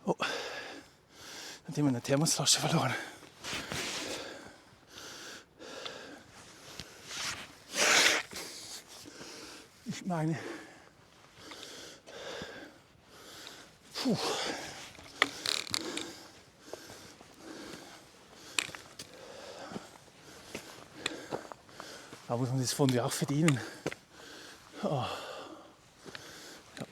Oh, hat jemand eine Thermosflasche verloren. Ich meine, puh. Da muss man das Fondue auch verdienen. Oh. Ja.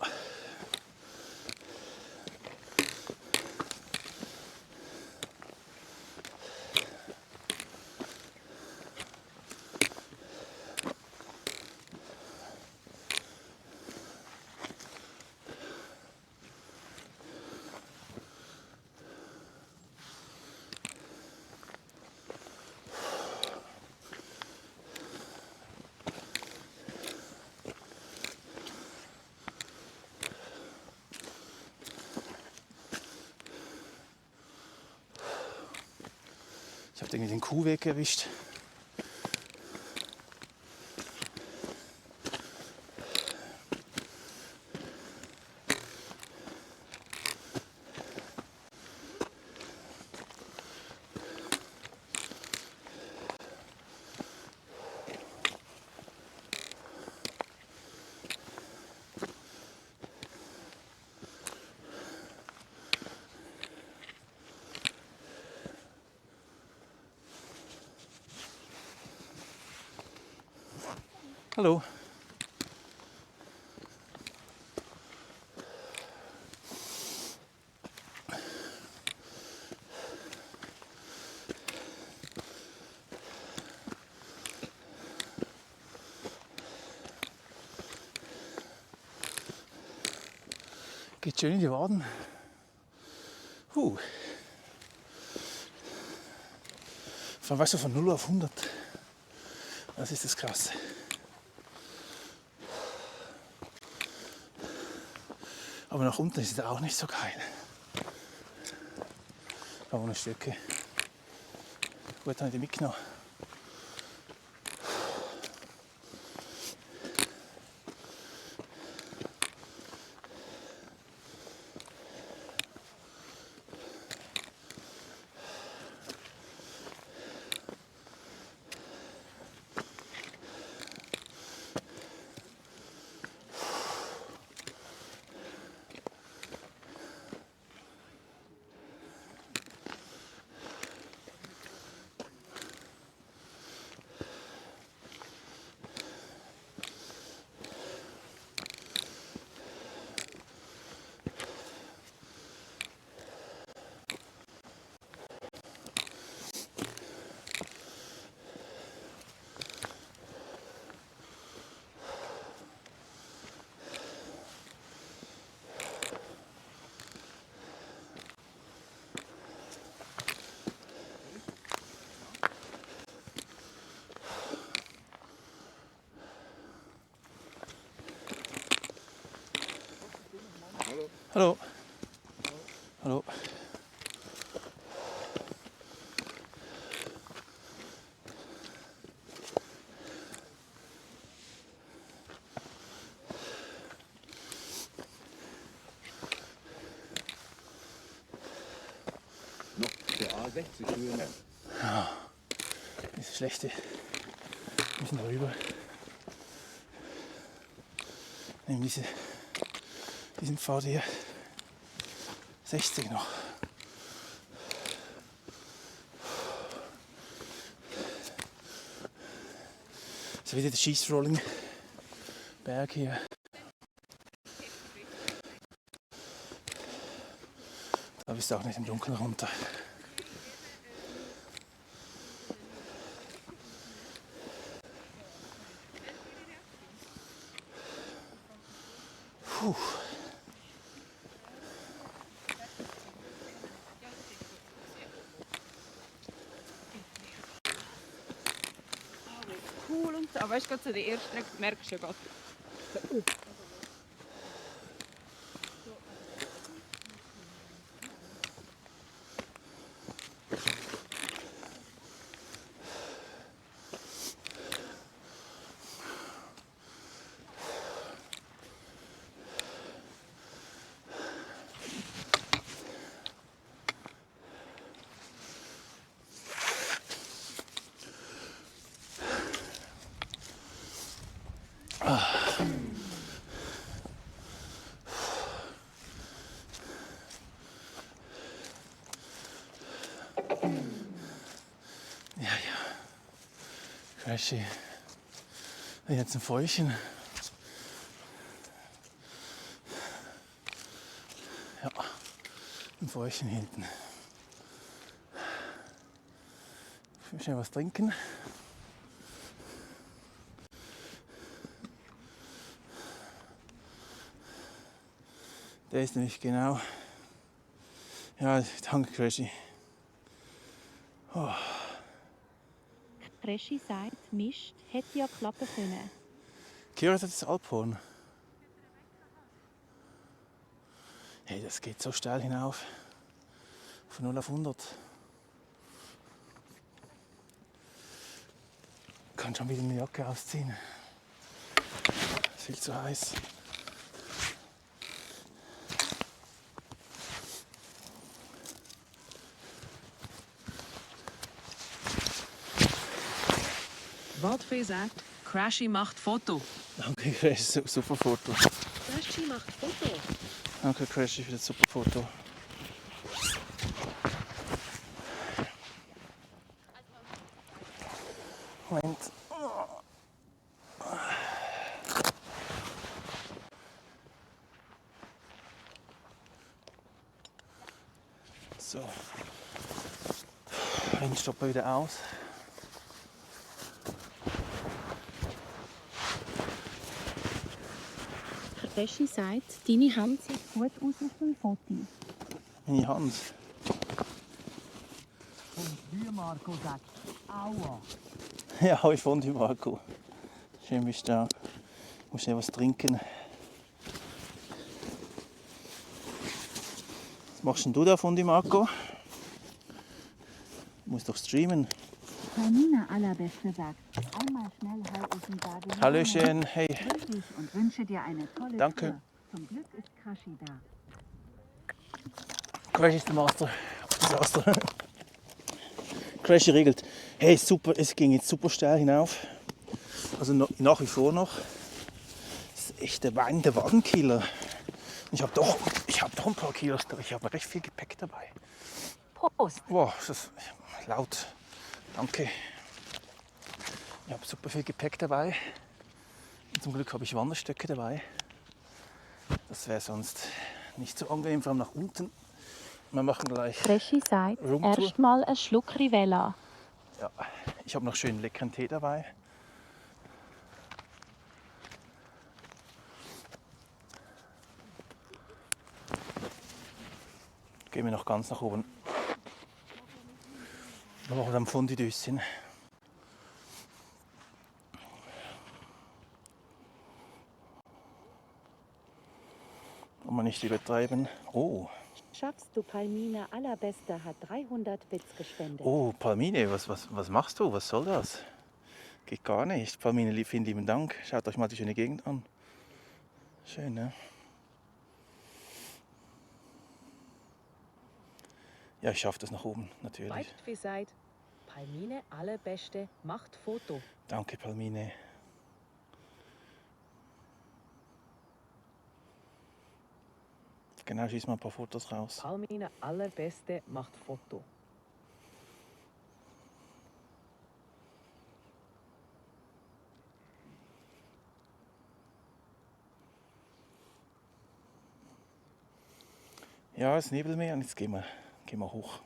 Ich habe irgendwie den Kuhweg erwischt. Hallo. Geht schön in die Waden. Vor allem, weißt du, von 0 auf 100. Das ist das Krasse. Aber nach unten ist es auch nicht so geil. Da ohne Stöcke. Gut, habe ich die mitgenommen. Hallo. Hallo. Noch der A60 höher. Ja, das Schlechte. Wir müssen rüber. Nehmen diesen Pfad hier. 60 noch. So wieder der Schießrolling Berg hier. Da bist du auch nicht im Dunkeln runter. Puh. Cool und so. Aber weißt du, gerade so die erste Strecke merkst du ja gerade. Ja, ja. Crashy. Jetzt ein Fäulchen. Ja, ein Fäulchen hinten. Ich will schnell was trinken. Der ist nämlich genau. Ja, danke Crashy. Oh. Crashy sagt, Mist hätte ja klappen können. Kira hat das Alphorn. Hey, das geht so steil hinauf. Von 0 auf 100. Ich kann schon wieder eine Jacke ausziehen. Ist viel zu heiß. Waldfee sagt, Crashy macht Foto. Danke Crashy, super Foto. Crashy macht Foto. Danke Crashy für das super Foto. Moment. So. Dann stoppen wir wieder aus. Crashy sagt, deine Hand sieht gut aus auf dem Foto. Meine Hand. Und wie Marco sagt, aua. Ja, ich fand die Marco. Schön bist du da. Ich muss schnell was trinken. Was machst denn du da von die Marco? Du musst doch streamen. Janina Allerbeste sagt, einmal schnell Hi aus dem Garten. Hallöchen, hey. Grüß dich und wünsche dir eine tolle Danke. Tour. Zum Glück ist Crashy da. Crash ist der Master. Desaster. Crash regelt. Hey, super, es ging jetzt super steil hinauf. Also nach wie vor noch. Das ist echt der Wagenkiller. Ich habe doch ein paar Kilos, aber ich habe recht viel Gepäck dabei. Prost! Wow, das ist laut. Danke. Ich habe super viel Gepäck dabei. Und zum Glück habe ich Wanderstöcke dabei. Das wäre sonst nicht so angenehm, vor allem nach unten. Wir machen gleich. Crashy sagt, Roomtour. erstmal ein Schluck Rivella. Ja, ich habe noch schön leckeren Tee dabei. Gehen wir noch ganz nach oben. Wir machen dann Fondue-Döschen. Und man nicht übertreiben. Oh, Schaffst du, Palmine Allerbeste hat 300 Bits gespendet. oh, Palmine, was machst du? Was soll das? Geht gar nicht. Palmine, vielen lieben Dank. Schaut euch mal die schöne Gegend an. Schön, ne? Ja, ich schaffe das nach oben, natürlich. Waldfee sagt, Palmine Allerbeste macht Foto. Danke, Palmine. Genau, schieß mal ein paar Fotos raus. Palmine Allerbeste macht Foto. Ja, es nebelt mehr und jetzt gehen wir hoch.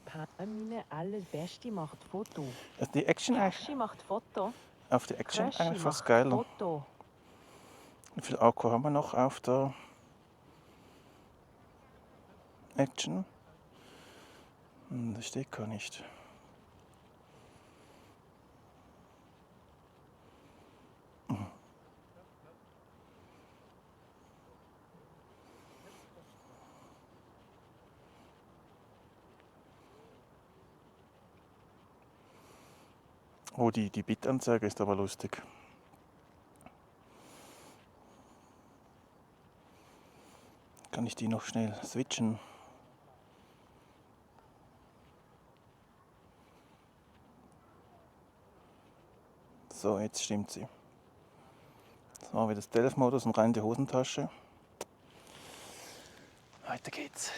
Palmine Allerbeste macht Foto. Also die Action eigentlich, Crashy macht Foto. auf der Action Crashy eigentlich fast macht geiler. Foto. Wie viel Akku haben wir noch auf der Action? Das steht gar nicht. Oh, die Bitanzeige ist aber lustig. Kann ich die noch schnell switchen? So, jetzt stimmt sie. So, wieder Stealth-Modus und rein in die Hosentasche. Weiter geht's.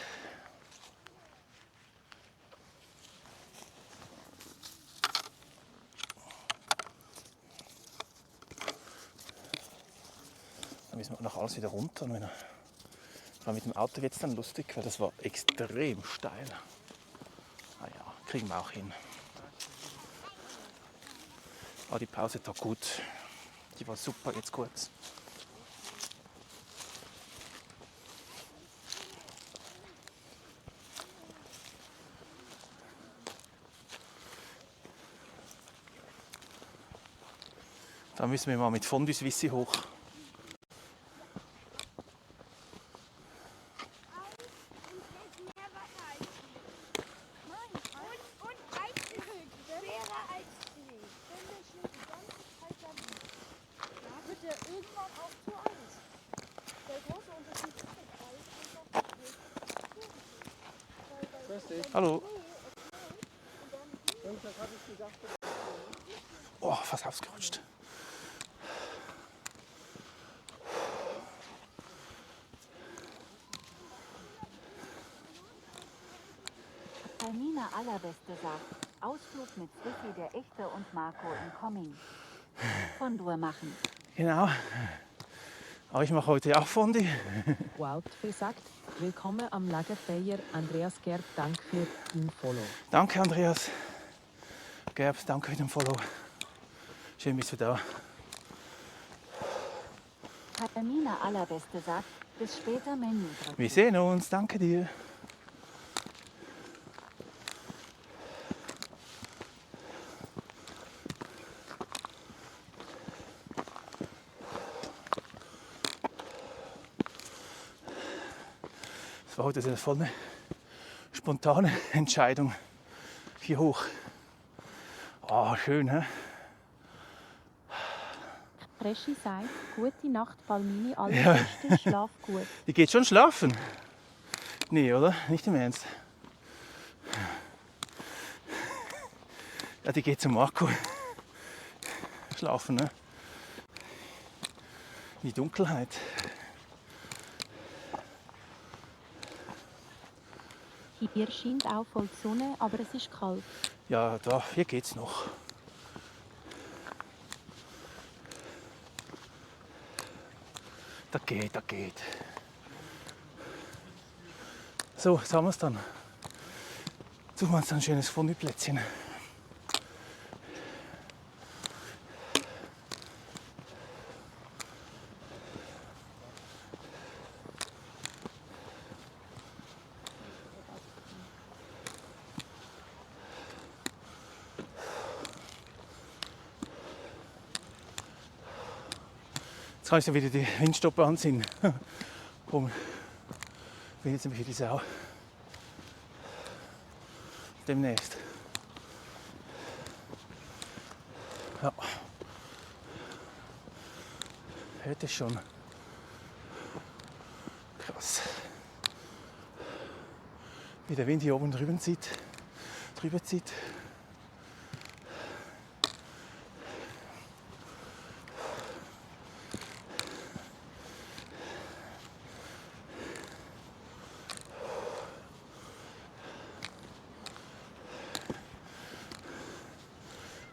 Dann müssen wir nach alles wieder runter. Und vor allem mit dem Auto wird es dann lustig, weil das war extrem steil. Ah ja, kriegen wir auch hin. Ah, die Pause tat gut. Die war super, jetzt kurz. Da müssen wir mal mit Fondue Suisse hoch. Hallo. Oh, fast ausgerutscht. Palmina Allerbeste sagt, Ausflug mit Zwicki, der Echte und Marco incoming. Fondue machen. Genau. Aber ich mache heute auch Fondue. Wildfee sagt, willkommen am Lagerfeuer. Andreas Gerb, danke für den Follow. Danke Andreas. Gerb, danke für den Follow. Schön bist du da. Palmina Allerbeste sagt, bis später Menü drücken. Wir sehen uns, danke dir. Das war heute eine voll eine spontane Entscheidung. Hier hoch. Ah, schön, hä? Reschi sagt, gute Nacht, Palmini, allerbeste, schlaf gut. Die geht schon schlafen? Nee, oder? Nicht im Ernst. Ja, die geht zu Marco. Schlafen, ne? In die Dunkelheit. Hier scheint auch voll die Sonne, aber es ist kalt. Ja, da, hier geht's noch. Da geht, da geht. So, jetzt haben wir es dann. Suchen wir uns ein schönes Fondue-Plätzchen. Jetzt kann ich dann wieder die Windstopper anziehen. Komm, bin jetzt nämlich wie die Sau. Demnächst. Ja. Hört es schon. Krass. Wie der Wind hier oben drüber zieht.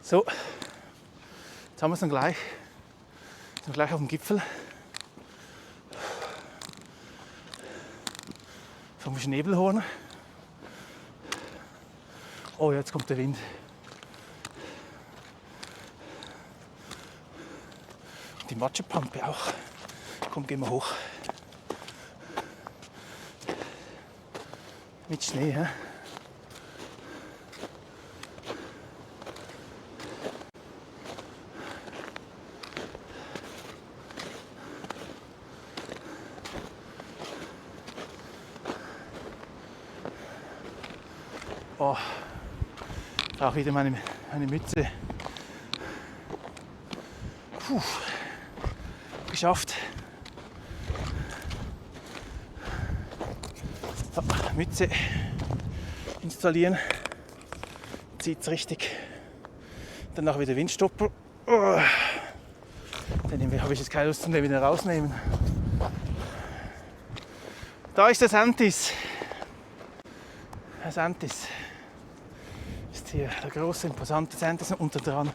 So, jetzt haben wir es dann gleich. Sind wir gleich auf dem Gipfel. Vom Schnebelhorn. Oh, jetzt kommt der Wind. Die Matschepampe auch. Komm, gehen wir hoch. Mit Schnee, hä? Oh, ich brauche wieder meine Mütze. Puh, geschafft. So, Mütze installieren. Zieht es richtig. Danach wieder Windstopper. Oh, den nehmen wir habe ich jetzt keine Lust zum wieder rausnehmen. Da ist das Antis. Das Antis ist hier der große, imposante Antis und unter dran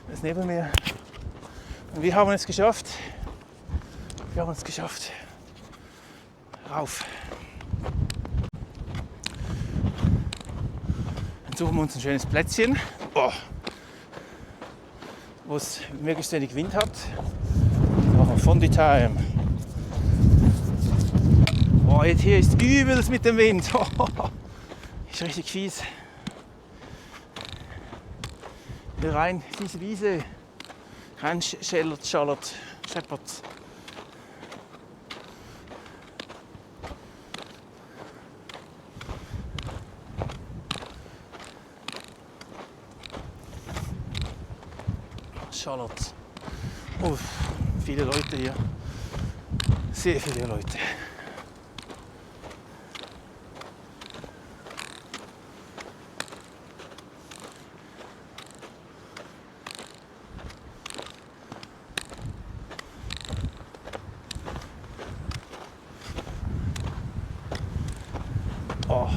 das Nebelmeer. Und wir haben es geschafft. Wir haben es geschafft. Rauf. Dann suchen wir uns ein schönes Plätzchen, wo es möglichst wenig Wind hat. Dann machen wir Fondue Time. Boah, jetzt hier ist übelst mit dem Wind. Ist richtig fies. Hier rein, diese Wiese. Rein Charlotte Shepherd. Charlotte. Oh, viele Leute hier. Sehr viele Leute. Oh.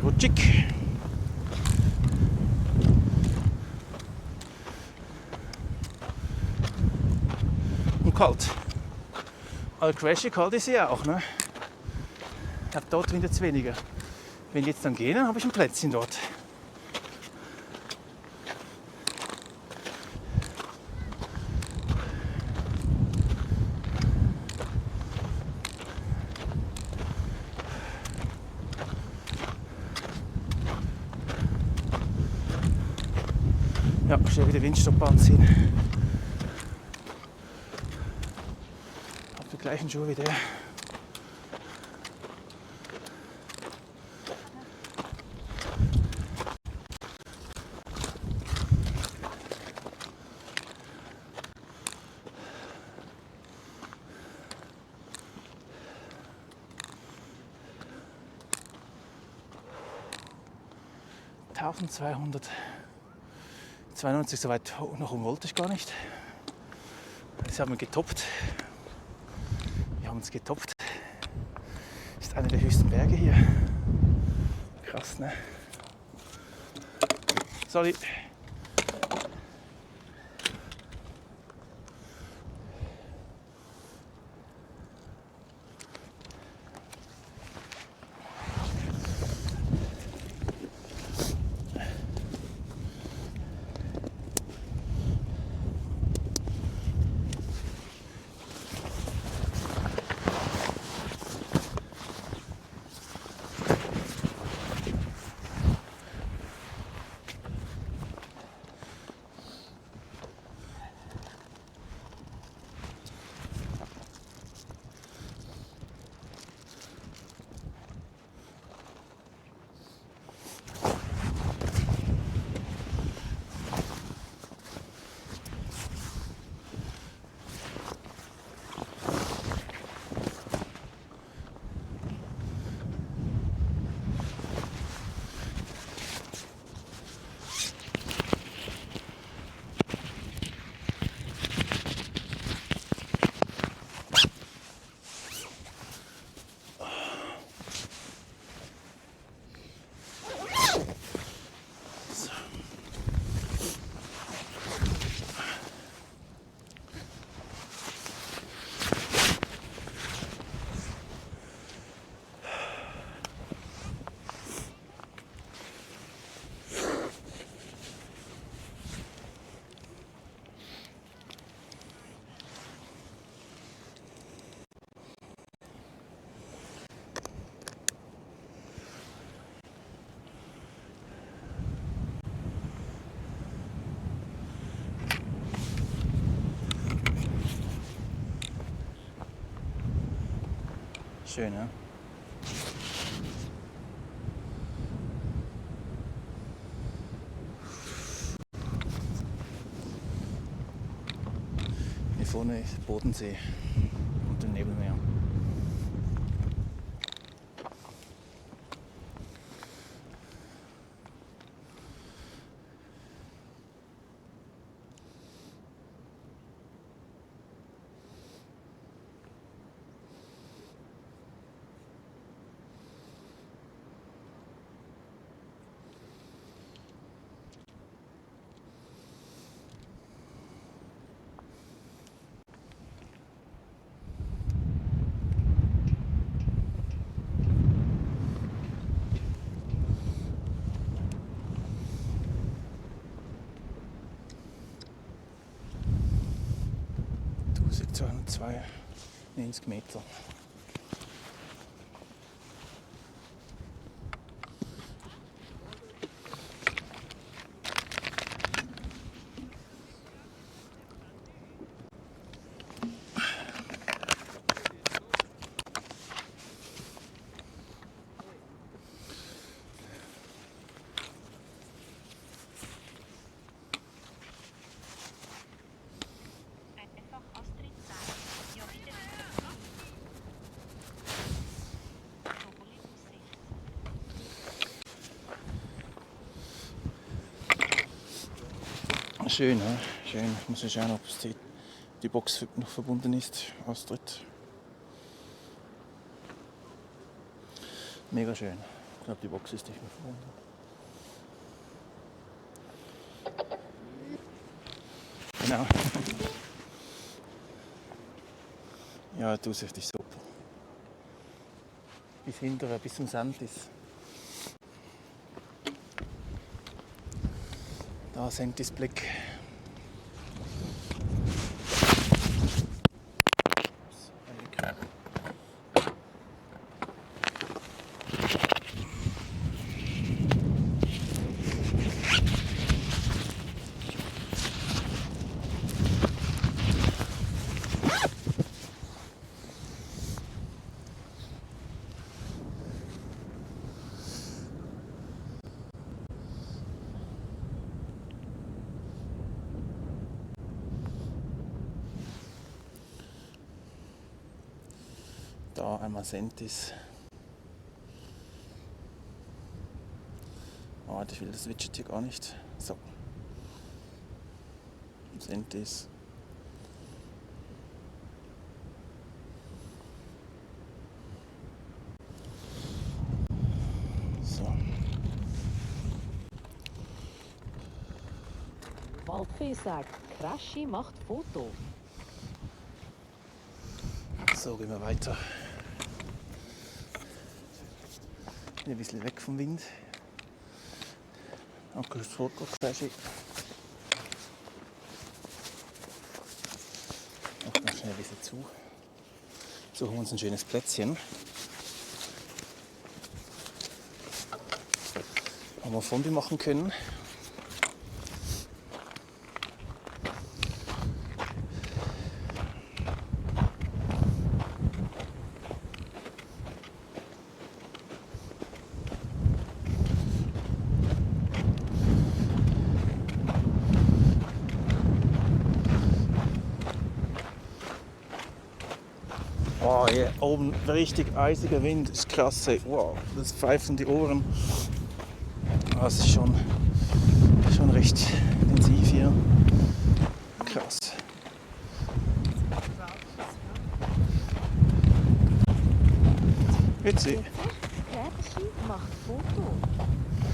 Rutschig. Und kalt. Aber crazy kalt ist sie auch, ne? Ich habe dort Wind jetzt weniger. Wenn die jetzt dann gehen, dann habe ich ein Plätzchen dort. Ja, schnell wieder Windstopp anziehen. Hab die gleichen Schuhe wie der. ...1292, so weit nach oben wollte ich gar nicht. Das haben wir getoppt. Wir haben es getoppt. Das ist einer der höchsten Berge hier. Krass, ne? Sorry. Schön, ja? Hier vorne ist Bodensee und dem Nebelmeer. 1292 Meter. Schön, ja? Schön. Ich muss ja schauen, ob die Box noch verbunden ist. Austritt. Mega schön. Ich glaube, die Box ist nicht mehr verbunden. Genau. Ja, die Aussicht ist super. Bis hinterher, bis zum Sentis. Da Sentis Blick. Da einmal Sentis. Oh, ich will das Widget hier gar nicht. So. Sentis. So. Waldfee sagt, Kraschi macht Foto. So, gehen wir weiter. Ein bisschen weg vom Wind. Onkel das Foto Crashy. Macht noch schnell ein bisschen zu. Suchen wir uns ein schönes Plätzchen. Wo wir Fondue machen können. Oh, hier oben richtig eisiger Wind, ist krass. Ey. Wow, das pfeift in die Ohren. Das ist schon recht intensiv hier. Krass. Witzig. Krätschi macht Foto.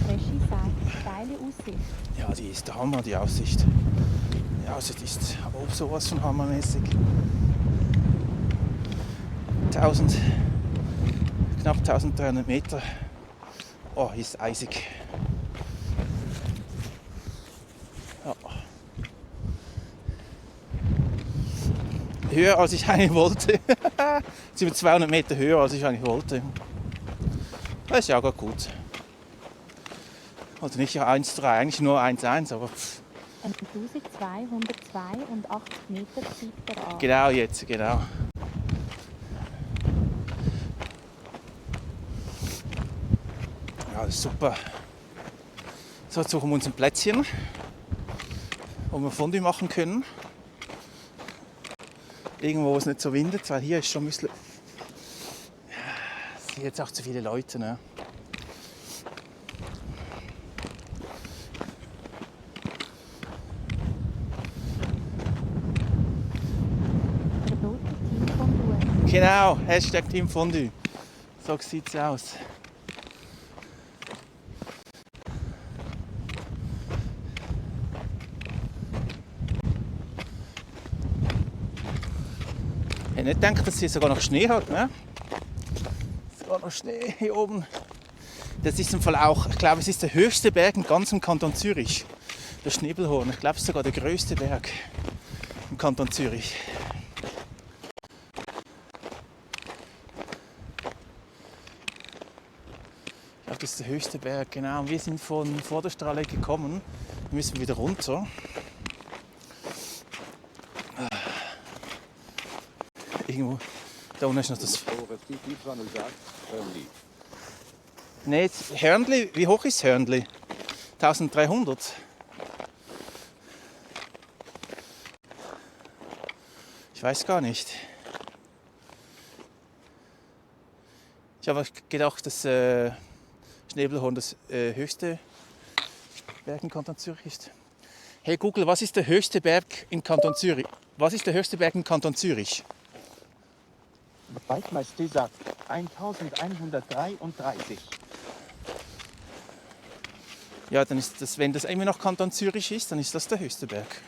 Krätschi sagt, geile Aussicht. Ja, die ist der Hammer, die Aussicht. Die Aussicht ist aber auch sowas von hammermäßig. 1000, knapp 1300 Meter. Oh, hier ist eisig. Ja. Höher als ich eigentlich wollte. Jetzt sind wir 200 Meter höher als ich eigentlich wollte. Das ist ja auch gut. Also nicht 1,3, eigentlich nur 1,1, aber 1282 Meter zieht er an. genau jetzt, genau. Ja, das ist super. So, jetzt suchen wir uns ein Plätzchen, wo wir Fondue machen können. Irgendwo, wo es nicht so windet, weil hier ist schon ein bisschen... Es sind jetzt auch zu viele Leute. Ne? Verboten Team Fondue. Genau, Hashtag Team Fondue. So sieht es aus. Ich hätte nicht gedacht, dass sie sogar noch Schnee hat. Ne? Sogar noch Schnee hier oben. Das ist im Fall auch, ich glaube, es ist der höchste Berg im ganzen Kanton Zürich. Der Schnebelhorn. Ich glaube, es ist sogar der größte Berg im Kanton Zürich. das ist der höchste Berg, genau. Und wir sind von Vorderstrahle gekommen. Wir müssen wieder runter. Irgendwo, da unten ist noch das... Nee, Hörnli, wie hoch ist Hörnli? 1300. Ich weiß gar nicht. Ich habe gedacht, dass Schnebelhorn das höchste Berg im Kanton Zürich ist. Hey Google, was ist der höchste Berg im Kanton Zürich? Was ist der höchste Berg im Kanton Zürich? Waldmeister sagt 1133. Ja, dann ist das, wenn das immer noch Kanton Zürich ist, dann ist das der höchste Berg.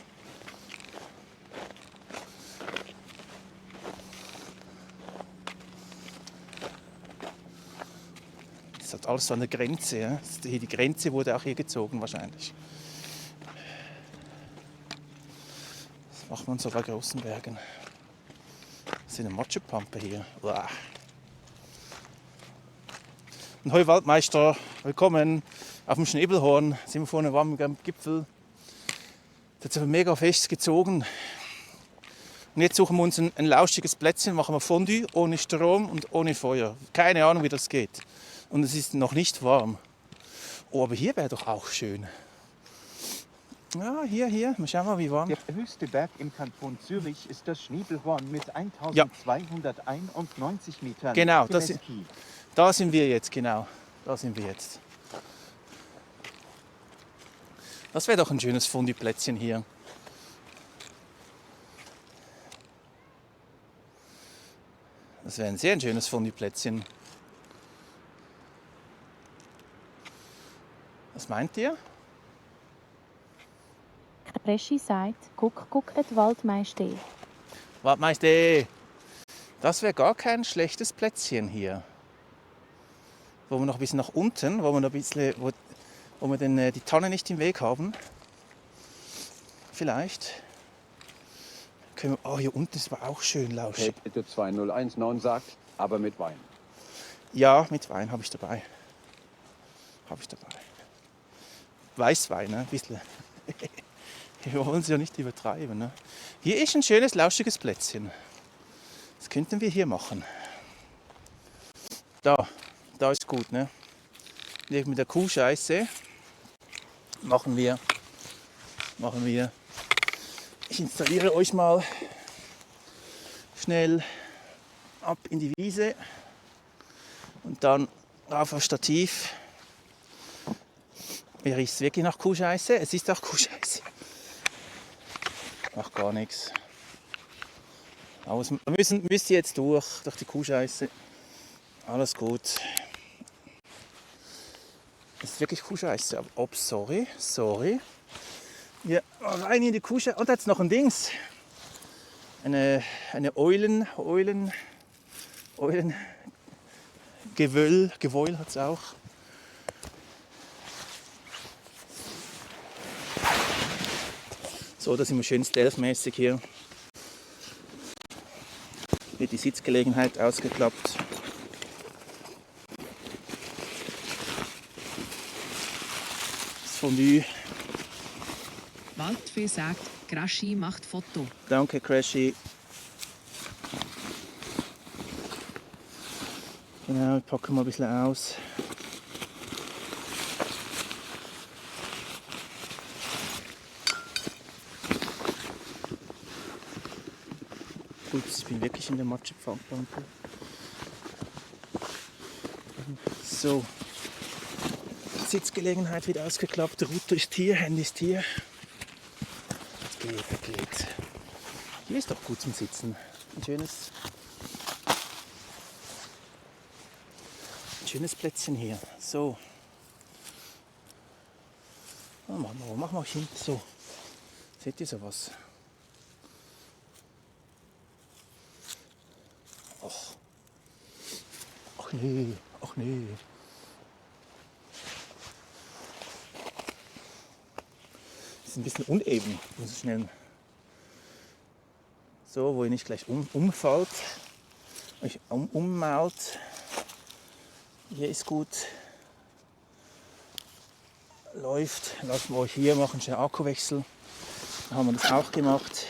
Das hat alles so an der Grenze. Ja? Die Grenze wurde auch hier gezogen wahrscheinlich. Das macht man so bei großen Bergen. Das ist eine Matschepampe hier. Uah. Und hoi Waldmeister, willkommen auf dem Schnebelhorn. Sind wir vorne warm am Gipfel. Das hat sich mega fest gezogen. Und jetzt suchen wir uns ein lauschiges Plätzchen, machen wir Fondue ohne Strom und ohne Feuer. Keine Ahnung, wie das geht. Und es ist noch nicht warm. Oh, aber hier wäre doch auch schön. Ja, hier. Mal schauen mal, wie warm. Der höchste Berg im Kanton Zürich ist das Schnebelhorn mit 1291 Metern. Genau, Gemeski. Da sind wir jetzt, genau. Da sind wir jetzt. Das wäre doch ein schönes Fondue-Plätzchen hier. Das wäre ein sehr schönes Fondue-Plätzchen. Was meint ihr? Kreschi sagt, guck et Waldmeister. Waldmeister, das wäre gar kein schlechtes Plätzchen hier. Wo wir noch ein bisschen nach unten, wo wir noch ein bisschen, wo wir die Tanne nicht im Weg haben. Vielleicht. Können wir, oh, hier unten ist aber auch schön lauschig. Bitte 2019 sagt, aber mit Wein. Ja, mit Wein habe ich dabei. Weißwein, ne? Ein bisschen. Wir wollen es ja nicht übertreiben. Ne? Hier ist ein schönes, lauschiges Plätzchen. Das könnten wir hier machen. Da ist gut. Ne? Mit der Kuhscheiße machen wir. Ich installiere euch mal schnell ab in die Wiese und dann auf ein Stativ. Mir riecht es wirklich nach Kuhscheiße. Es ist auch Kuhscheiße. Macht gar nichts. Aber wir müssen jetzt durch die Kuhscheiße. Alles gut. Das ist wirklich Kuhscheiße. Aber sorry. Wir rein in die Kuhscheiße. Und jetzt noch ein Dings. Eine Geweul hat es auch. So, da sind wir schön stealth-mäßig hier. Wird die Sitzgelegenheit ausgeklappt. Das Fondue. Waldfee sagt, Kraschi macht Foto. Danke, Crashy. Genau, ich packe mal ein bisschen aus. Ups, ich bin wirklich in der Matschepampe. So. Sitzgelegenheit wird ausgeklappt. Router ist hier, Handy ist hier. Geht. Hier ist doch gut zum Sitzen. Ein schönes Plätzchen hier. So. Mach mal hin. So. Seht ihr sowas? Ach nee. Das ist ein bisschen uneben. Ich muss schnell so, wo ihr nicht gleich umfällt, euch ummaut. Hier ist gut. läuft. Lassen wir euch hier machen, schnell Akkuwechsel. Dann haben wir das auch gemacht.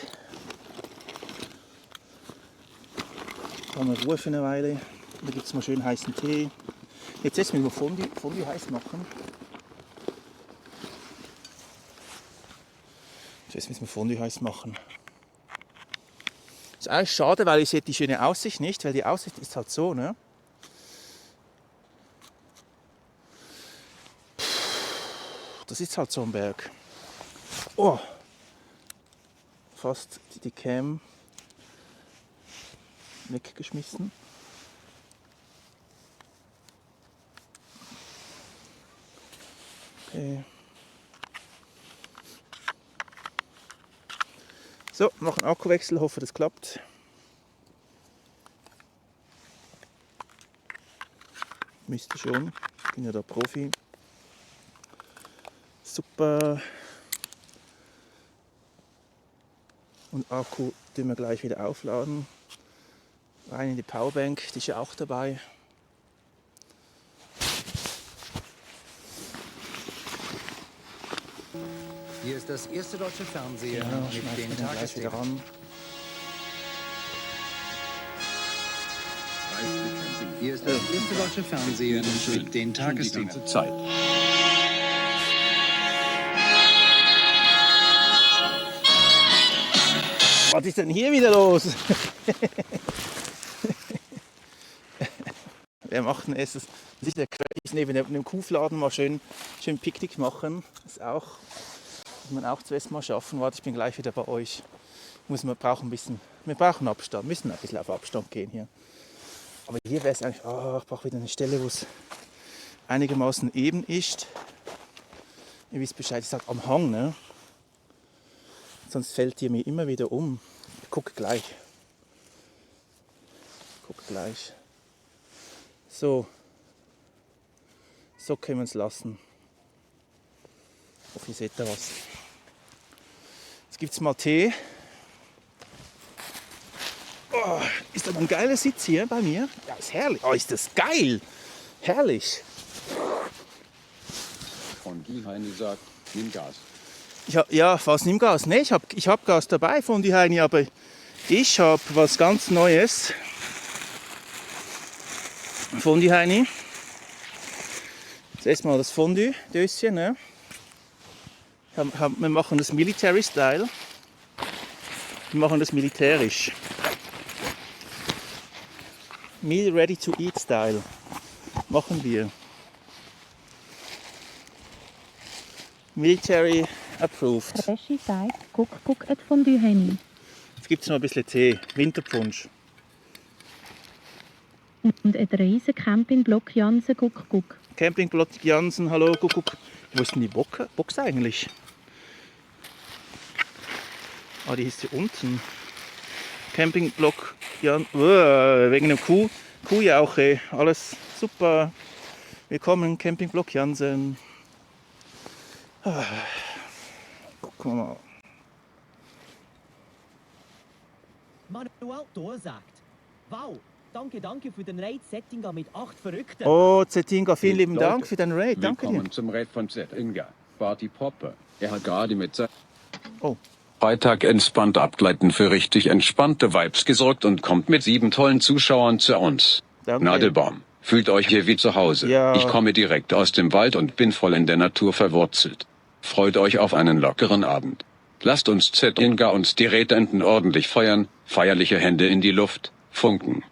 Dann haben wir Ruhe für eine Weile. Da gibt es mal schön heißen Tee. Jetzt müssen wir Fondue heiß machen. Jetzt müssen wir Fondue heiß machen. Ist eigentlich schade, weil ihr seht die schöne Aussicht nicht, weil die Aussicht ist halt so, ne? Das ist halt so ein Berg. Oh! Fast die Cam weggeschmissen. Okay. So, machen Akkuwechsel, hoffe das klappt. Müsste schon, ich bin ja der Profi. Super. Und Akku tun wir gleich wieder aufladen. Rein in die Powerbank, die ist ja auch dabei. Hier ist das erste deutsche Fernsehen Ja, mit schmeißen wir den den gleich wieder Tagesthemen. ran. Hier ist das erste deutsche Fernsehen mit den Tagesthemen. Zeit. Was ist denn hier wieder los? Wer macht denn es? Das ist der Quatsch. Neben dem Kuhfladen mal schön Picknick machen. Das ist auch, muss man auch zuerst mal schaffen. Warte, ich bin gleich wieder bei euch. Wir brauchen Abstand, müssen ein bisschen auf Abstand gehen hier. Aber hier wäre es eigentlich, ich brauche wieder eine Stelle, wo es einigermaßen eben ist. Ihr wisst Bescheid, ich sage am Hang, ne? Sonst fällt ihr mir immer wieder um. Ich gucke gleich. So. So können wir es lassen. Ich hoffe, ihr seht da was. Jetzt gibt es mal Tee. Oh, ist das ein geiler Sitz hier bei mir? Ja, ist herrlich. Oh, ist das geil. Herrlich. Und die Heini sagt, nimm Gas. Was nimm Gas? Ne, ich hab Gas dabei von die Heini, aber ich habe was ganz Neues von die Heini. Zuerst mal das Fondue-Döschen. Ne? Wir machen das Military-Style. Wir machen das militärisch. Meal ready to eat Style. Machen wir. Military approved. Reschi sagt, guck et Fondue Henny. Jetzt gibt es noch ein bisschen Tee. Winterpunsch. Und ein riesen Campingblock Jansen, guck. Campingblock Jansen, hallo, guck. Wo ist denn die Box eigentlich? Ah, die ist hier unten. Campingblock Jansen. Wegen dem Kuhjauche. Alles super. Willkommen, Campingblock Jansen. Gucken wir mal. Manuel Outdoor sagt, wow, danke für den Raid-Setting mit 8 Verrückten. Oh, Zetinga, vielen lieben Leute, Dank für deinen Raid. Danke dir. Willkommen zum Raid von Zetinga. Barty Poppe. Er hat gerade mit Oh. Freitag entspannt abgleiten für richtig entspannte Vibes gesorgt und kommt mit 7 tollen Zuschauern zu uns. Danke. Nadelbaum, fühlt euch hier wie zu Hause. Ja. Ich komme direkt aus dem Wald und bin voll in der Natur verwurzelt. Freut euch auf einen lockeren Abend. Lasst uns Zetinga und die Raidenten ordentlich feiern, feierliche Hände in die Luft, Funken.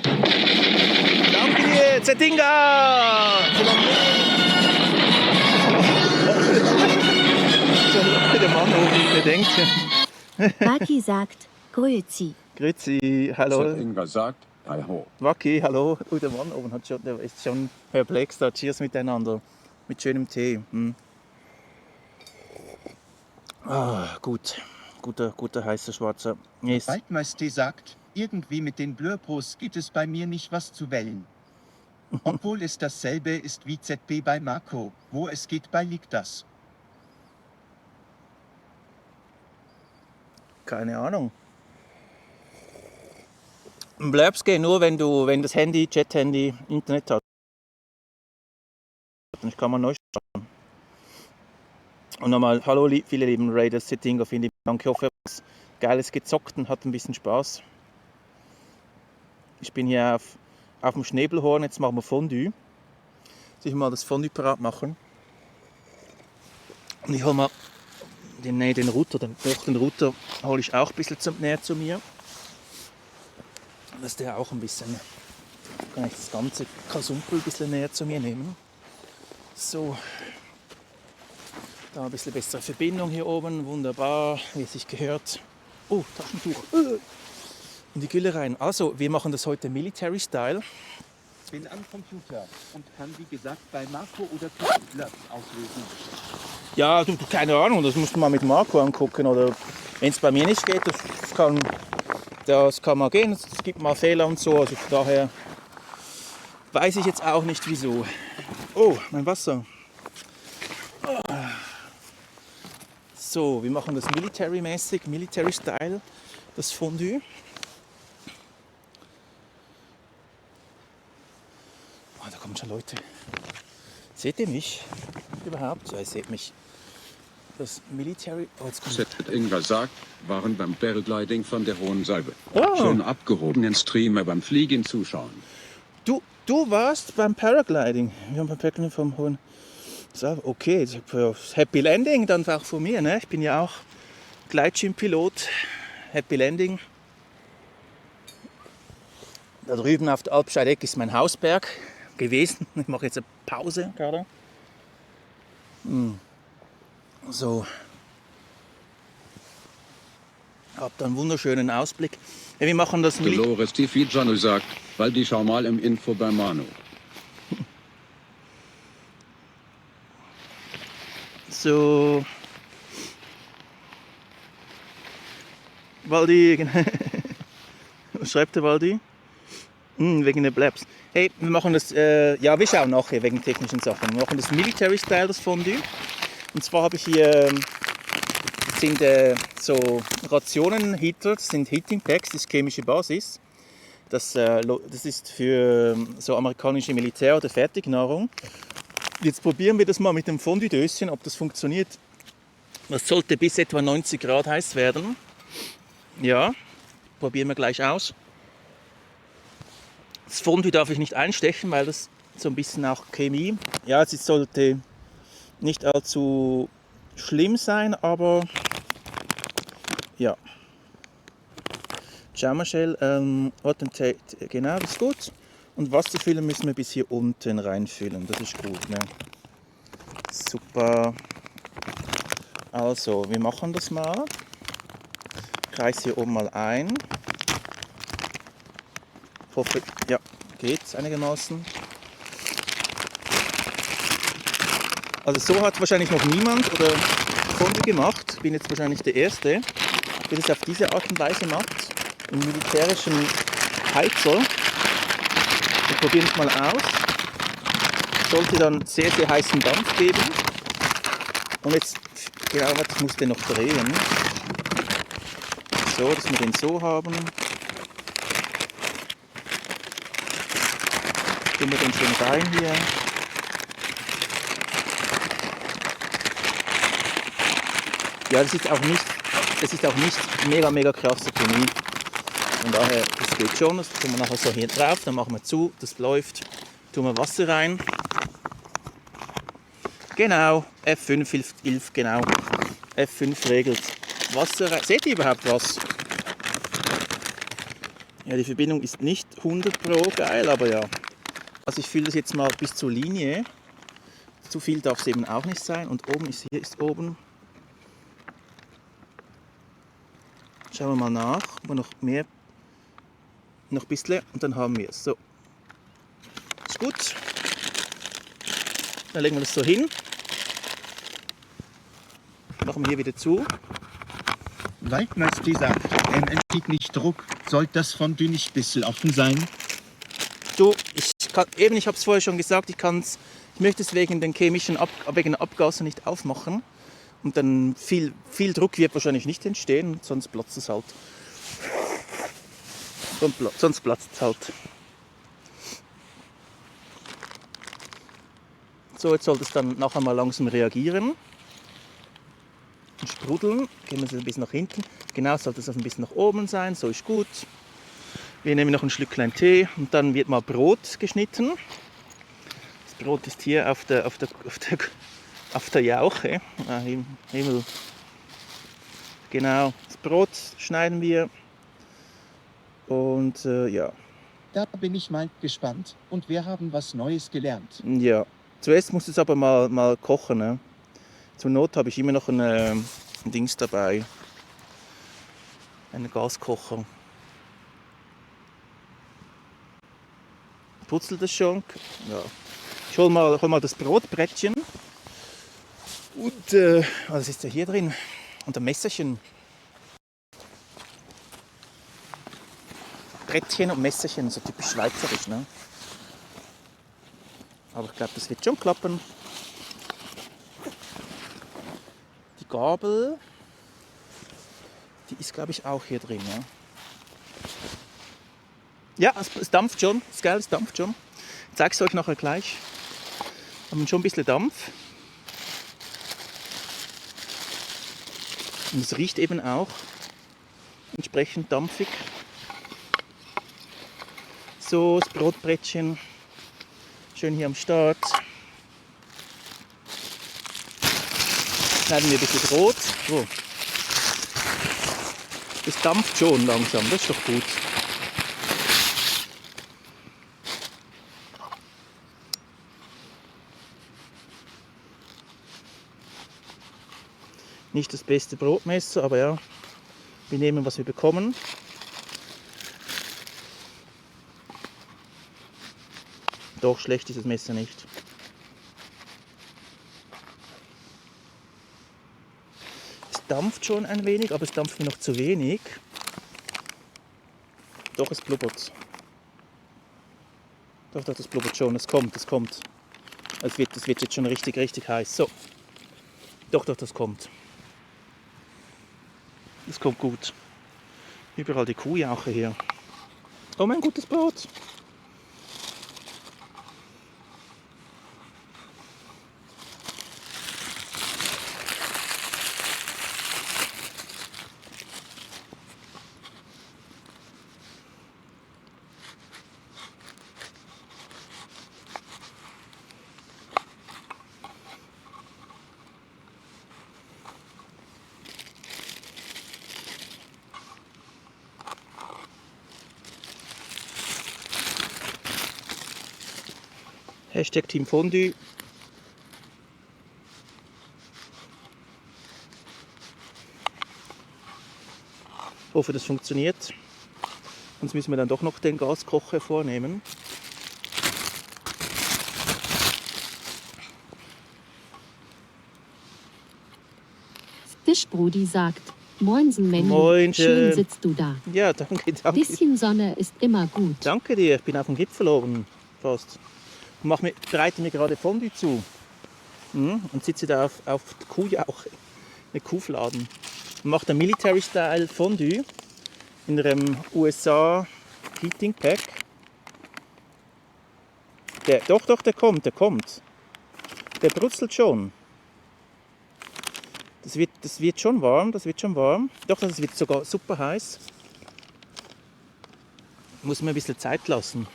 Danke dir, Zetinga! Der Mann oben, der denkt. Waki sagt, Grüezi. Grüezi, hallo. Zetinga sagt, hi ho. Waki, hallo. Oh, der Mann oben der ist schon perplex da. Cheers miteinander. Mit schönem Tee. Gut. Guter heißer Schwarzer. Yes. Waldmeister sagt, irgendwie mit den Blurpos gibt es bei mir nicht was zu wählen. Obwohl es dasselbe ist wie ZB bei Marco. Wo es geht bei liegt das. Keine Ahnung. Blurbs gehen nur, wenn das Handy, Chat-Handy, Internet hat. Dann kann man neu starten. Und nochmal, hallo viele lieben Raiders, Setting auf Indie. Danke, ich hoffe, ihr habt was Geiles gezockt und hat ein bisschen Spaß. Ich bin hier auf dem Schnäbelhorn, jetzt machen wir Fondue. Soll ich mal das Fondue parat machen? Und ich hole mal den Router, den Router hole ich auch ein bisschen näher zu mir. Dass der auch ein bisschen, kann ich das ganze Kasumpel ein bisschen näher zu mir nehmen. So, da ein bisschen bessere Verbindung hier oben, wunderbar, wie es sich gehört. Oh, Taschentuch. In die Gülle rein. Also, wir machen das heute Military Style. Bin am Computer und kann wie gesagt bei Marco oder Plus auslösen. Ja, keine Ahnung, das musst du mal mit Marco angucken. Oder wenn es bei mir nicht geht, das kann mal gehen. Es gibt mal Fehler und so. Also von daher weiß ich jetzt auch nicht wieso. Oh, mein Wasser. So, wir machen das Military-mäßig, Military-Style, das Fondue. Oh, da kommen schon Leute. Seht ihr mich überhaupt? Ja, ihr seht mich. Das Military... Oh, jetzt kommt... Ingwer sagt, waren beim Paragliding von der Hohen Salbe. Oh. Schön abgehobenen Streamer beim Fliegen zuschauen. Du warst beim Paragliding. Wir haben beim Paragliding vom Hohen Salbe. Okay, Happy Landing dann auch von mir. Ne? Ich bin ja auch Gleitschirmpilot. Happy Landing. Da drüben auf der Alpscheideck ist mein Hausberg gewesen. Ich mache jetzt eine Pause gerade. So. Hab da einen wunderschönen Ausblick. Ja, wir machen das Dolores Tifigiano sagt, weil die schau mal im Info bei Manu. So. Waldi. Was schreibt der Waldi? Wegen der Blabs. Hey, wir machen das, ja, wir schauen nachher wegen technischen Sachen. Wir machen das Military Style, das Fondue. Und zwar habe ich hier, sind so Rationen-Heater, das sind Heating Packs, das ist chemische Basis. Das ist für so amerikanische Militär- oder Fertignahrung. Jetzt probieren wir das mal mit dem Fondue-Döschen, ob das funktioniert. Das sollte bis etwa 90 Grad heiß werden. Ja, probieren wir gleich aus. Das Fondue darf ich nicht einstechen, weil das so ein bisschen auch Chemie. Ja, es sollte nicht allzu schlimm sein, aber ja. Jammershell, genau, das ist gut. Und Wasserfüllen müssen wir bis hier unten reinfüllen, das ist gut. Ne? Super. Also, wir machen das mal. Kreis hier oben mal ein. Ich hoffe, ja, geht's einigermaßen. Also so hat wahrscheinlich noch niemand oder Fondue gemacht. Ich bin jetzt wahrscheinlich der Erste, der das auf diese Art und Weise macht. Im militärischen Heizer. Wir probieren es mal aus. Sollte dann sehr, sehr heißen Dampf geben. Und jetzt, genau, ich muss den noch drehen. So, dass wir den so haben. Tun wir den schön rein hier. Ja, das ist auch nicht mega krasse Chemie. Von daher, das geht schon. Das tun wir nachher so hier drauf, dann machen wir zu, das läuft. Tun wir Wasser rein. Genau, F5 hilft, genau. F5 regelt. Wasser rein. Seht ihr überhaupt was? Ja, die Verbindung ist nicht 100% geil, aber ja. Also ich fülle das jetzt mal bis zur Linie. Zu viel darf es eben auch nicht sein. Und oben ist, hier ist oben. Schauen wir mal nach, ob wir noch mehr, noch ein bisschen und dann haben wir es. So. Ist gut. Dann legen wir das so hin. Machen wir hier wieder zu. Waldmeister sagt, entsteht nicht Druck. Sollte das Fondue nicht ein bisschen offen sein? Du, ich habe es vorher schon gesagt, ich möchte es wegen den wegen Abgasen nicht aufmachen. Und dann viel Druck wird wahrscheinlich nicht entstehen, sonst platzt es halt. Sonst platzt es halt. So, jetzt sollte es dann nachher mal langsam reagieren. ein Sprudeln. Gehen wir es ein bisschen nach hinten. Genau, sollte es ein bisschen nach oben sein, so ist gut. Wir nehmen noch ein Schlücklein Tee und dann wird mal Brot geschnitten. Das Brot ist hier auf der Jauche. Ah, Himmel. Genau, das Brot schneiden wir. Und ja. Da bin ich mal gespannt und wir haben was Neues gelernt. Ja. Zuerst muss es aber mal kochen. Ne? Zur Not habe ich immer noch ein Dings dabei. Einen Gaskocher. Putzelt das schon? Ja. Ich hol mal das Brotbrettchen. Und was ist da hier drin? Und ein Messerchen. Brettchen und Messerchen, so typisch schweizerisch, ne? Aber ich glaube, das wird schon klappen. Die Gabel, die ist, glaube ich, auch hier drin, ja? Ja, es dampft schon, das ist geil, es dampft schon. Ich zeige es euch nachher gleich. Wir haben schon ein bisschen Dampf. Und es riecht eben auch entsprechend dampfig. So, das Brotbrettchen schön hier am Start. Schneiden wir ein bisschen Brot. So. Das dampft schon langsam, das ist doch gut. Nicht das beste Brotmesser, aber ja, wir nehmen, was wir bekommen. Doch, schlecht ist das Messer nicht. Es dampft schon ein wenig, aber es dampft mir noch zu wenig. Doch, es blubbert. Doch, das blubbert schon, es kommt. Es wird jetzt schon richtig heiß. So. Doch, das kommt. Das kommt gut. Überall die Kuhjauche hier. Oh, mein gutes Brot. Hashtag Team Fondue. Ich hoffe, das funktioniert. Sonst müssen wir dann doch noch den Gaskocher vornehmen. Fischbrudi sagt, Moinsen Menno, Moinsen. schön sitzt du da. Ja, danke. Bisschen Sonne ist immer gut. Danke dir, ich bin auf dem Gipfel oben fast. Und bereite mir gerade Fondue zu. Und sitze da auf der Kuhjauche, eine Kuhfladen. Und mache ein Military-Style Fondue in einem USA Heating Pack. Der kommt. Der brutzelt schon. Das wird schon warm. Doch, das wird sogar super heiß. Muss man ein bisschen Zeit lassen.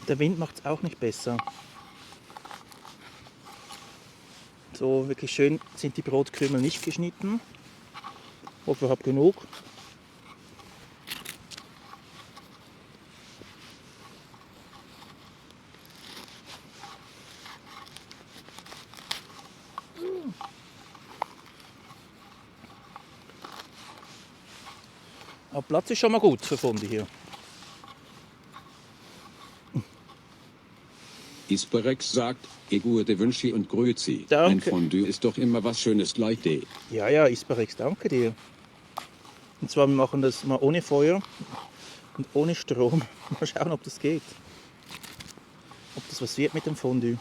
Der Wind macht es auch nicht besser. So, wirklich schön sind die Brotkrümel nicht geschnitten. Ich hoffe, ich habe genug. Aber Platz ist schon mal gut für Fondue hier. Isperex sagt, Gute Wünsche und Grüezi. Danke. Ein Fondue ist doch immer was Schönes, Leute. Ja, Isperex, danke dir. Und zwar, wir machen das mal ohne Feuer und ohne Strom. Mal schauen, ob das geht. Ob das was wird mit dem Fondue.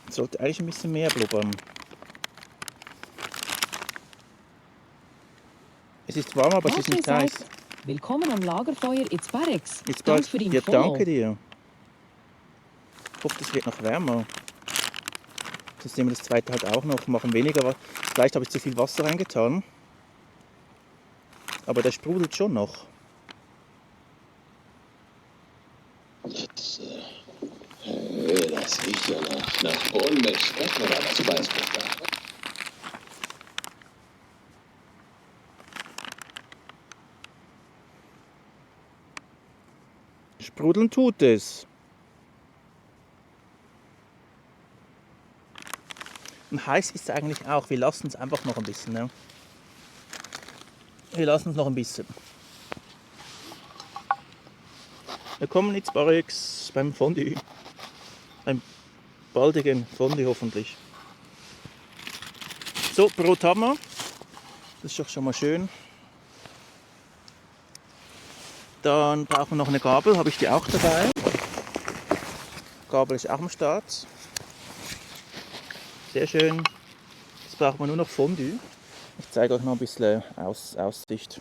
Sollte eigentlich ein bisschen mehr blubbern. Es ist warm, aber es ist Martin nicht heiß. sagt, willkommen am Lagerfeuer in Barrex. Jetzt Dank bald. für den Ja, Follow. danke dir. Ich hoffe, das wird noch wärmer. Sonst nehmen wir das zweite halt auch noch, machen weniger. Vielleicht habe ich zu viel Wasser reingetan. Aber der sprudelt schon noch. Das riecht ja nach Bohnen mit Speck oder was weiß ich da. Sprudeln tut es. Und heiß ist es eigentlich auch. Wir lassen es einfach noch ein bisschen. Ne? Wir lassen es noch ein bisschen. Willkommen jetzt Barrex beim Fondue. Beim baldigen Fondue hoffentlich. So, Brot haben wir. Das ist doch schon mal schön. Dann brauchen wir noch eine Gabel, habe ich die auch dabei. Gabel ist auch am Start. Sehr schön. Jetzt brauchen wir nur noch Fondue. Ich zeige euch noch ein bisschen Aussicht.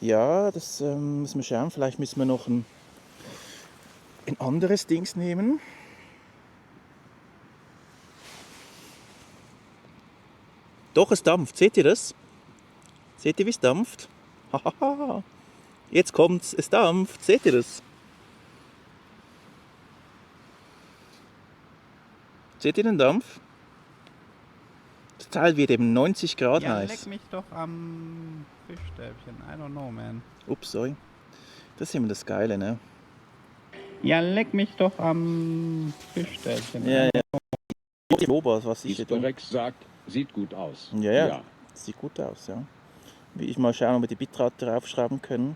Ja, das müssen wir schauen. Vielleicht müssen wir noch ein anderes Dings nehmen. Doch, es dampft. Seht ihr das? Seht ihr, wie es dampft? Hahaha. Jetzt kommt's, es dampft. Seht ihr das? Seht ihr den Dampf? Das Teil wird eben 90 Grad Ja, heiß. leck mich doch am Fischstäbchen. I don't know, man. Ups, sorry. Das ist immer das Geile, ne? Ja, leck mich doch am Fischstäbchen. Ja, ja. Die Ober, was ich hier tue. Rex sagt, sieht gut aus. Ja. Sieht gut aus, ja. Wie ich mal schauen, ob wir die Bitrate draufschrauben können.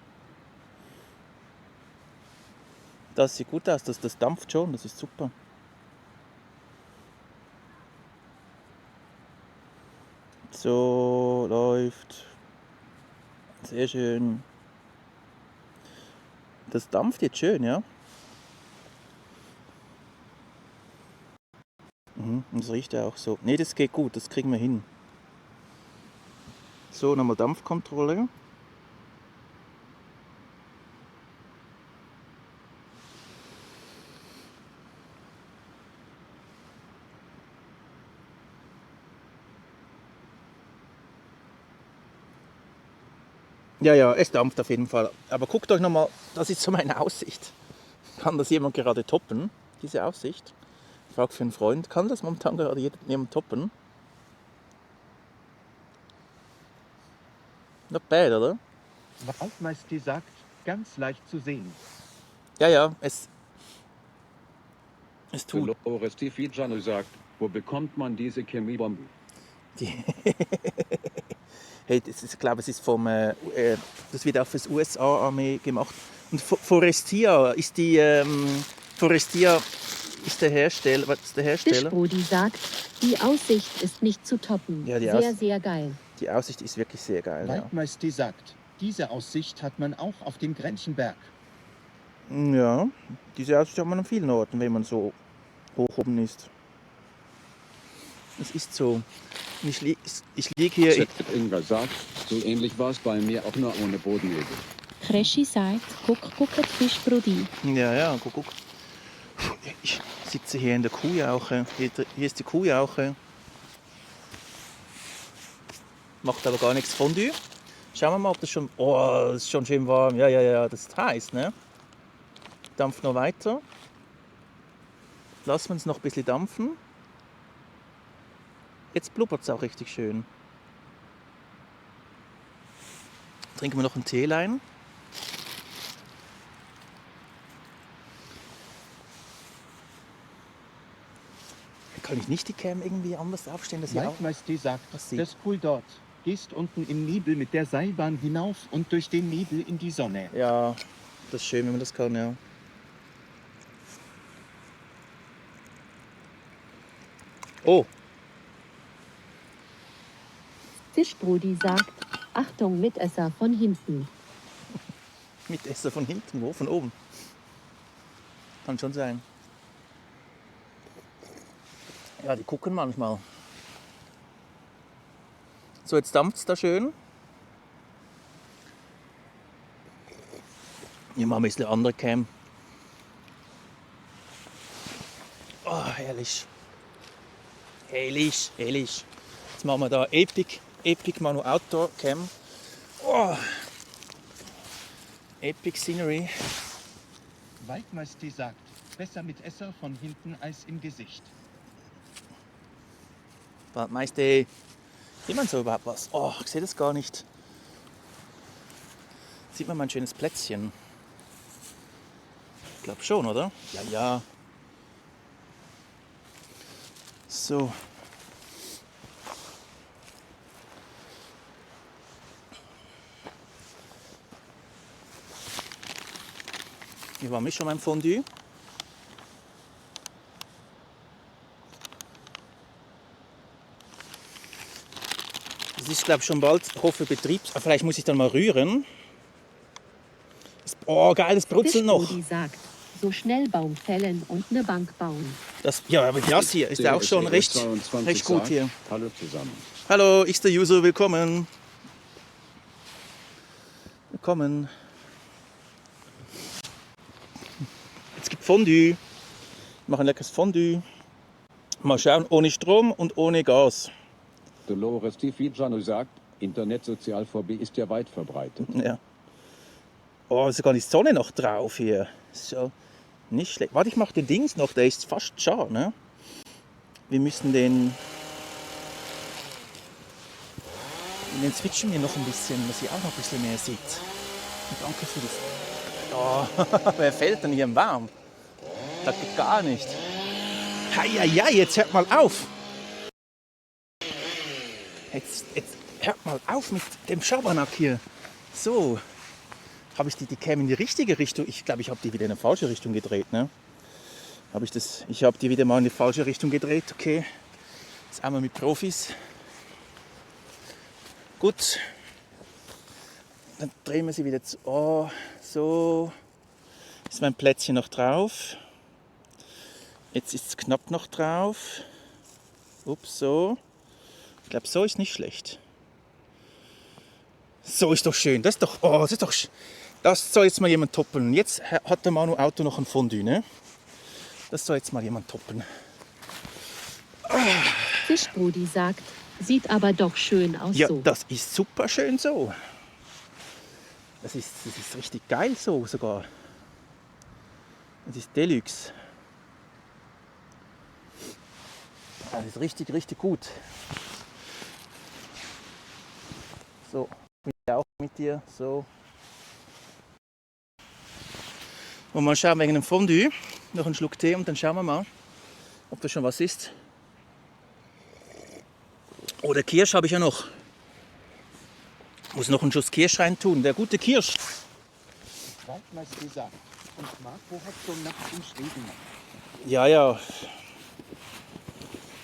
Das sieht gut aus, das dampft schon, das ist super. So, läuft. Sehr schön. Das dampft jetzt schön, ja. Und das riecht ja auch so. Ne, das geht gut, das kriegen wir hin. So, nochmal Dampfkontrolle. Ja, es dampft auf jeden Fall. Aber guckt euch nochmal, das ist so meine Aussicht. Kann das jemand gerade toppen, diese Aussicht? Ich frage für einen Freund, kann das momentan gerade jemand toppen? Not bad, oder? Waldmeister sagt, ganz leicht zu sehen. Ja, es tut. Dolores Tifijano sagt, wo bekommt man diese Chemiebomben? Hey, ich glaube, es ist das wird auch für die USA-Armee gemacht. Und Forestia ist Forestia ist der Hersteller. Was ist der Hersteller? Fischbrudi sagt, die Aussicht ist nicht zu toppen. Ja, sehr geil. Die Aussicht ist wirklich sehr geil. Ja. Waldmeister sagt, diese Aussicht hat man auch auf dem Grenzenberg. Ja, diese Aussicht hat man an vielen Orten, wenn man so hoch oben ist. Es ist so. Und ich liege hier. Inga sagt, so ähnlich war es bei mir auch nur ohne Bodennebel. Kreschi sagt, guck die Fischbrudi. Ja, guck. Ich sitze hier in der Kuhjauche. Hier ist die Kuhjauche. Macht aber gar nichts Fondue. Schauen wir mal, ob das schon... Oh, das ist schon schön warm. Ja, das ist heiß, ne? Dampft noch weiter. Lassen wir es noch ein bisschen dampfen. Jetzt blubbert es auch richtig schön. Trinken wir noch einen Teelein. Kann ich nicht die Cam irgendwie anders aufstellen? Dass Waldmeister sagt, was sieht. das ist cool dort. Gehst unten im Nebel mit der Seilbahn hinauf und durch den Nebel in die Sonne. Ja, das ist schön, wenn man das kann, ja. Oh, Fischbrudi sagt, Achtung, Mitesser von hinten. Mitesser von hinten, wo? Von oben. Kann schon sein. Ja, die gucken manchmal. So, jetzt dampft es da schön. Ich mache ein bisschen andere Cam. Oh, herrlich. Herrlich, herrlich. Jetzt machen wir da Epic Manu Outdoor Cam. Oh. Epic Scenery. Waldmeister sagt, besser mit Esser von hinten als im Gesicht. Waldmeister, sieht man so überhaupt was? Oh, ich sehe das gar nicht. Sieht man mal ein schönes Plätzchen? Ich glaube schon, oder? Ja, ja. So. Wie war mich schon beim Fondue? Das ist, glaube ich, schon bald, hoffe Betriebs... Vielleicht muss ich dann mal rühren. Oh, geil, das brutzelt noch. Fischbrudi sagt, so schnell Baum fällen und eine Bank bauen. Ja, aber das hier ist ja auch schon recht gut hier. Hallo zusammen. Hallo, ich der User, willkommen. Willkommen. Jetzt gibt Fondue. Wir machen leckeres Fondue. Mal schauen, ohne Strom und ohne Gas. Dolores Tifijano sagt, Internetsozialphobie ist ja weit verbreitet. Ja. Oh, ist sogar die Sonne noch drauf hier. So, nicht schlecht. Warte, ich mache den Dings noch, der ist fast scharf, ne? Wir müssen den switchen wir noch ein bisschen, dass ihr auch noch ein bisschen mehr seht. Und danke für das. Oh, wer fällt denn hier im Warm? Das geht gar nicht. Heieiei, jetzt hört mal auf. Jetzt hört mal auf mit dem Schabernack hier. So. Habe ich die Cam in die richtige Richtung? Ich glaube, ich habe die wieder in eine falsche Richtung gedreht. Ne? Ich habe die wieder mal in die falsche Richtung gedreht. Okay. Jetzt einmal mit Profis. Gut. Dann drehen wir sie wieder zu. Oh, so. Ist mein Plätzchen noch drauf. Jetzt ist es knapp noch drauf. Ups, so. Ich glaube, so ist nicht schlecht. So ist doch schön. Das ist doch. Oh, das ist doch. Das soll jetzt mal jemand toppen. Jetzt hat der Manu Auto noch ein Fondue, ne? Das soll jetzt mal jemand toppen. Fischbrudi sagt, sieht aber doch schön aus Ja, so. das ist super schön so. Das ist richtig geil so sogar. Das ist Deluxe. Das ist richtig, richtig gut. So, ich auch mit dir. So. Und mal schauen wegen dem Fondue. Noch einen Schluck Tee und dann schauen wir mal, ob das schon was ist. Oh, der Kirsch habe ich ja noch. Muss noch einen Schuss Kirsch rein tun. Der gute Kirsch. Waldmeister sagt, und Marco hat so nachts in Schweden. Ja, ja.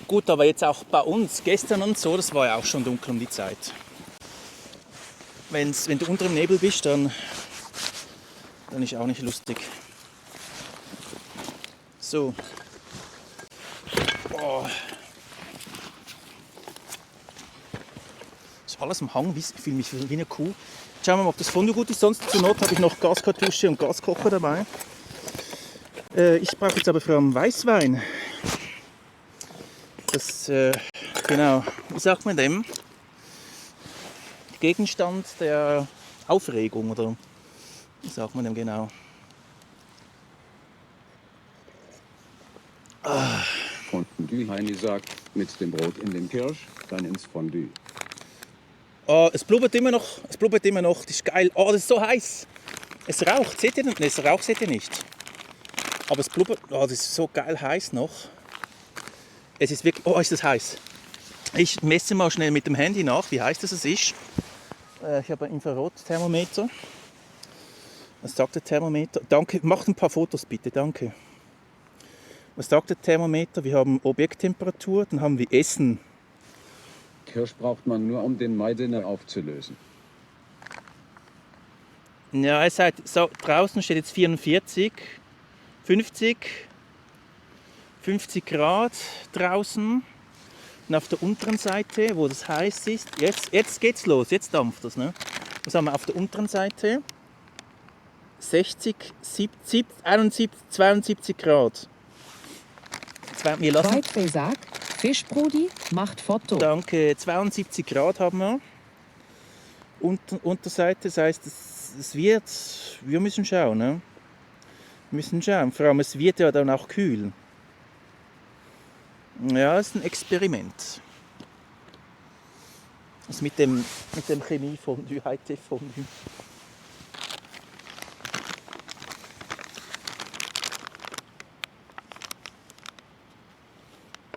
Gut, aber jetzt auch bei uns, gestern und so, das war ja auch schon dunkel um die Zeit. Wenn du unter dem Nebel bist, dann ist auch nicht lustig. So. Oh. Ist alles am Hang, ich fühle mich wie eine Kuh. Schauen wir mal, ob das Fondue gut ist. Sonst zur Not habe ich noch Gaskartusche und Gaskocher dabei. Ich brauche jetzt aber vor allem Weißwein. Das, genau, wie sagt man dem? Gegenstand der Aufregung, oder wie sagt man dem genau? Fondue Heini sagt, mit dem Brot in den Kirsch, dann ins Fondue. Es blubbert immer noch, das ist geil. Oh, das ist so heiß. Es raucht, seht ihr? Es raucht, seht ihr nicht. Aber es blubbert, oh, das ist so geil heiß noch. Es ist wirklich, oh, ist das heiß. Ich messe mal schnell mit dem Handy nach, wie heiß das ist. Ich habe ein Infrarotthermometer. Was sagt der Thermometer? Danke, macht ein paar Fotos bitte, danke. Was sagt der Thermometer? Wir haben Objekttemperatur, dann haben wir Essen. Kirsch braucht man nur, um den Maisinne aufzulösen. Ja, es hat, so, draußen steht jetzt 44, 50 Grad draußen. Und auf der unteren Seite, wo das heiß ist, jetzt geht's los, jetzt dampft das. Ne? Was haben wir auf der unteren Seite? 60, 70, 71, 72 Grad. Wir lassen, Whitefay sagt, Fischbrudi macht Foto. danke, 72 Grad haben wir. Unterseite, das heißt, wir müssen schauen. Ne? Wir müssen schauen, vor allem es wird ja dann auch kühl. Ja, das ist ein Experiment. Das mit dem Chemiefondue, Hightech-Fondue.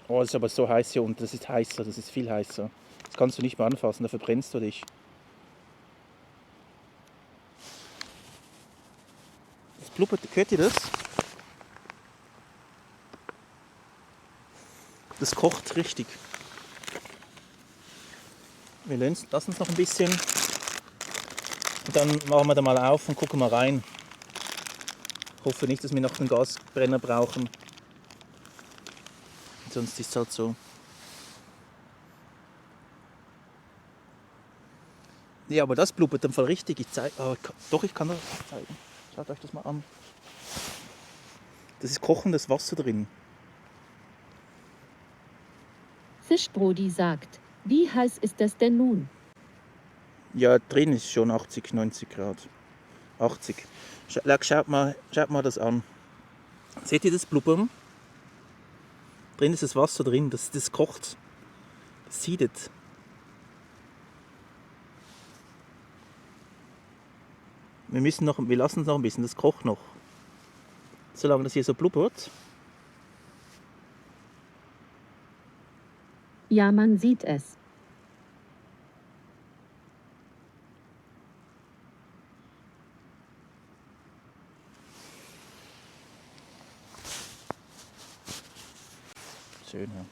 Oh, das ist aber so heiß hier unten, das ist heißer, das ist viel heißer. Das kannst du nicht mehr anfassen, da verbrennst du dich. Das blubbert, hört ihr das? Das kocht richtig. Wir lassen es noch ein bisschen. Und dann machen wir da mal auf und gucken mal rein. Ich hoffe nicht, dass wir noch einen Gasbrenner brauchen. Sonst ist es halt so. Ja, aber das blubbert im Fall richtig. Ich kann das zeigen. Schaut euch das mal an. Das ist kochendes Wasser drin. Fischbrudi sagt, wie heiß ist das denn nun? Ja, drin ist schon 80, 90 Grad. 80. Schaut mal das an. Seht ihr das Blubbern? Drin ist das Wasser drin, das kocht. Das siedet. Wir lassen es noch ein bisschen, das kocht noch. Solange das hier so blubbert. Ja, man sieht es. Schön, ja.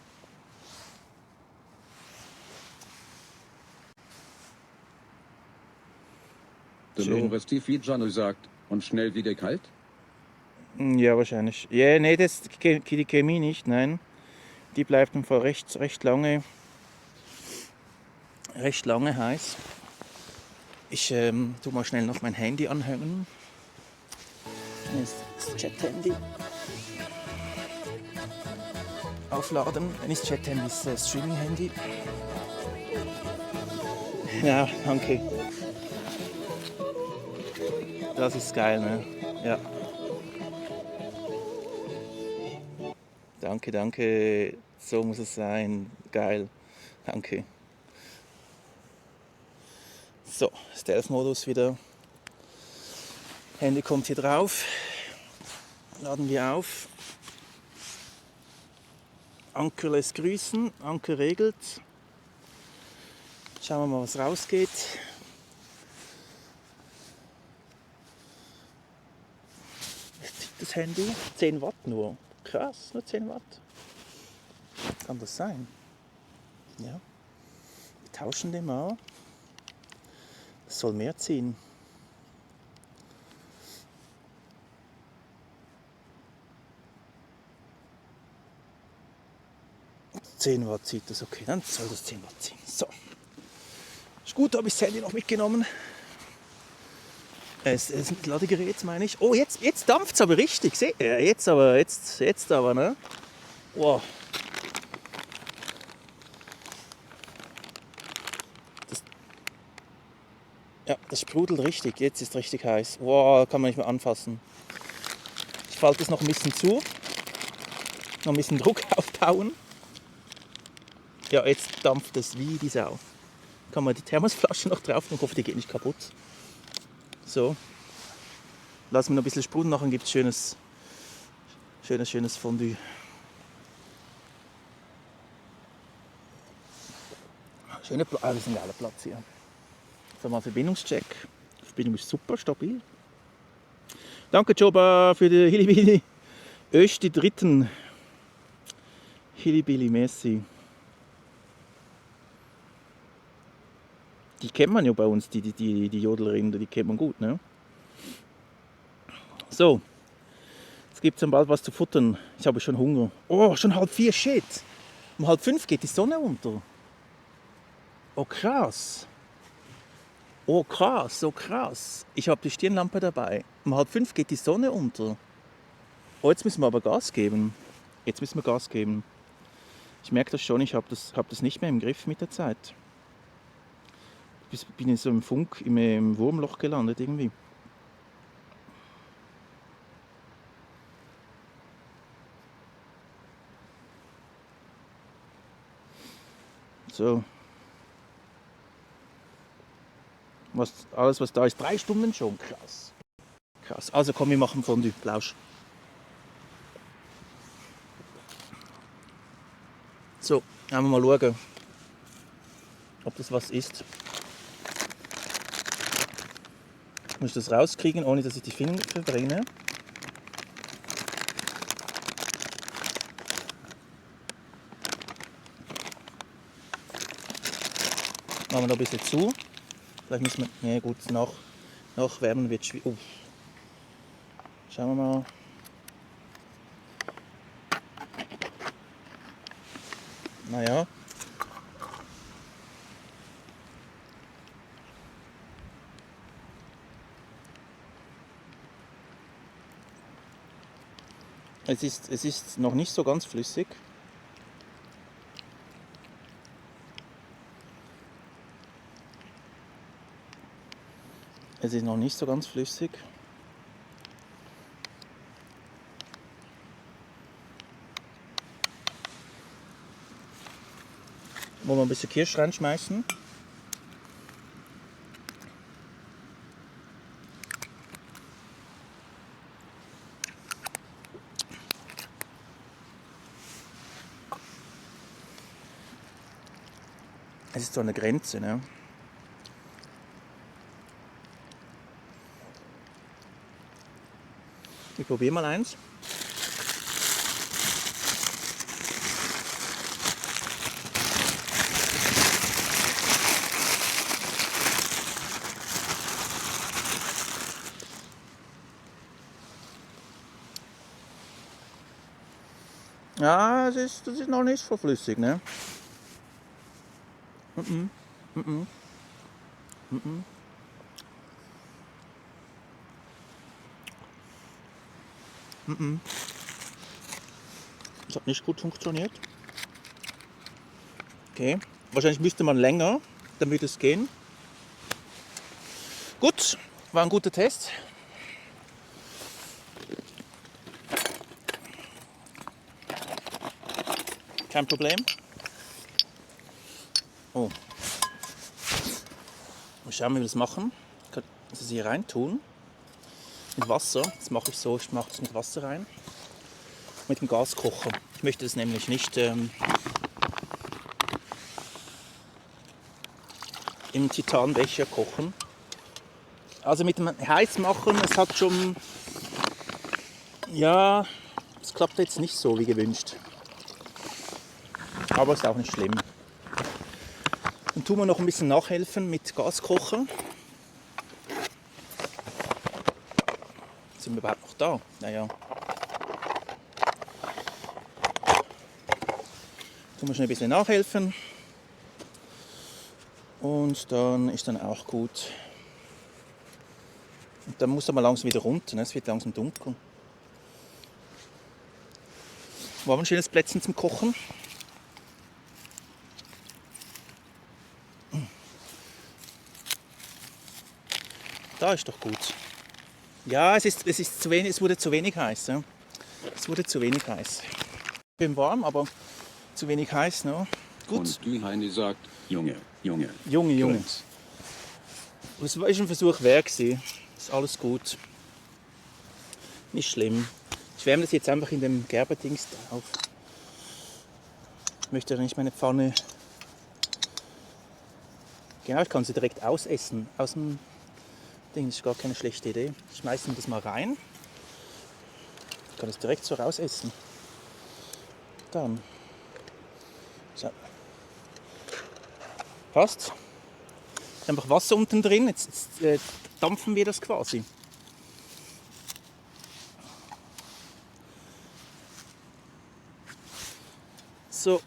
Dolores Tifijano sagt, und schnell wieder kalt? Ja, wahrscheinlich. Ja, nee, die Chemie nicht, nein. Die bleibt im Fall recht lange heiß. Ich tu mal schnell noch mein Handy anhängen. Das Chat-Handy. Aufladen. Nicht Chat-Handy, das Streaming-Handy. Ja, danke. Das ist geil, ne? Ja. Danke. So muss es sein. Geil. Danke. So, Stealth-Modus wieder. Handy kommt hier drauf. Laden wir auf. Anker lässt grüßen. Anker regelt. Schauen wir mal, was rausgeht. Das Handy 10 Watt nur. Krass, nur 10 Watt. Kann das sein? Ja. Wir tauschen den mal. Das soll mehr ziehen. $10 Watt zieht das, okay, dann soll das 10 Watt ziehen. So. Ist gut, habe ich das Handy noch mitgenommen. Das Ladegerät, meine ich. Oh, jetzt dampft es aber richtig. Jetzt aber, ne? Wow. Das sprudelt richtig. Jetzt ist es richtig heiß. Wow, kann man nicht mehr anfassen. Ich falte das noch ein bisschen zu. Noch ein bisschen Druck aufbauen. Ja, jetzt dampft es wie die Sau. Kann man die Thermosflasche noch drauf tun. Ich hoffe, die geht nicht kaputt. So. Lassen wir noch ein bisschen sprudeln, nachher gibt es schönes Fondue. Schöner Platz. Das ist ein geiler Platz hier. So, mal Verbindungscheck. Die Verbindung ist super, stabil. Danke, Joba, für die Hilibili. Östi Dritten. Hilibili, merci. Die kennt man ja bei uns, die Jodlerin, die kennt man gut, ne? So, jetzt gibt es dann bald was zu futtern. Ich habe schon Hunger. Oh, schon 3:30, shit! Um 4:30 geht die Sonne unter. Oh krass. Oh krass, oh krass. Ich habe die Stirnlampe dabei. Um 4:30 geht die Sonne unter. Oh, jetzt müssen wir aber Gas geben. Jetzt müssen wir Gas geben. Ich merke das schon, ich habe das nicht mehr im Griff mit der Zeit. Ich bin in so einem im Wurmloch gelandet irgendwie. So. Alles was da ist, 3 Stunden schon. Krass. Krass. Also komm, wir machen Fondue. Plausch. So, einmal mal schauen, ob das was ist. Ich muss das rauskriegen, ohne dass ich die Finger verbrenne. Machen wir noch ein bisschen zu. Vielleicht müssen wir. Ja gut, nachwärmen wird schwierig. Oh. Schauen wir mal. Naja. Es ist noch nicht so ganz flüssig. Es ist noch nicht so ganz flüssig. Wollen wir ein bisschen Kirsch reinschmeißen? Es ist so eine Grenze, ne? Ich probiere mal eins. Ja, das ist noch nicht so flüssig, ne? Das hat nicht gut funktioniert. Okay, wahrscheinlich müsste man länger, damit es gehen. Gut, war ein guter Test. Kein Problem. Oh. Mal schauen, wie wir das machen. Ich kann das hier rein tun. Mit Wasser. Das mache ich so. Ich mache das mit Wasser rein. Mit dem Gaskocher. Ich möchte das nämlich nicht im Titanbecher kochen. Also mit dem Heißmachen, es hat schon. Ja, es klappt jetzt nicht so wie gewünscht. Aber ist auch nicht schlimm. Dann tun wir noch ein bisschen nachhelfen mit Gaskocher. Sind wir überhaupt noch da? Naja. Tun wir schon ein bisschen nachhelfen. Und dann ist dann auch gut. Und dann muss er mal langsam wieder runter. Ne? Es wird langsam dunkel. Wo haben wir ein schönes Plätzchen zum Kochen? Da ist doch gut. Ja, es ist zu wenig, es wurde zu wenig heiß. Ja? Es wurde zu wenig heiß. Schön warm, aber zu wenig heiß. Ne? Gut. Und die Heini sagt, Junge. Junge. Es war ein Versuch wert gewesen. Ist alles gut. Nicht schlimm. Ich wärme das jetzt einfach in dem Gerberdings auf. Ich möchte ja nicht meine Pfanne. Genau, ich kann sie direkt ausessen. Aus dem Ding, das ist gar keine schlechte Idee. Schmeißen wir das mal rein. Ich kann das direkt so rausessen. Dann. So. Passt. Ist einfach Wasser unten drin. Jetzt dampfen wir das quasi. So.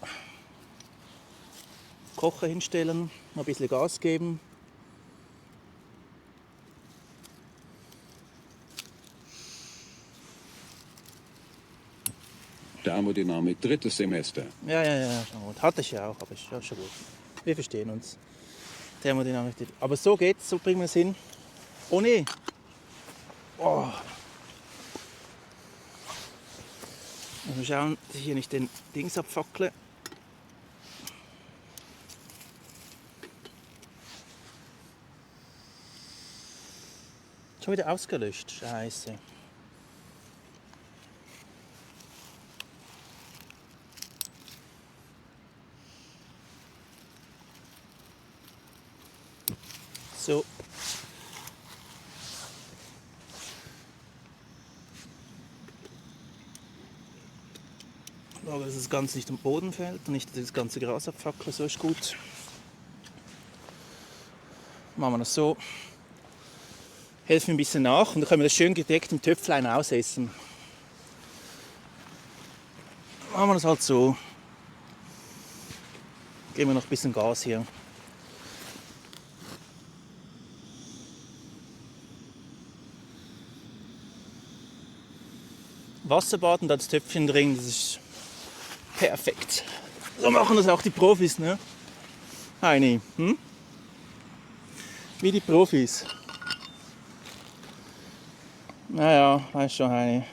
Kocher hinstellen, noch ein bisschen Gas geben. Thermodynamik, 3. Semester. Ja, schon gut. Hatte ich ja auch, aber ist ja schon gut. Wir verstehen uns. Thermodynamik. Aber so geht's, so bringen wir es hin. Oh nee. Oh. Mal schauen, dass ich hier nicht den Dings abfackle. Schon wieder ausgelöscht. Scheiße. So. Schauen, dass das Ganze nicht am Boden fällt und nicht das ganze Gras abfackle, so ist gut. Machen wir das so. Helfen ein bisschen nach und dann können wir das schön gedeckt im Töpflein ausessen. Machen wir das halt so. Geben wir noch ein bisschen Gas hier. Wasserbad und dann das Töpfchen drin, das ist perfekt. So machen das auch die Profis, ne? Heini, hm? Wie die Profis. Naja, weißt schon, Heini.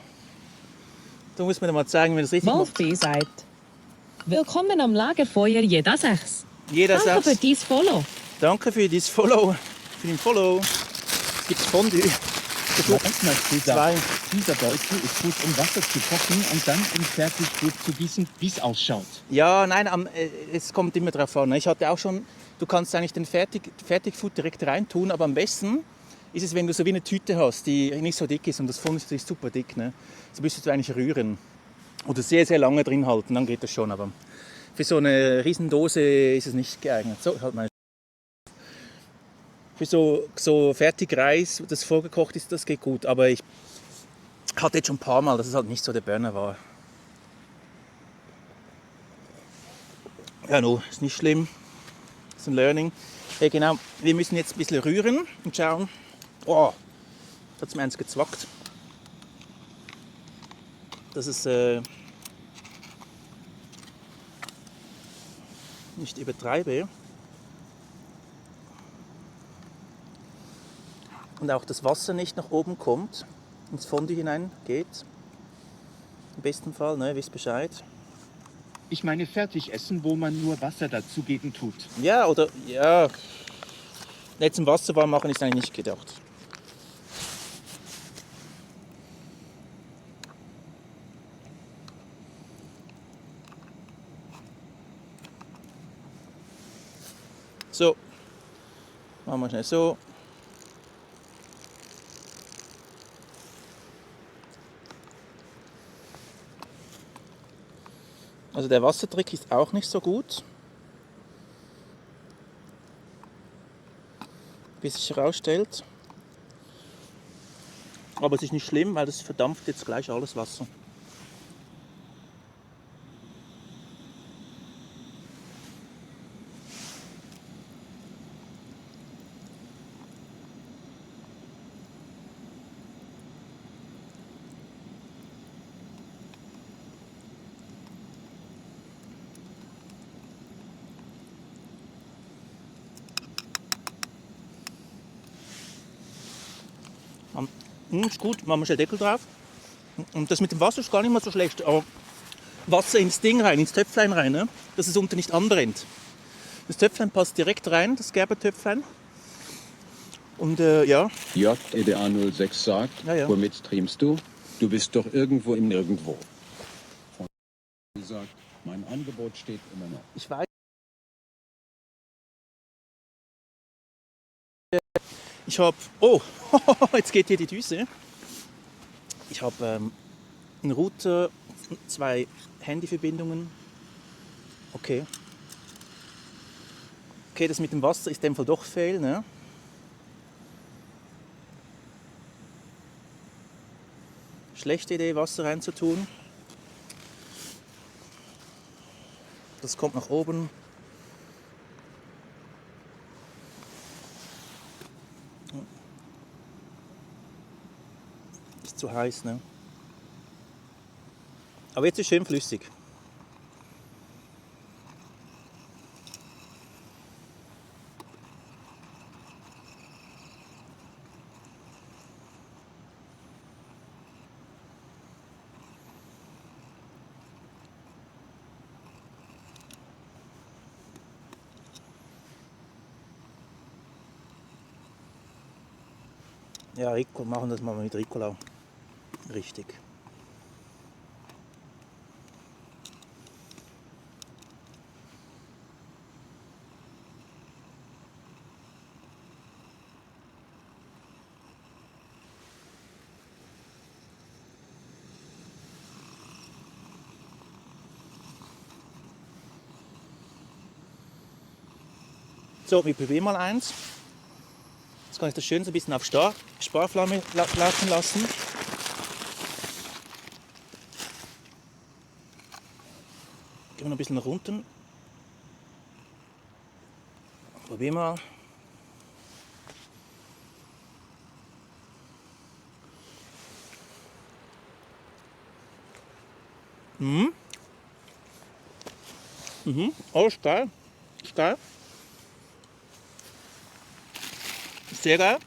Du musst mir doch mal zeigen, wie das richtig Wolf macht. B sagt: Willkommen am Lagerfeuer jeder 6. Jeder Danke für sagt, dies Follow. danke für dieses Follow. Für den Follow. Es gibt Fondue. Erstmal Zwei. dieser Beutel ist gut, um Wasser zu kochen und dann im Fertiggut zu gießen, wie es ausschaut. Ja, nein, es kommt immer drauf an. Ich hatte auch schon, du kannst eigentlich den Fertigfood direkt reintun, aber am besten ist es, wenn du so wie eine Tüte hast, die nicht so dick ist und das Fond ist super dick. Ne? So müsstest du eigentlich rühren. Oder sehr, sehr lange drin halten, dann geht das schon. Aber für so eine Riesendose ist es nicht geeignet. So, halt mal. Für so Fertigreis, das vorgekocht ist, das geht gut. Aber ich hatte jetzt schon ein paar Mal, dass es halt nicht so der Burner war. Ja, no, ist nicht schlimm. Das ist ein Learning. Ja, genau, wir müssen jetzt ein bisschen rühren und schauen. Oh, da hat es mir eins gezwackt. Dass es nicht übertreibe. Und auch das Wasser nicht nach oben kommt, ins Fondue hinein geht. Im besten Fall, ne, wisst Bescheid. Ich meine Fertigessen, wo man nur Wasser dazugeben tut. Ja, oder, ja, jetzt im Wasser warm machen ist eigentlich nicht gedacht. So, machen wir schnell so. Also der Wassertrick ist auch nicht so gut, wie es sich herausstellt. Aber es ist nicht schlimm, weil das verdampft jetzt gleich alles Wasser. Ist gut, machen wir schnell Deckel drauf. Und das mit dem Wasser ist gar nicht mal so schlecht. Aber Wasser ins Ding rein, ins Töpflein rein, ne? Dass es unten nicht anbrennt. Das Töpflein passt direkt rein, das Gerbertöpflein. Und ja. JEDA06 sagt, Ja. womit streamst du? Du bist doch irgendwo im Nirgendwo. Von sagt, mein Angebot steht immer noch. Ich weiß. Ich habe, oh, jetzt geht hier die Düse. Ich habe einen Router, 2 Handyverbindungen. Okay. Okay, das mit dem Wasser ist in dem Fall doch fail, ne? Schlechte Idee, Wasser reinzutun. Das kommt nach oben. Ist zu heiß, ne? Aber jetzt ist schön flüssig. Ja, Rico, machen das mal mit Ricola. Richtig. So, wir probieren mal eins. Jetzt kann ich das schön so ein bisschen auf Sparflamme laufen lassen. Gehen wir noch ein bisschen nach unten. Probieren wir mal. Oh, ist geil. Ist geil. Sehr geil.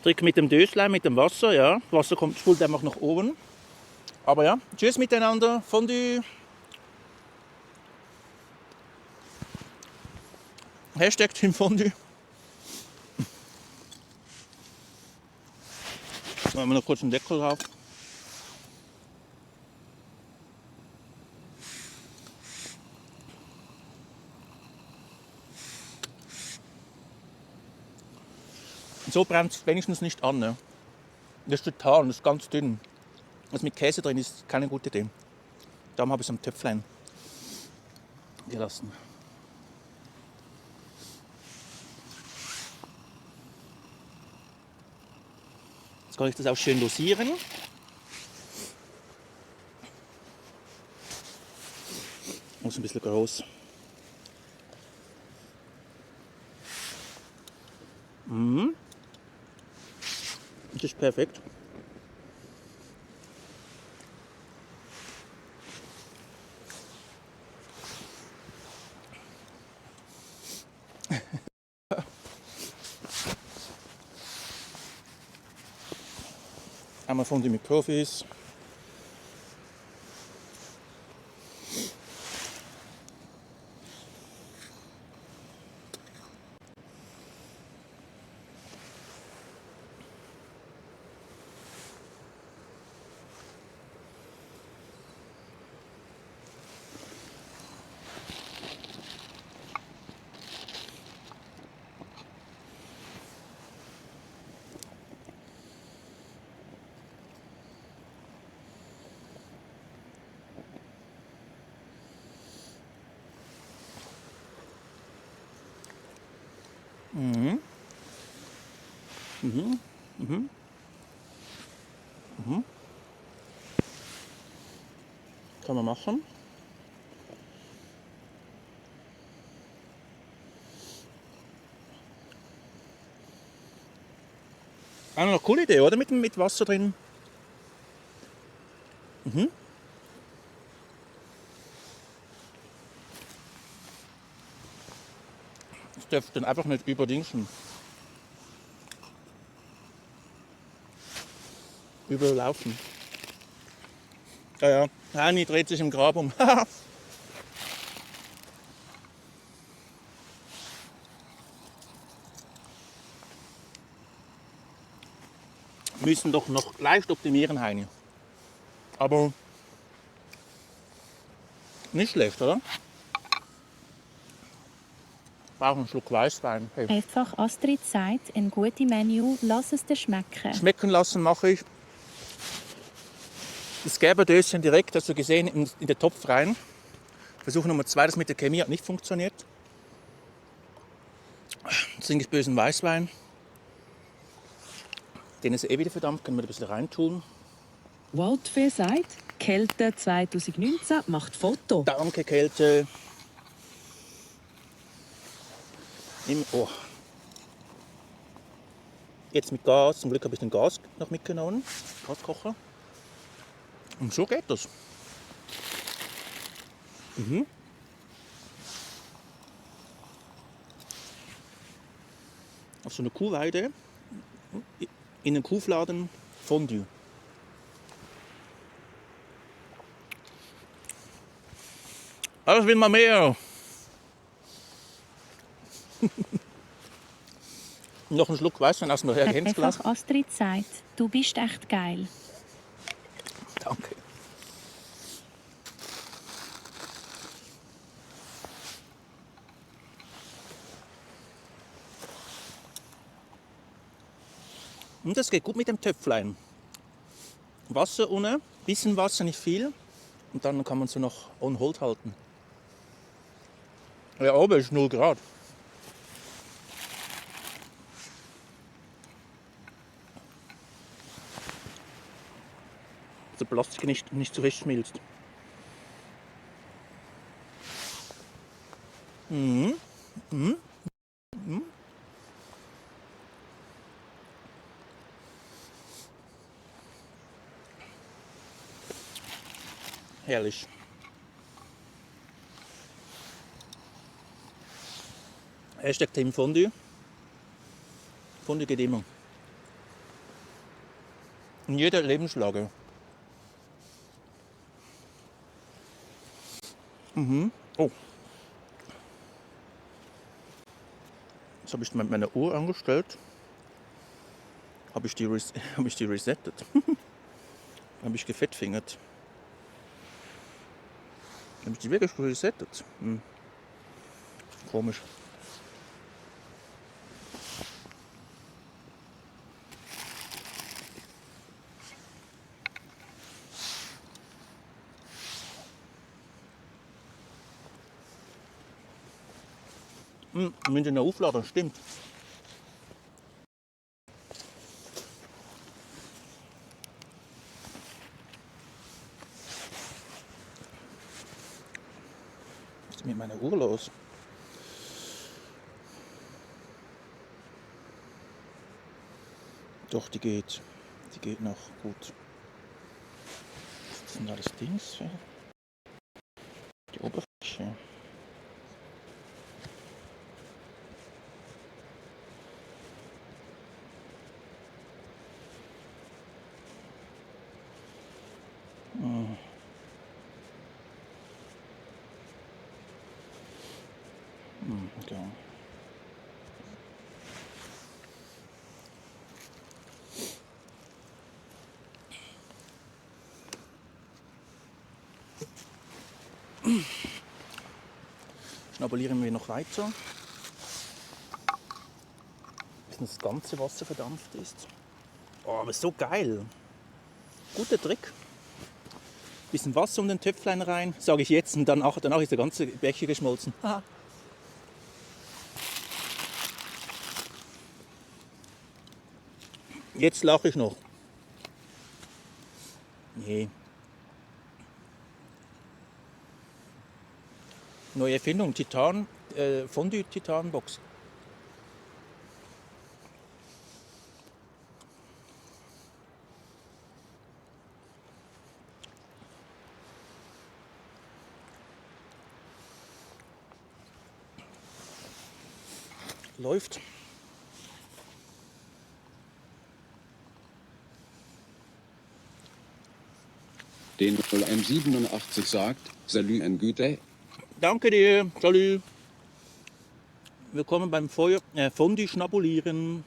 Trick mit dem Döslein, mit dem Wasser, ja. Das Wasser spult einfach nach oben. Aber ja, tschüss miteinander. Fondue. Hashtag Team Fondue. Machen wir noch kurz einen Deckel drauf. So brennt es wenigstens nicht an. Ne? Das ist total, das ist ganz dünn. Was mit Käse drin ist, keine gute Idee. Darum habe ich es am Töpflein gelassen. Jetzt kann ich das auch schön dosieren. Muss ein bisschen groß. Das ist perfekt. Einmal Fondue mit Profis. Kann man machen. Eine coole Idee, oder? Mit Wasser drin. Das dürfte dann einfach nicht überdingsen. Überlaufen. Ja, Hani dreht sich im Grab um. Müssen doch noch leicht optimieren, Heini. Aber nicht schlecht, oder? Brauchen einen Schluck Weißwein. Hey. Einfach Astrid sagt, ein gutes Menü, lass es dir schmecken. Schmecken lassen mache ich. Das gelbe Döschen direkt, hast du gesehen, in den Topf rein. Versuch Nummer 2, das mit der Chemie hat nicht funktioniert. Jetzt trinke ich bösen Weißwein. Den ist eh wieder verdammt, können wir ein bisschen reintun. Waldfee sagt, Kälte 2019 macht Foto. Danke, Kälte. Oh. Jetzt mit Gas. Zum Glück habe ich den Gas noch mitgenommen. Gaskocher. Und so geht das. Auf so einer Kuhweide, in einem Kuhfladen, Fondue. Was will man mehr? Noch einen Schluck Weißwein aus dem Reagenzglas. Einfach Astrid sagt, du bist echt geil. Danke. Und das geht gut mit dem Töpflein. Wasser ohne, bisschen Wasser, nicht viel. Und dann kann man so noch on hold halten. Ja, oben ist 0 Grad. Der Plastik nicht so fest schmilzt. Herrlich. Hashtag Team Fondue. Fondue geht immer. In jeder Lebenslage. Oh. Jetzt habe ich meine Uhr angestellt. Habe ich die resettet. Habe ich gefettfingert. Habe ich die wirklich resettet? Komisch. Mit den Auflader, stimmt. Was ist mit meiner Uhr los? Doch, die geht. Die geht noch gut. Was ist denn da das Dings? Die Oberfläche. Okay. Schnabulieren wir noch weiter, bis das ganze Wasser verdampft ist. Oh, aber so geil. Guter Trick. Bisschen Wasser um den Töpflein rein, sage ich jetzt, und danach ist der ganze Becher geschmolzen. Jetzt lache ich noch. Nee. Neue Erfindung, Titan, Fondue Titan Box. Läuft. Den 0187 sagt, Salut en Güte. Danke dir, salut. Willkommen beim Fondue schnabulieren.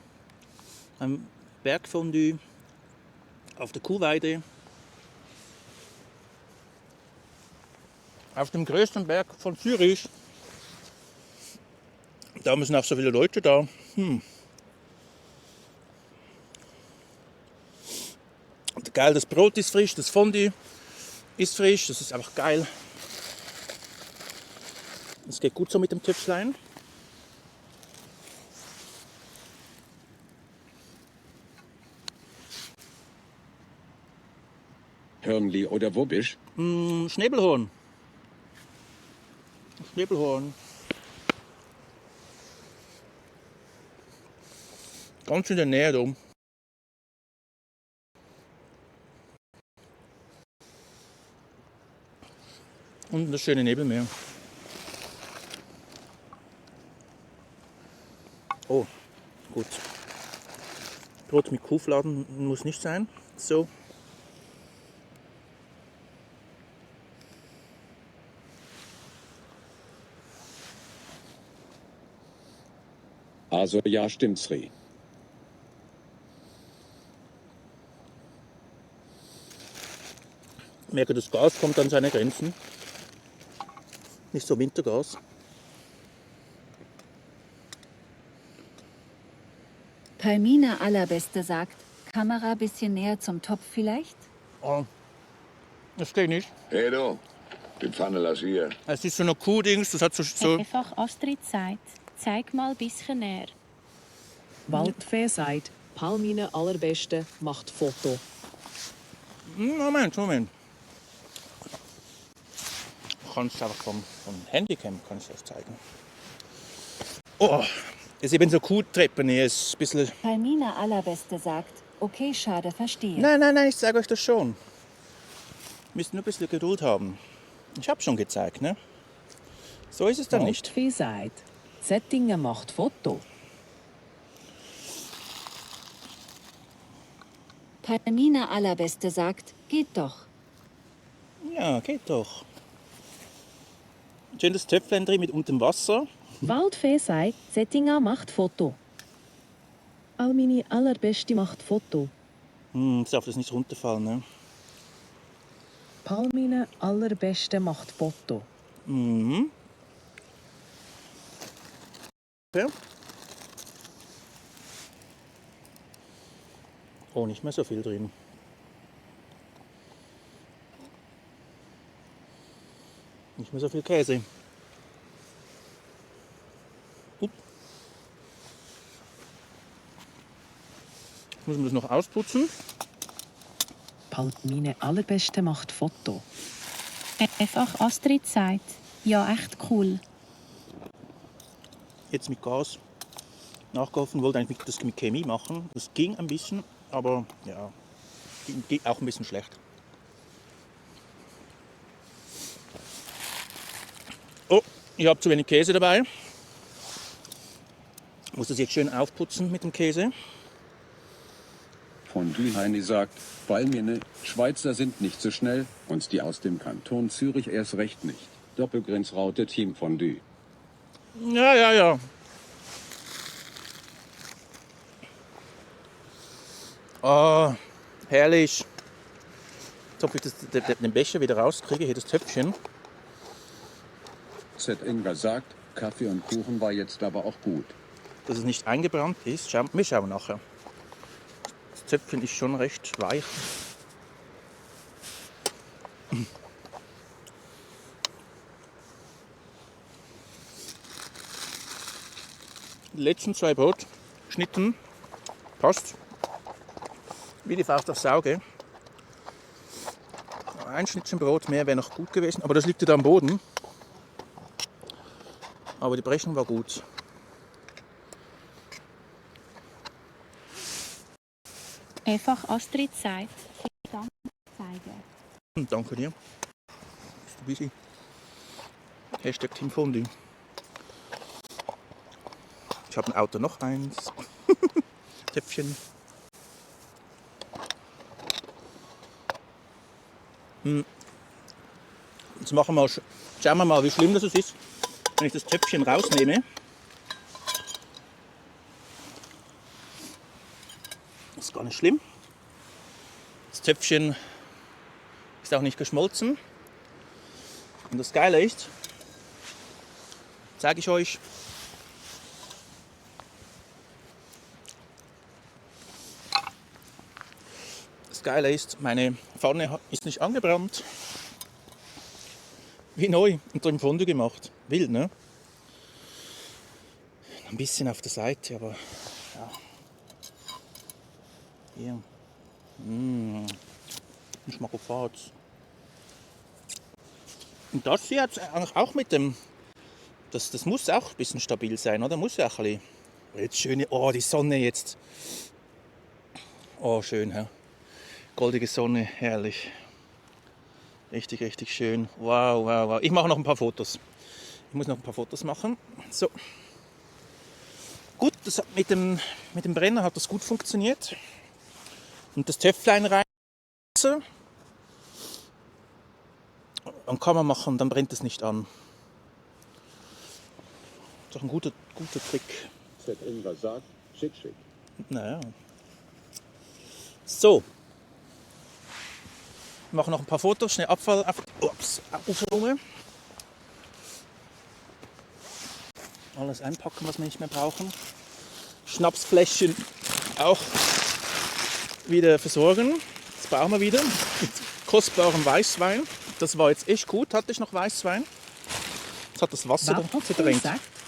Beim Bergfondue auf der Kuhweide. Auf dem größten Berg von Zürich. Da müssen auch so viele Leute da. Und geil, das Brot ist frisch, das Fondue ist frisch, das ist einfach geil. Es geht gut so mit dem Töpflein. Hörnli oder Wubbisch? Schnäbelhorn. Schnäbelhorn. Ganz in der Nähe da oben. Und das schöne Nebelmeer. Oh, gut. Brot mit Kuhfladen muss nicht sein. So. Also ja, stimmt's, Ri. Ich merke, das Gas kommt an seine Grenzen. Nicht so Wintergas. Palmina Allerbeste sagt, Kamera bisschen näher zum Topf vielleicht? Oh, das geht nicht. Hey du, die Pfanne lass hier. Es ist so eine Kuhdings, das hat so... Einfach Astrid sagt, zeig mal ein bisschen näher. Waldfee sagt, Palmine Allerbeste macht Foto. Moment. Ich kann es einfach vom Handycam kann ich das zeigen. Oh, ist eben so Kuhtreppen hier, ist ein bisschen... Palmina Allerbeste sagt, okay, schade, verstehe. Nein, ich sage euch das schon. Ihr müsst nur ein bisschen Geduld haben. Ich habe schon gezeigt, ne? So ist es dann nicht. Waldfee sagt, Settingen macht Foto. Palmina Allerbeste sagt, geht doch. Ja, geht doch. Schönes Töpfchen drin mit unten Wasser. Waldfee sagt, Settingen macht Foto. Palmine Allerbeste macht Foto. Jetzt darf das nicht runterfallen, ne? Palmine Allerbeste macht Foto. Mhm. Ja. Oh, nicht mehr so viel drin. Nicht mehr so viel Käse. Muss man das noch ausputzen? Palmine Allerbeste macht Foto. Einfach Astrid sagt, ja echt cool. Jetzt mit Gas nachgeholfen, wollte eigentlich das mit Chemie machen. Das ging ein bisschen, aber ja, ging auch ein bisschen schlecht. Oh, ich habe zu wenig Käse dabei. Ich muss das jetzt schön aufputzen mit dem Käse. Fondue Heini sagt, Palmine, Schweizer sind nicht so schnell, und die aus dem Kanton Zürich erst recht nicht. Doppelgrenzraute Team Fondue. Ja. Oh, herrlich. Jetzt hoffe ich, den Becher wieder rauskriege, hier das Töpfchen. Z. Inga sagt, Kaffee und Kuchen war jetzt aber auch gut. Dass es nicht eingebrannt ist. Wir schauen nachher. Das Töpfchen ist schon recht weich. Die letzten 2 Brotschnitten passt. Wie die Faust aufs Auge. Ein Schnittchen Brot mehr wäre noch gut gewesen, aber das liegt ja da am Boden. Aber die Brechung war gut. Einfach Astrid sagt, Dank zeigen. Danke dir. Bist du busy? Hashtag Team Fondue. Ich habe ein Auto, noch eins. Töpfchen. Jetzt schauen wir mal, wie schlimm das ist, wenn ich das Töpfchen rausnehme. Das ist gar nicht schlimm. Das Töpfchen ist auch nicht geschmolzen. Und das Geile ist, zeige ich euch, das Geile ist, meine Pfanne ist nicht angebrannt. Wie neu und drin Fondue gemacht. Wild, ne? Ein bisschen auf der Seite, aber ja. Hier. Ich mag Fahrt. Und das hier hat eigentlich auch mit dem. Das muss auch ein bisschen stabil sein, oder? Muss ja auch ein bisschen. Jetzt schöne. Oh, die Sonne jetzt. Oh, schön, ja. Goldige Sonne, herrlich. Richtig, richtig schön. Wow, wow, wow. Ich mache noch ein paar Fotos. Ich muss noch ein paar Fotos machen. So. Gut, das hat mit dem Brenner hat das gut funktioniert. Und das Töpflein rein. Dann kann man machen, dann brennt es nicht an. Das ist doch ein guter Trick. Z irgendwas sagt, schick, schick. Naja. So. Wir machen noch ein paar Fotos, schnell Abfall. Aufräumen. Alles einpacken, was wir nicht mehr brauchen. Schnapsfläschchen auch wieder versorgen. Das brauchen wir wieder. Mit kostbarem Weißwein. Das war jetzt echt gut. Hatte ich noch Weißwein? Jetzt hat das Wasser verdrängt.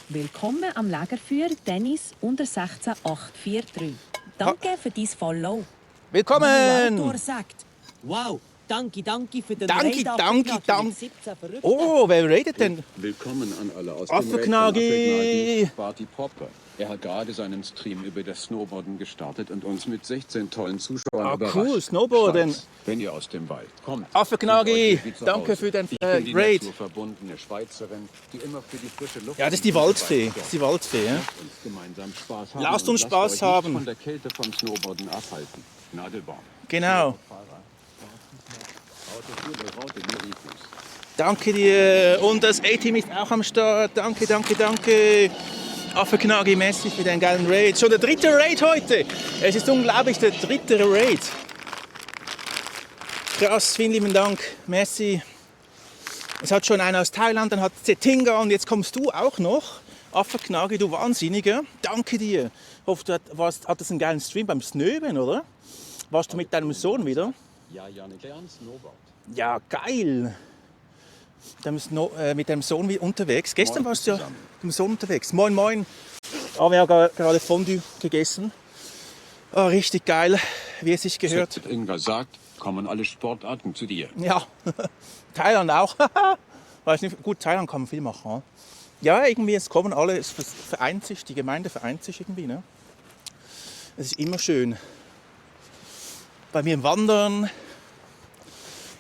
Willkommen am Lagerfeuer Dennis unter 16843. Danke für dein Follow. Willkommen! sagt, wow, danke für den Danke. Verrückten. Oh, wer redet denn? Willkommen an alle aus Affeknagi. Barty Popper. Er hat gerade seinen Stream über das Snowboarden gestartet und uns mit 16 tollen Zuschauern überrascht. Cool, Snowboarden. Schatz, wenn ihr aus dem Wald kommt. Affeknagi, fühlt euch wie zu danke Hause. für den Ich bin die Raid. naturverbundene Schweizerin, die immer für die frische Luft... Ja, das ist die Waldfee. Das ist die Waldfee, ja? Lasst uns gemeinsam Spaß haben. Lasst und uns Spaß euch haben. Nicht von der Kälte vom Snowboarden abhalten. Nadelbaum. Genau. Raute, Danke dir. Und das A-Team ist auch am Start. Danke. Affeknagi, merci für den geilen Raid. Schon der dritte Raid heute. Es ist unglaublich, der dritte Raid. Krass, vielen lieben Dank. Merci. Es hat schon einer aus Thailand, dann hat Zetinga und jetzt kommst du auch noch. Affeknagi, du Wahnsinniger. Danke dir. Ich hoffe, du hattest einen geilen Stream beim Snöben, oder? Warst du mit deinem Sohn wieder? Ja, Janik, Snowboard. Ja, geil. Mit deinem Sohn unterwegs. Gestern warst du ja mit dem Sohn unterwegs. Moin, moin. Oh, wir haben gerade Fondue gegessen. Oh, richtig geil, wie es sich gehört. Inga sagt, kommen alle Sportarten zu dir. Ja, Thailand auch. Weiß nicht, gut, Thailand kann man viel machen. Ja, irgendwie, es kommen alle, es vereint sich, die Gemeinde vereint sich irgendwie. Ne? Es ist immer schön. Bei mir im Wandern.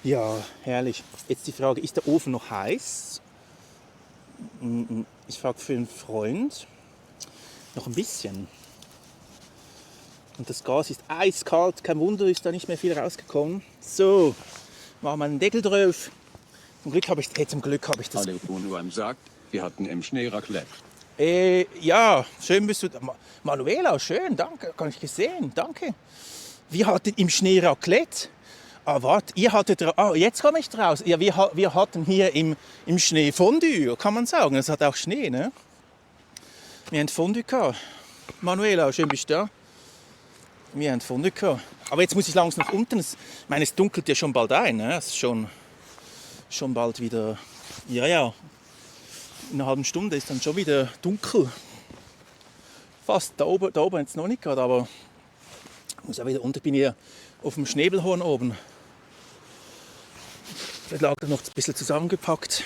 Ja, herrlich. Jetzt die Frage, ist der Ofen noch heiß? Ich frage für einen Freund. Noch ein bisschen. Und das Gas ist eiskalt. Kein Wunder, ist da nicht mehr viel rausgekommen. So, machen wir einen Deckel drauf. Zum Glück habe ich das. Alle UNO sagt, wir hatten im Schnee Raclette. Ja, schön bist du. Manuela, schön, danke. Gar nicht gesehen, danke. Wir hatten im Schnee Raclette. Ah, warte, ihr hattet... Ah, jetzt komme ich draus. Ja, wir hatten hier im Schnee Fondue, kann man sagen. Es hat auch Schnee, ne? Wir haben Fondue gehabt. Manuela, schön bist du da. Wir haben Fondue gehabt. Aber jetzt muss ich langsam nach unten. Ich meine, es dunkelt ja schon bald ein, ne? Es ist schon bald wieder... Ja. In einer halben Stunde ist dann schon wieder dunkel. Fast. Da oben jetzt noch nicht gerade, aber... Ich muss auch wieder unten. Ich bin hier auf dem Schnäbelhorn oben. Das Lager noch ein bisschen zusammengepackt.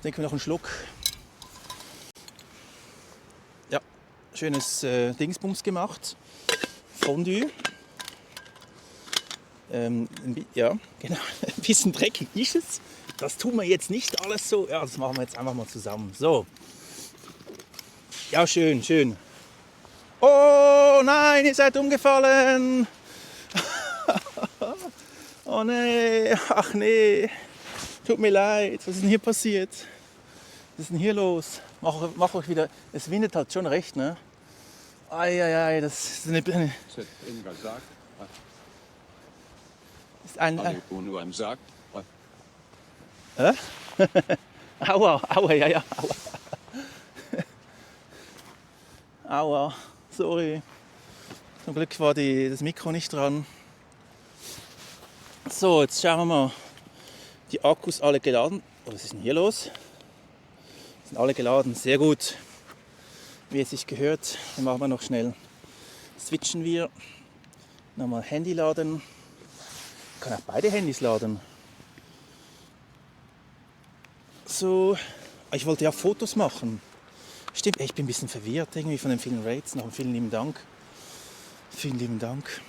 Denken wir noch einen Schluck. Ja, schönes Dingsbums gemacht. Fondue. Ja, genau. Ein bisschen dreckig ist es. Das tun wir jetzt nicht alles so. Ja, das machen wir jetzt einfach mal zusammen. So. Ja, schön. Oh nein, ihr seid umgefallen. Oh nee, ach nee. Tut mir leid, was ist denn hier passiert? Was ist denn hier los? Mach euch wieder, es windet halt schon recht, ne? Eieiei, das ist eine... Inga sagt, alle UNO sagt... Aua, ja. Aua, sorry. Zum Glück war das Mikro nicht dran. So, jetzt schauen wir mal. Die Akkus alle geladen. Oh, was ist denn hier los? Sind alle geladen, sehr gut. Wie es sich gehört. Dann machen wir noch schnell. Switchen wir. Nochmal Handy laden. Ich kann auch beide Handys laden. So, ich wollte ja Fotos machen. Stimmt, ich bin ein bisschen verwirrt irgendwie von den vielen Rates. Noch vielen lieben Dank. Vielen lieben Dank.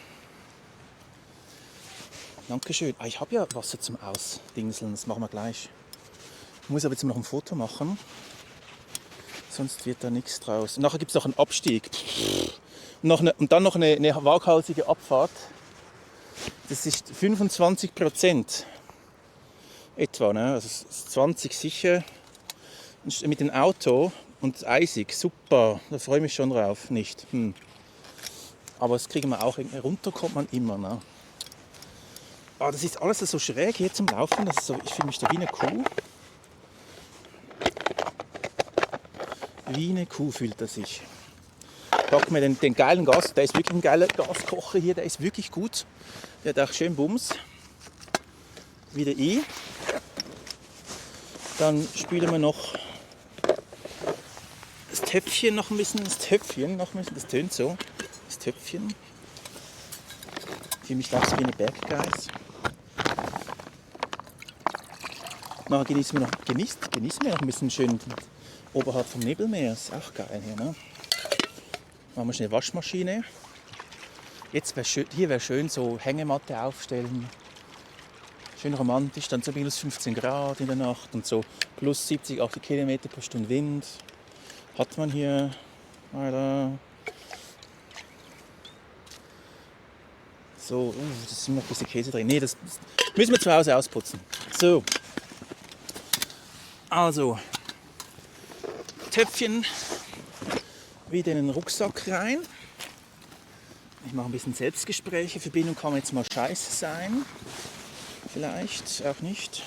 Dankeschön. Ich habe ja Wasser zum Ausdingseln, das machen wir gleich. Ich muss aber jetzt noch ein Foto machen. Sonst wird da nichts draus. Und nachher gibt es noch einen Abstieg. Und dann noch eine waghalsige Abfahrt. Das ist 25% etwa. Ne? Also 20 sicher. Mit dem Auto und eisig. Super, da freue ich mich schon drauf. Nicht. Aber das kriegen wir auch. Runter kommt man immer. Ne? Oh, das ist alles so schräg hier zum Laufen. Das ist so, ich fühle mich da wie eine Kuh. Wie eine Kuh fühlt er sich. Pack mir den geilen Gas, der ist wirklich ein geiler Gaskocher hier, der ist wirklich gut. Der hat auch schön Bums. Wieder i. Dann spülen wir noch das Töpfchen noch ein bisschen, das tönt so. Das Töpfchen. Ich fühle mich auch so wie eine Berggeiß. Nachher genießen wir noch ein bisschen schön oberhalb vom Nebelmeer. Ist auch geil hier, ne? Machen wir schnell Waschmaschine. Jetzt hier wäre schön so Hängematte aufstellen. Schön romantisch, dann so minus 15 Grad in der Nacht und so plus 70, 80 Kilometer pro Stunde Wind. Hat man hier leider. So, das ist noch ein bisschen Käse drin. Nee, das müssen wir zu Hause ausputzen. So. Also, Töpfchen wieder in den Rucksack rein. Ich mache ein bisschen Selbstgespräche. Verbindung kann jetzt mal scheiße sein. Vielleicht auch nicht.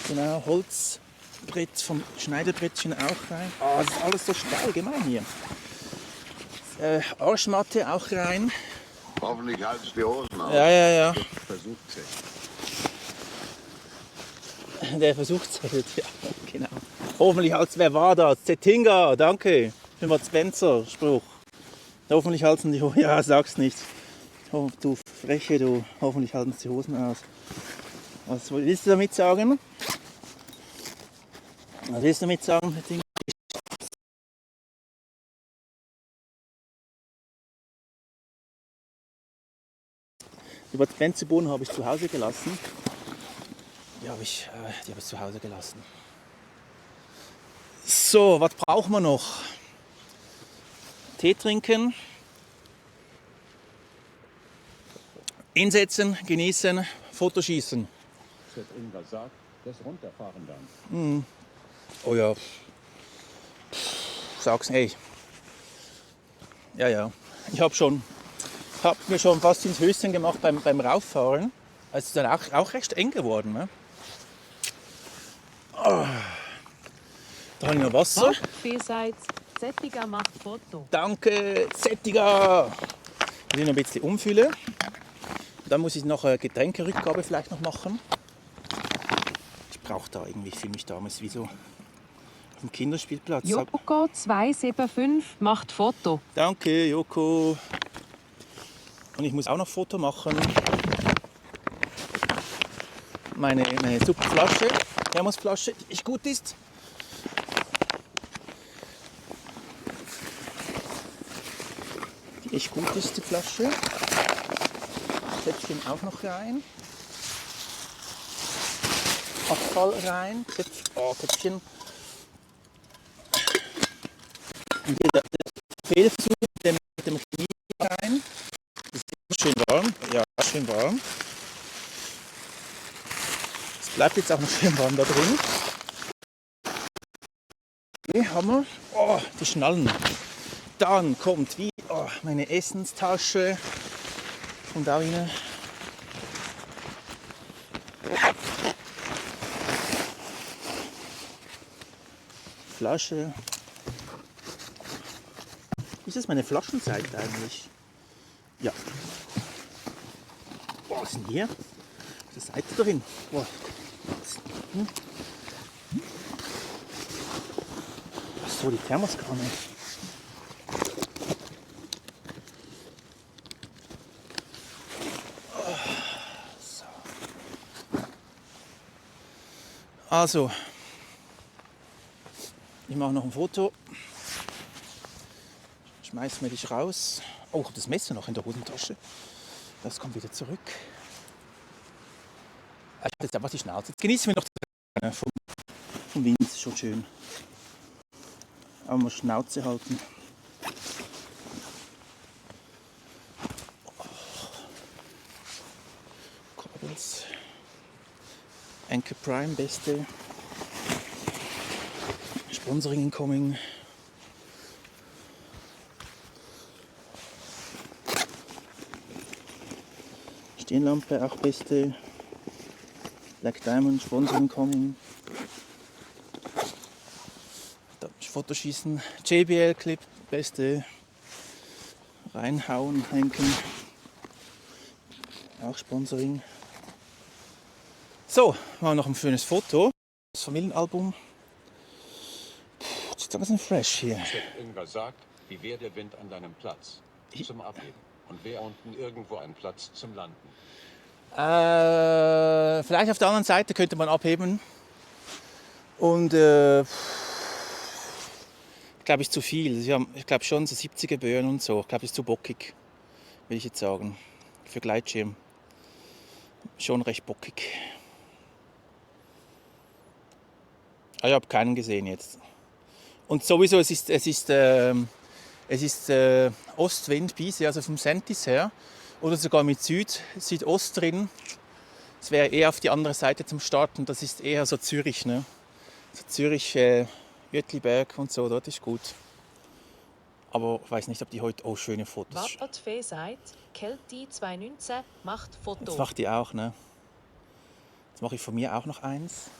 Genau, Holzbrett vom Schneiderbrettchen auch rein. Oh, das ist alles so steil, gemein hier. Arschmatte auch rein. Hoffentlich haltest du die Hosen auf. Ja. Versucht sich. Der Versuch zählt, ja, genau. Hoffentlich wer war das? Zettinga, danke. Für den Spencer-Spruch. Hoffentlich halten die Hosen, ja, sag's nicht. Oh, du Freche, du, hoffentlich halten die Hosen aus. Was willst du damit sagen? Was willst du damit sagen, Zettinga? Die Bad Spencer-Bohnen habe ich zu Hause gelassen. Die habe ich zu Hause gelassen. So, was brauchen wir noch? Tee trinken. Hinsetzen, genießen, Fotoschießen. Wenn irgendwas sagt, das runterfahren dann. Oh ja. Sag's, ey. Ja. Ich habe mir schon fast ins Höschen gemacht beim Rauffahren. Es ist dann auch recht eng geworden. Ne? Oh. Da habe ich noch Wasser. Vielseits, Zettiga macht Foto. Danke, Zettiga. Ich will noch ein bisschen umfüllen. Dann muss ich noch eine Getränkerückgabe vielleicht noch machen. Ich brauche da irgendwie, ich fühle mich damals wie so auf dem Kinderspielplatz. Joko 275 macht Foto. Danke, Joko. Und ich muss auch noch ein Foto machen. Meine super Flasche, Thermosflasche, die echt gut ist. Die echt gut ist, die Flasche. Töpfchen auch noch rein. Abfall rein. Töpfchen. Und hier der Fehlversuch mit dem Chemie rein. Das ist schön warm. Ja, schön warm. Es bleibt jetzt auch noch schön warm da drin. Okay, haben wir. Oh, die Schnallen. Dann kommt meine Essenstasche. Kommt da rein. Flasche. Ist das meine Flaschenzeit eigentlich? Ja. Boah, was ist denn hier? Was ist Seite drin? Boah. Ach so, die Thermoskanne. Also, ich mache noch ein Foto. Schmeiß mir dich raus. Oh, ich habe das Messer noch in der Hosentasche. Das kommt wieder zurück. Ich habe jetzt einfach die Schnauze. Jetzt genießen wir noch vom Wind. Das ist schon schön. Aber mal Schnauze halten. Kabels. Anchor Prime, beste. Sponsoring incoming. Stirnlampe auch beste. Black Diamond, Sponsoring incoming. Da Fotoschießen. JBL Clip, beste. Reinhauen, hängen. Auch Sponsoring. So, machen wir noch ein schönes Foto. Das Familienalbum. Jetzt ist ein bisschen fresh hier. Inga sagt, wie wäre der Wind an deinem Platz zum Abheben? Und wäre unten irgendwo ein Platz zum Landen? Vielleicht auf der anderen Seite könnte man abheben. Und glaube ich zu viel. Ich glaube schon so 70er Böen und so. Ich glaube, es ist zu bockig, will ich jetzt sagen. Für Gleitschirm. Schon recht bockig. Ich habe keinen gesehen jetzt. Und sowieso, es ist Ostwind bis, also vom Sentis her. Oder sogar mit Südost drin. Es wäre eher auf die andere Seite zum Starten. Das ist eher so Zürich. Ne? So Zürich, Uetliberg und so, dort ist gut. Aber ich weiß nicht, ob die heute auch schöne Fotos. Was an die Fee sagt, Kelti 219 macht Foto. Jetzt macht die auch, ne? Jetzt mache ich von mir auch noch eins.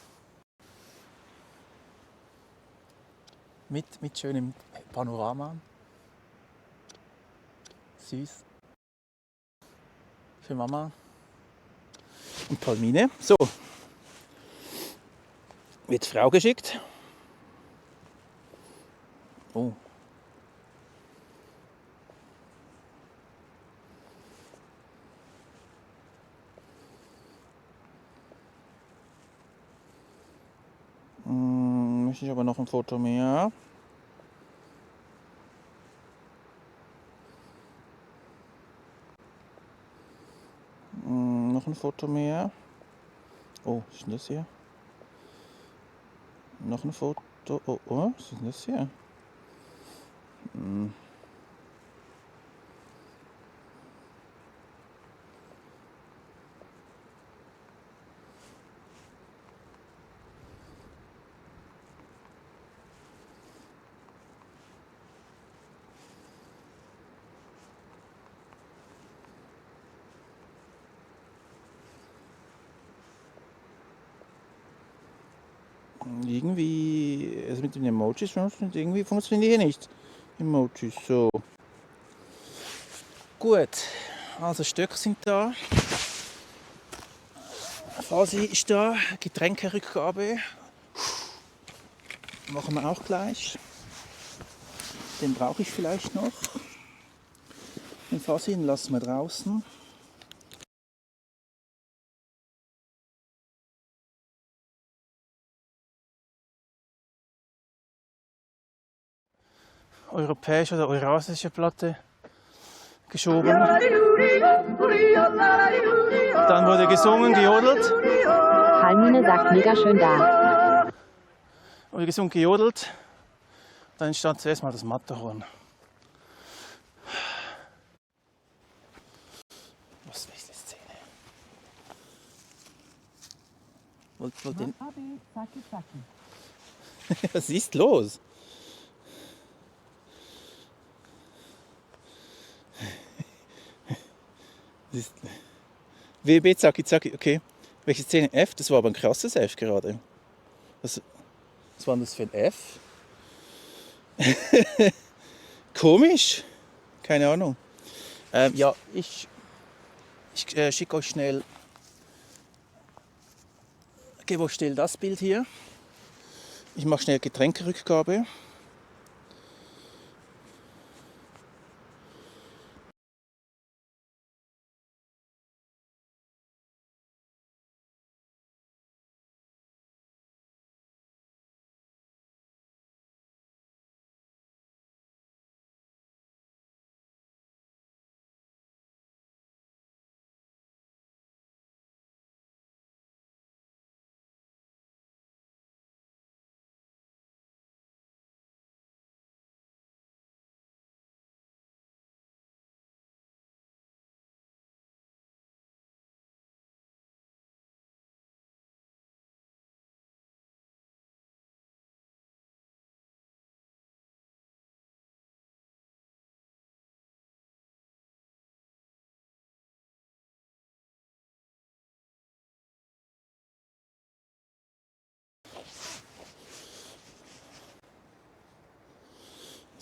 Mit schönem Panorama. Süß. Für Mama. Und Palmine. So. Wird Frau geschickt. Oh. Möchte ich aber noch ein Foto mehr. Noch ein Foto mehr. Oh, was ist denn das hier? Noch ein Foto. Oh, was ist denn das hier? Irgendwie, also mit den Emojis irgendwie funktioniert hier nicht. Emojis, so. Gut, also Stöcke sind da. Fasi ist da, Getränkerückgabe. Machen wir auch gleich. Den brauche ich vielleicht noch. Den Fasi lassen wir draußen. Europäische oder eurasische Platte geschoben. Dann wurde gesungen, gejodelt. Palmine sagt mega schön da. Wurde gesungen, gejodelt. Dann entstand zuerst mal das Matterhorn. Was ist die Szene? Wollt den... Was ist los? WB, zacki, zacki, okay. Welche Szene? F? Das war aber ein krasses F gerade. Was war denn das für ein F? Komisch? Keine Ahnung. Ja, ich schicke euch schnell, gebe euch schnell das Bild hier. Ich mache schnell Getränkerückgabe.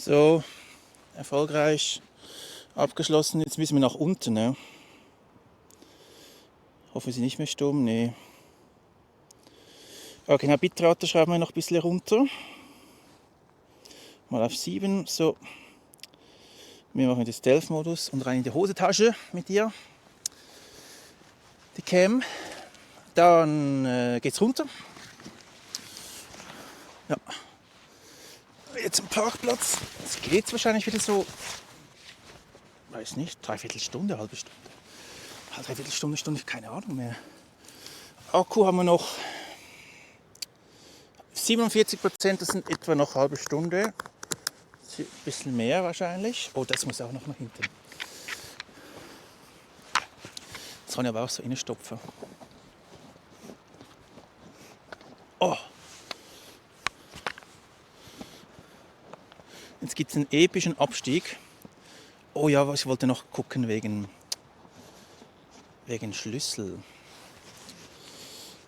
So, erfolgreich abgeschlossen. Jetzt müssen wir nach unten. Ne? Hoffen Sie nicht mehr stumm? Nee. Okay, na, Bitrate schrauben wir noch ein bisschen runter. Mal auf 7. So. Wir machen den Stealth-Modus und rein in die Hosentasche mit dir. Die Cam. Dann geht's runter. Ja. Jetzt am Parkplatz. Jetzt geht's wahrscheinlich wieder so. Weiß nicht, dreiviertel Stunde, halbe Stunde. Dreiviertel Stunde, Stunde, keine Ahnung mehr. Akku haben wir noch 47%, das sind etwa noch eine halbe Stunde. Ein bisschen mehr wahrscheinlich. Oh, das muss auch noch nach hinten. Das kann ich aber auch so reinstopfen. Oh! Jetzt gibt es einen epischen Abstieg. Oh ja, ich wollte noch gucken wegen Schlüssel.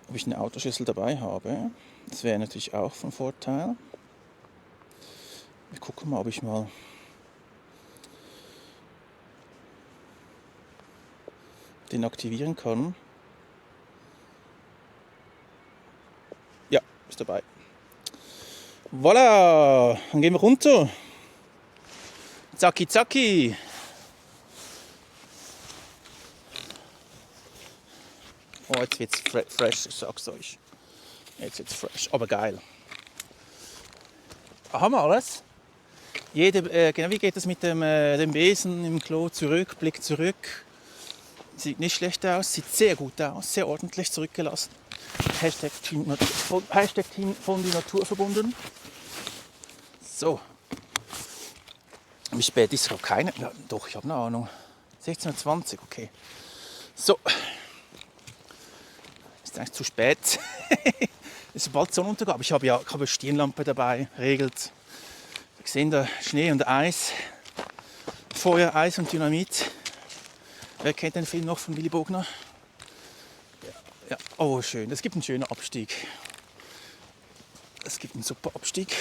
Ob ich einen Autoschlüssel dabei habe. Das wäre natürlich auch von Vorteil. Wir gucken mal, ob ich mal den aktivieren kann. Ja, ist dabei. Voilà, dann gehen wir runter. Zacki, zacki. Oh, jetzt wird's fresh, ich sag's euch. Jetzt wird's fresh, aber geil. Haben wir alles? Genau, wie geht es mit dem Besen im Klo? Zurück, Blick zurück. Sieht nicht schlecht aus, sieht sehr gut aus, sehr ordentlich zurückgelassen. Team von die Natur verbunden. So. Wie spät ist es? Ich habe keine. Ja, doch, ich habe eine Ahnung. 16:20 Uhr, okay. So. Ist eigentlich zu spät. Es ist bald Sonnenuntergang, aber ich habe eine Stirnlampe dabei, regelt. Wir sehen da Schnee und Eis. Feuer, Eis und Dynamit. Wer kennt den Film noch von Willy Bogner? Ja. Oh, schön. Es gibt einen schönen Abstieg. Es gibt einen super Abstieg.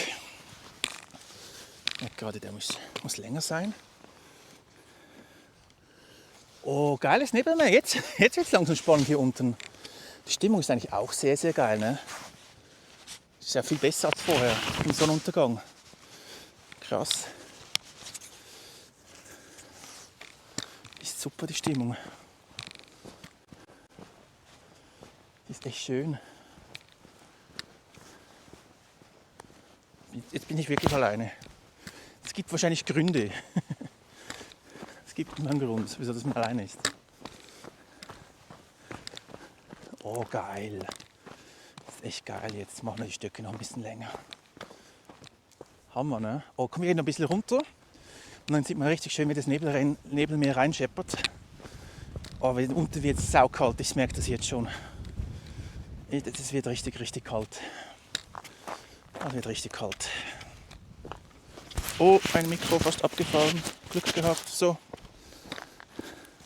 Ja, gerade der muss länger sein. Oh, geiles Nebelmeer. Jetzt wird es langsam spannend hier unten. Die Stimmung ist eigentlich auch sehr, sehr geil. Ne? Ist ja viel besser als vorher im Sonnenuntergang. Krass. Ist super die Stimmung. Ist echt schön. Jetzt bin ich wirklich alleine. Es gibt wahrscheinlich Gründe. Es gibt immer einen Grund, wieso das man alleine ist. Oh, geil. Das ist echt geil. Jetzt machen wir die Stöcke noch ein bisschen länger. Hammer, ne? Oh, komm, wir gehen noch ein bisschen runter. Und dann sieht man richtig schön, wie das Nebelmeer reinscheppert. Oh, unten wird es saukalt. Ich merke das jetzt schon. Es wird richtig, richtig kalt. Es wird richtig kalt. Oh, ein Mikro fast abgefallen. Glück gehabt. So.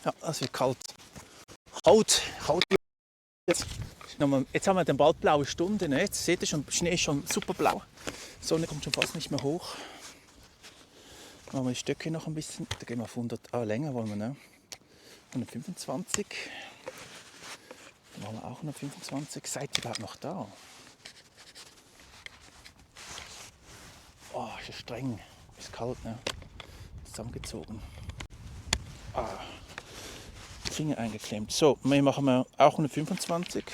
Ja, es wird kalt. Kalt. Jetzt haben wir dann bald blaue Stunde. Ne? Jetzt seht ihr schon, Schnee ist schon super blau. Die Sonne kommt schon fast nicht mehr hoch. Dann machen wir die Stöcke noch ein bisschen. Da gehen wir auf 100. Länger wollen wir, ne? 125. Dann wollen wir auch 125. Seid ihr überhaupt noch da? Oh, ist ja streng. Ist kalt, ne? Zusammengezogen. Finger eingeklemmt. So, hier machen wir auch 125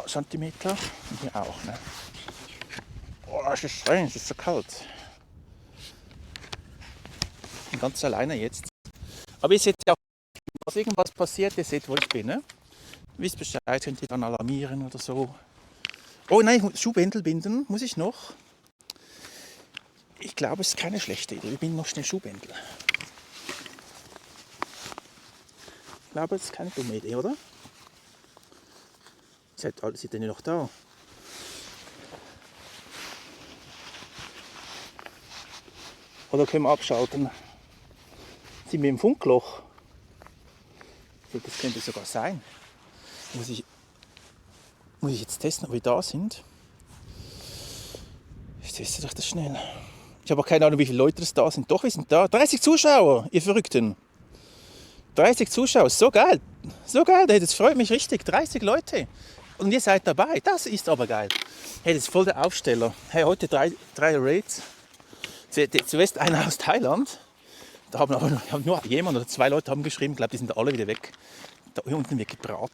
Zentimeter. Und hier auch, ne? Oh, es ist streng, es ist so kalt. Ich bin ganz alleine jetzt. Aber ihr seht ja auch, was irgendwas passiert, ihr seht, wo ich bin, ne? Wisst Bescheid, könnt ihr dann alarmieren oder so. Oh nein, ich muss Schuhbändel binden, muss ich noch? Ich glaube, es ist keine schlechte Idee. Wir binden noch schnell Schuhbändel. Ich glaube, es ist keine dumme Idee, oder? Seid ihr noch da? Oder können wir abschalten? Sind wir im Funkloch? Das könnte sogar sein. Muss ich jetzt testen, ob wir da sind? Ich teste doch das schnell. Ich habe auch keine Ahnung, wie viele Leute das da sind. Doch, wir sind da. 30 Zuschauer, ihr Verrückten. 30 Zuschauer, so geil. So geil, das freut mich richtig. 30 Leute. Und ihr seid dabei. Das ist aber geil. Hey, das ist voll der Aufsteller. Hey, heute drei Raids. Zuerst einer aus Thailand. Da haben aber nur jemand oder 2 Leute haben geschrieben, ich glaube, die sind alle wieder weg. Da unten wird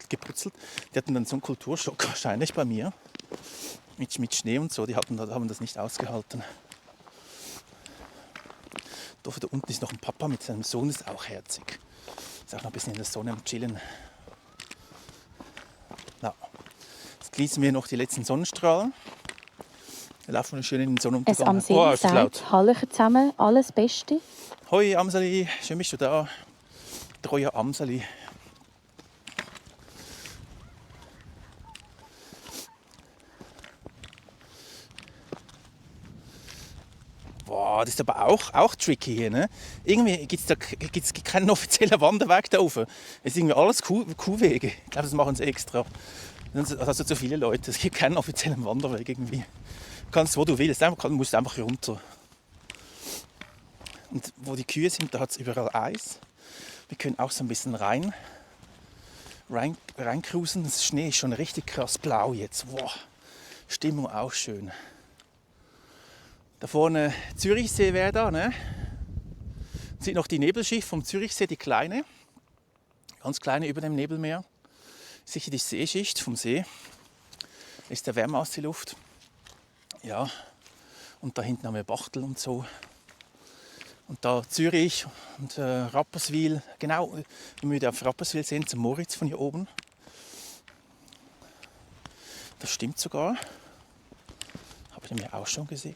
geputzelt. Die hatten dann so einen Kulturschock wahrscheinlich bei mir. Mit Schnee und so, die haben das nicht ausgehalten. Da unten ist noch ein Papa mit seinem Sohn, ist auch herzig. Ist auch noch ein bisschen in der Sonne am Chillen. Na, jetzt genießen wir noch die letzten Sonnenstrahlen. Wir laufen noch schön in den Sonnenuntergang. Es Amseli sagt, hallo zusammen, alles Beste. Hoi Amseli, schön bist du da. Treuer Amseli. Boah, das ist aber auch tricky hier. Ne? Irgendwie gibt es keinen offiziellen Wanderweg da oben. Es ist irgendwie alles Kuhwege. Ich glaube, das machen sie extra. Also zu viele Leute. Es gibt keinen offiziellen Wanderweg irgendwie. Du kannst, wo du willst, du musst einfach runter. Und wo die Kühe sind, da hat es überall Eis. Wir können auch so ein bisschen reincruisen. Das Schnee ist schon richtig krass blau jetzt. Wow. Stimmung auch schön. Da vorne Zürichsee wäre da, ne? Sieht noch die Nebelschicht vom Zürichsee, die kleine. Ganz kleine über dem Nebelmeer. Sicher die Seeschicht vom See. Ist der Wärme aus der Luft. Ja. Und da hinten haben wir Bachtel und so. Und da Zürich und Rapperswil. Genau, wenn wir auf Rapperswil sehen, zum Moritz von hier oben. Das stimmt sogar. Habe ich mir auch schon gesehen.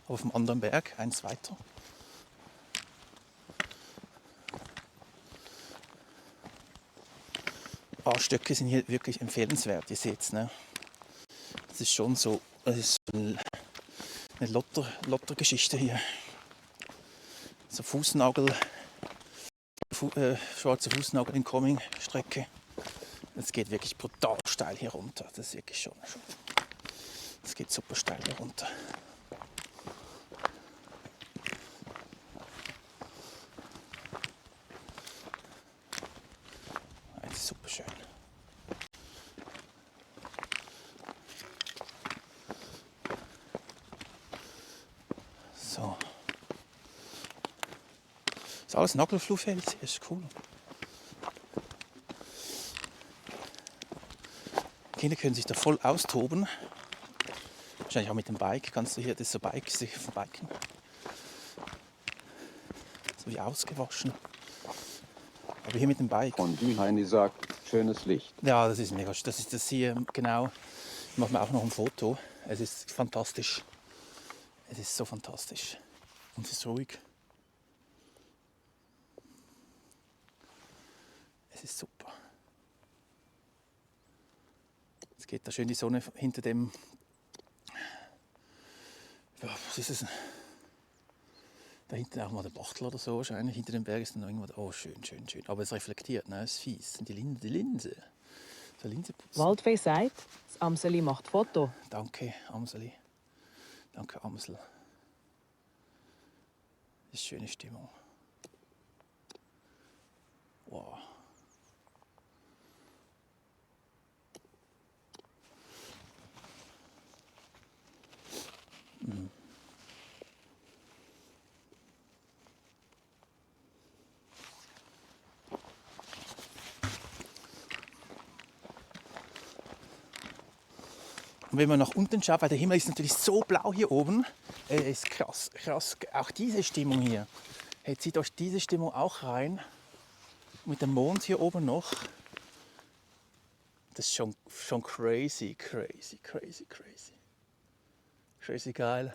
Auf dem anderen Berg, eins weiter. Stöcke sind hier wirklich empfehlenswert, ihr seht es. Ne? Das ist schon so, das ist eine Lottergeschichte hier. So Fußnagel, schwarze Fußnagel incoming Strecke. Es geht wirklich brutal steil hier runter. Das ist wirklich schon. Es geht super steil hier runter. Super schön. So. Das ist alles Nagelfluhfels, ist cool. Kinder können sich da voll austoben. Wahrscheinlich auch mit dem Bike. Kannst du hier das so sich verbiken. So wie ausgewaschen. Aber hier mit dem Bike. Und wie Heini sagt, schönes Licht. Ja, das ist mega. Das ist das hier, genau. Ich mache mir auch noch ein Foto. Es ist fantastisch. Es ist so fantastisch. Und es ist ruhig. Es ist super. Jetzt geht da schön die Sonne hinter dem. Ja, was ist es? Da hinten auch mal der Bachtel oder so wahrscheinlich. Hinter dem Berg ist dann irgendwo. Oh, schön, schön, schön. Aber es reflektiert, ne? Es ist fies. Die Linse. So Linse putzen. Waldfee sagt, das Amseli macht Foto. Danke, Amseli. Danke, Amsel. Das ist schöne Stimmung. Wow. Mhm. Und wenn man nach unten schaut, weil der Himmel ist natürlich so blau hier oben, ist krass. Auch diese Stimmung hier. Hey, zieht euch diese Stimmung auch rein. Mit dem Mond hier oben noch. Das ist schon crazy geil.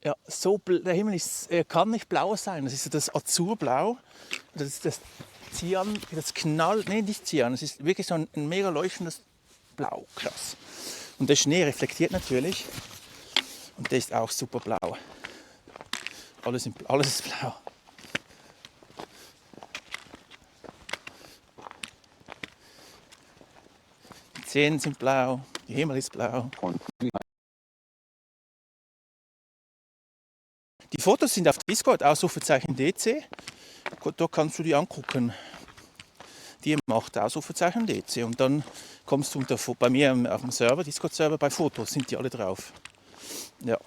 Ja, so der Himmel kann nicht blau sein. Das ist so das Azurblau. Das ist das Cyan, das nicht Cyan. Es ist wirklich so ein mega leuchtendes Blau, krass. Und der Schnee reflektiert natürlich. Und der ist auch super blau. Alles ist blau. Die Zähne sind blau, der Himmel ist blau. Und wie Fotos sind auf Discord, Ausrufezeichen DC. Gut, da kannst du die angucken. Die macht Ausrufezeichen DC. Und dann kommst du bei mir auf dem Server, Discord-Server, bei Fotos sind die alle drauf. Ja.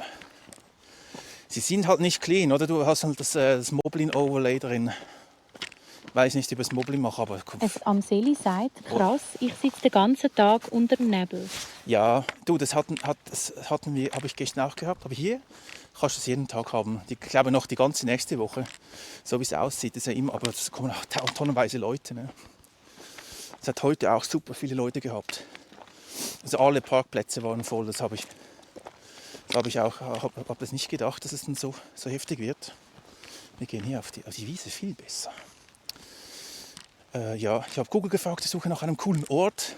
Sie sind halt nicht clean, oder? Du hast halt das Moblin-Overlay drin. Weiß nicht, ob ich das Moblin mache, aber... Es Amseli sagt, krass, ich sitze den ganzen Tag unter dem Nebel. Ja, du, das habe ich gestern auch gehabt. Aber hier kannst du es jeden Tag haben. Ich glaube noch die ganze nächste Woche. So wie es aussieht, ist ja immer, aber es kommen auch tonnenweise Leute. Ne? Es hat heute auch super viele Leute gehabt. Also alle Parkplätze waren voll. Das habe ich das nicht gedacht, dass es dann so heftig wird. Wir gehen hier auf die Wiese, viel besser. Ja, ich habe Google gefragt, ich suche nach einem coolen Ort,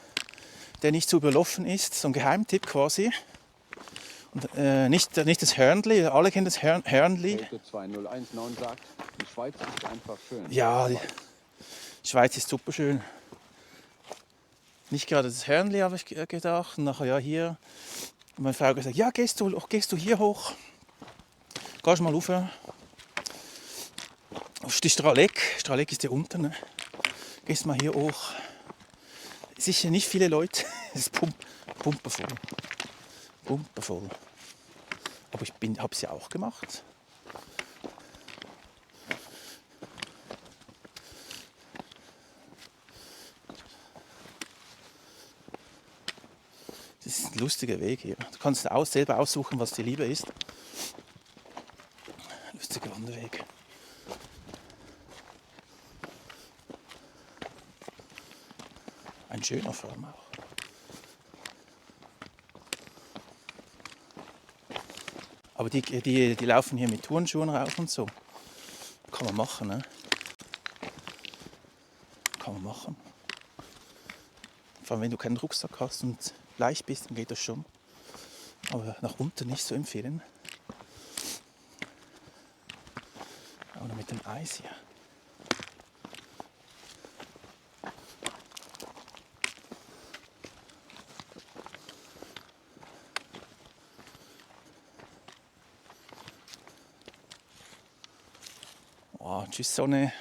der nicht so überlaufen ist. So ein Geheimtipp quasi. Und, nicht das Hörnli, alle kennen das Hörnli. 2019 sagt, die Schweiz ist einfach schön. Ja, die Schweiz ist super schön. Nicht gerade das Hörnli, habe ich gedacht. Und nachher, ja, hier. Und meine Frau hat gesagt, ja, gehst du hier hoch? Gehst mal rauf. Auf die Straleck. Straleck ist hier unten. Ne? Gehst mal hier hoch. Sicher nicht viele Leute. Es ist pumpervoll. Pumpervoll. Aber ich habe es ja auch gemacht. Das ist ein lustiger Weg hier. Du kannst selber aussuchen, was dir lieber ist. Lustiger Wanderweg. Ein schöner Form auch. Aber die laufen hier mit Turnschuhen rauf und so. Kann man machen, ne? Kann man machen. Vor allem, wenn du keinen Rucksack hast und leicht bist, dann geht das schon. Aber nach unten nicht so empfehlen. Aber noch mit dem Eis hier. Oh, tschüss Sonne.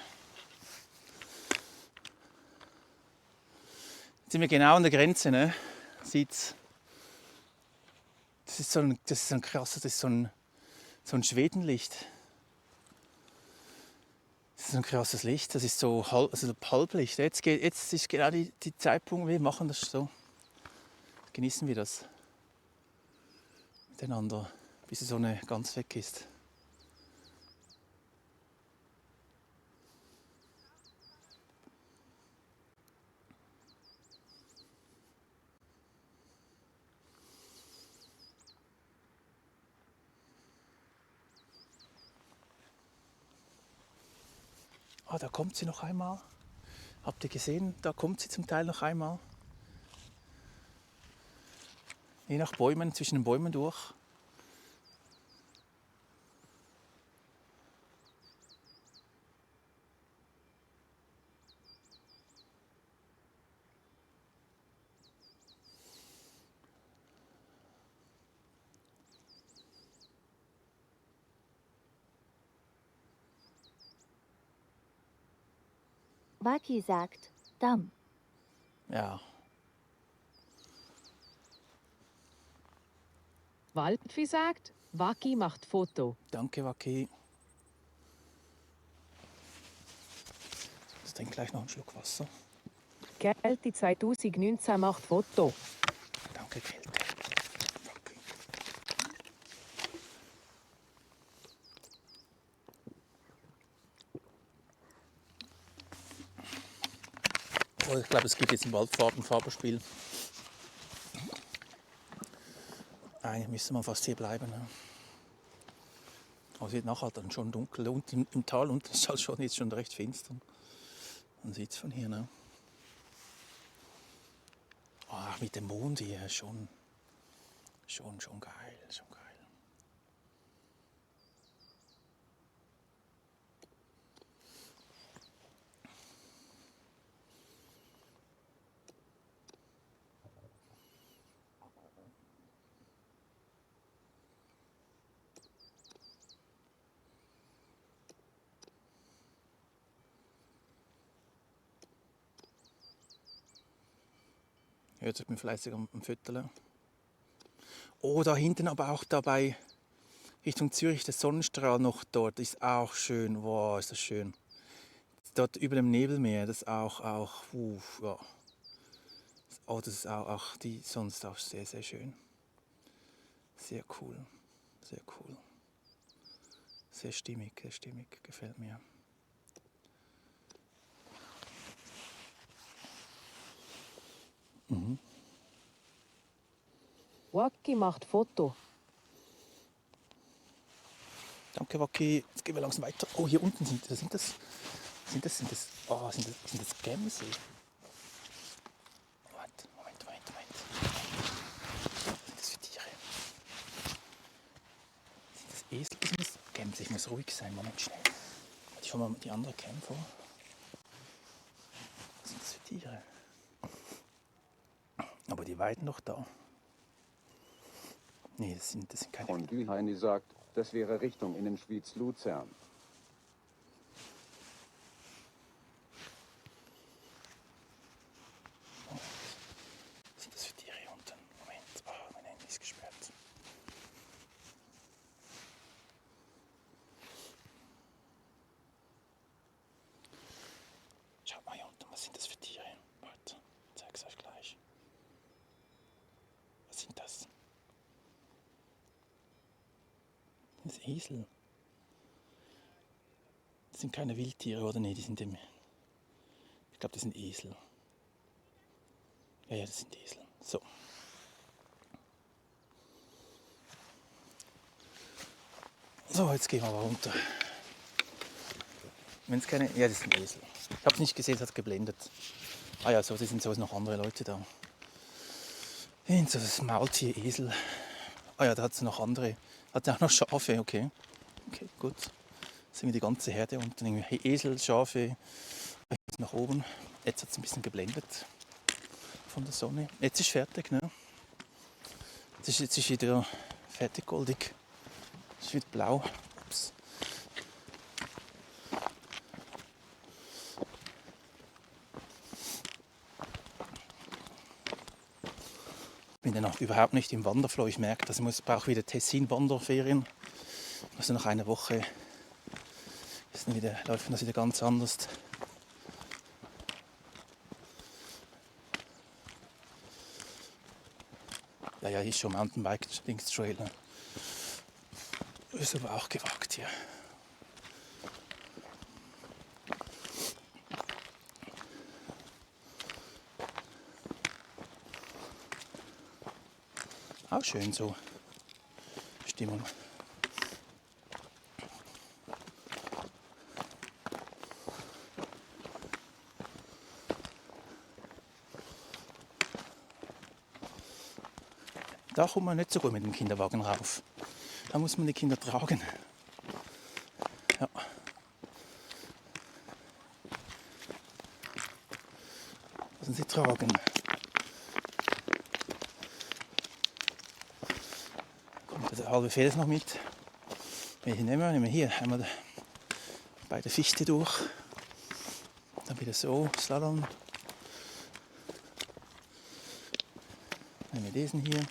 Jetzt sind wir genau an der Grenze, ne? Sieht's. Das ist so ein krasses, das ist so ein Schwedenlicht. Das ist so ein krasses Licht, das ist so Halblicht. Jetzt ist genau die Zeitpunkt, wir machen das so. Genießen wir das miteinander, bis die Sonne ganz weg ist. Ah, da kommt sie noch einmal. Habt ihr gesehen? Da kommt sie zum Teil noch einmal. Je nach Bäumen, zwischen den Bäumen durch. Waki sagt, Damm. Ja. Waldvieh sagt, Waki macht Foto. Danke, Waki. Ich trinke gleich noch einen Schluck Wasser. Kälte 2019 macht Foto. Danke, Kälte. Oh, ich glaube, es gibt jetzt ein Waldfarbenspiel. Eigentlich müsste man fast hier bleiben. Ne? Aber es wird nachher dann schon dunkel. Und im Tal unten ist es jetzt schon recht finster. Man sieht es von hier. Ne? Oh, mit dem Mond hier schon geil. Schon geil. Hört, ich bin fleißig am Fütterle. Oh, da hinten aber auch dabei Richtung Zürich, der Sonnenstrahl noch dort ist auch schön. Wow, ist das schön. Dort über dem Nebelmeer, das auch ja. Oh, das ist auch die sonst auch sehr, sehr schön. Sehr cool, sehr cool. Sehr stimmig, gefällt mir. Mhm. Waki macht Foto. Danke, Waki. Jetzt gehen wir langsam weiter. Oh, hier unten sind das Gämse? Moment. Was sind das für Tiere? Sind das Esel? Sind das Gämse? Ich muss ruhig sein. Moment, schnell. Ich schau mal die andere Cam vor. Was sind das für Tiere? Aber die weiden noch da. Nee, das sind keine. Und Heini sagt, das wäre Richtung Innenschwyz-Luzern. Was sind das für Tiere hier unten? Moment, mein Handy ist gesperrt. Schaut mal hier unten, was sind das für Tiere? Warte, ich zeig's euch gleich. Was sind das? Das sind Esel. Das sind keine Wildtiere, oder? Nee, die sind ich glaube, das sind Esel. Ja, das sind Esel. So. So, jetzt gehen wir aber runter. Wenn es keine. Ja, das sind Esel. Ich habe es nicht gesehen, es hat geblendet. Ah ja, so, das sind so noch andere Leute da. So das Maultier, Esel. Ah ja, da hat es noch andere. Hat auch noch Schafe, okay. Okay, gut. Das sind die ganze Herde unten. Irgendwie Esel, Schafe. Nach oben. Jetzt hat es ein bisschen geblendet von der Sonne. Jetzt ist fertig, ne? Jetzt ist wieder fertig goldig. Es ist wieder blau. Ups. Ich bin dann auch überhaupt nicht im Wanderflow. Ich merke, dass ich brauche wieder Tessin-Wanderferien. Also nach einer Woche läuft das wieder ganz anders. Ja, hier ist schon Mountainbike-Trail. Ne? Ist aber auch gewagt hier. Auch schön so. Stimmung. Da kommt man nicht so gut mit dem Kinderwagen rauf. Da muss man die Kinder tragen. Ja. Müssen sie tragen. Kommt der halbe Fels noch mit. Welche nehmen wir hier? Einmal bei der Fichte durch. Dann wieder so, Slalom. Nehmen wir diesen hier.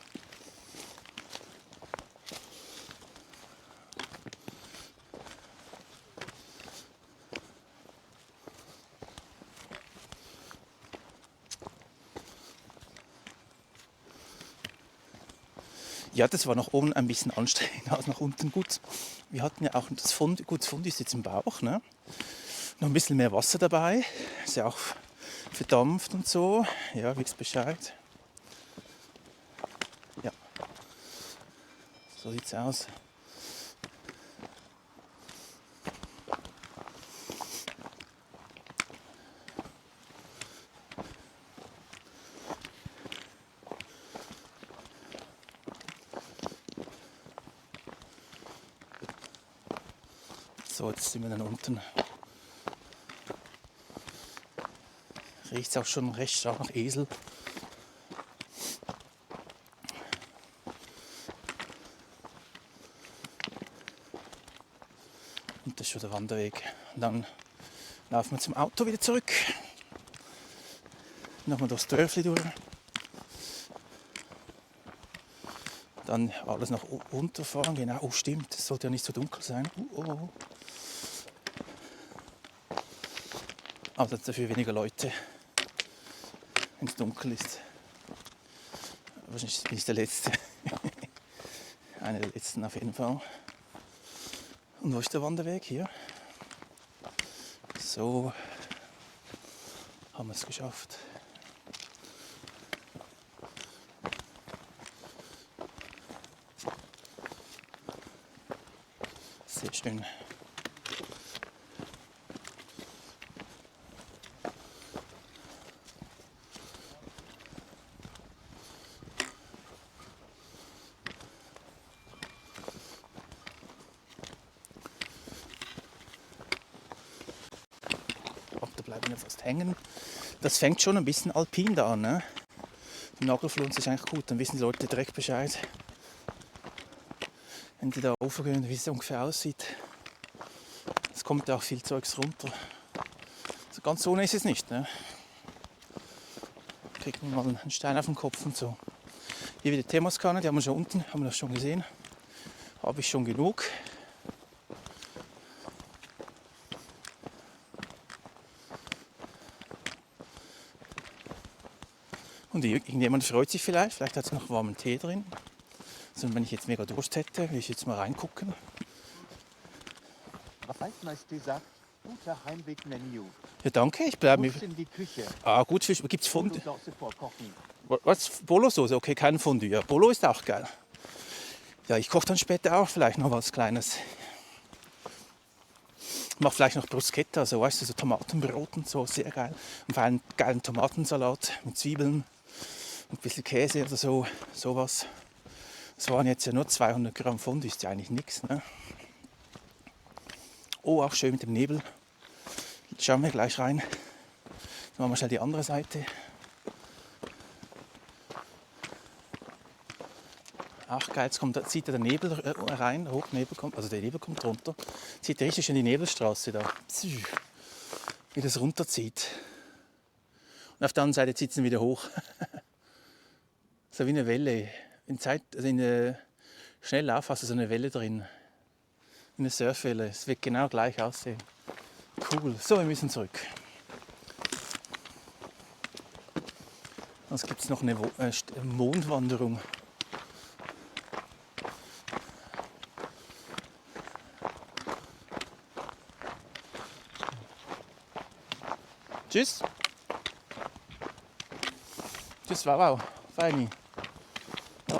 Ja, das war nach oben ein bisschen anstrengender als nach unten. Gut, wir hatten ja auch das Fondue. Gut, das Fondue ist jetzt im Bauch. Ne? Noch ein bisschen mehr Wasser dabei. Ist ja auch verdampft und so. Ja, wisst Bescheid. Ja, so sieht's aus. So, jetzt sind wir dann unten. Riecht es auch schon recht stark nach Esel. Und das ist schon der Wanderweg. Und dann laufen wir zum Auto wieder zurück. Nochmal durchs Dörfli durch. Dann alles nach unten fahren, genau. Oh, stimmt, es sollte ja nicht so dunkel sein. Oh. Aber dafür weniger Leute, wenn es dunkel ist. Wahrscheinlich bin ich der Letzte. Einer der Letzten auf jeden Fall. Und wo ist der Wanderweg? Hier. So haben wir es geschafft. Sehr schön. Da bleiben wir fast hängen. Das fängt schon ein bisschen alpin da an. Ne? Die Nagelfluss ist eigentlich gut, dann wissen die Leute direkt Bescheid. Wenn die da raufgehen, wie es ungefähr aussieht. Es kommt ja auch viel Zeugs runter. Also ganz ohne ist es nicht. Ne? Kriegt man mal einen Stein auf den Kopf und so. Hier wieder Thermoskanne, die haben wir schon unten, haben wir das schon gesehen. Habe ich schon genug. Und irgendjemand freut sich vielleicht hat es noch warmen Tee drin. Also wenn ich jetzt mega Durst hätte, will ich jetzt mal reingucken. Waldmeister sagt, guter Heimwegmenü. Ja, danke, ich bleibe mit. In die Küche. Ah, gut, gibt es Fondue? Bolo-Sauce vorkochen. Was? Bolo-Sauce? Okay, kein Fondue. Ja, Bolo ist auch geil. Ja, ich koche dann später auch vielleicht noch was Kleines. Ich mache vielleicht noch Bruschetta, so, weißt du, so Tomatenbrot und so, sehr geil. Und vor allem geilen Tomatensalat mit Zwiebeln und ein bisschen Käse oder so, sowas. Das waren jetzt ja nur 200 Gramm Fondue, ist ja eigentlich nichts. Ne? Oh, auch schön mit dem Nebel. Schauen wir gleich rein. Dann machen wir schnell die andere Seite. Ach geil, jetzt zieht der Nebel rein, Hochnebel kommt, also der Nebel kommt runter. Zieht richtig schön die Nebelstraße da. Wie das runterzieht. Und auf der anderen Seite zieht es dann wieder hoch. So wie eine Welle. In Schnelllauf hast du so eine Welle drin. Eine Surfwelle. Es wird genau gleich aussehen. Cool. So, wir müssen zurück. Sonst gibt es noch eine Mondwanderung. Tschüss. Tschüss, wow. Feini. Ja.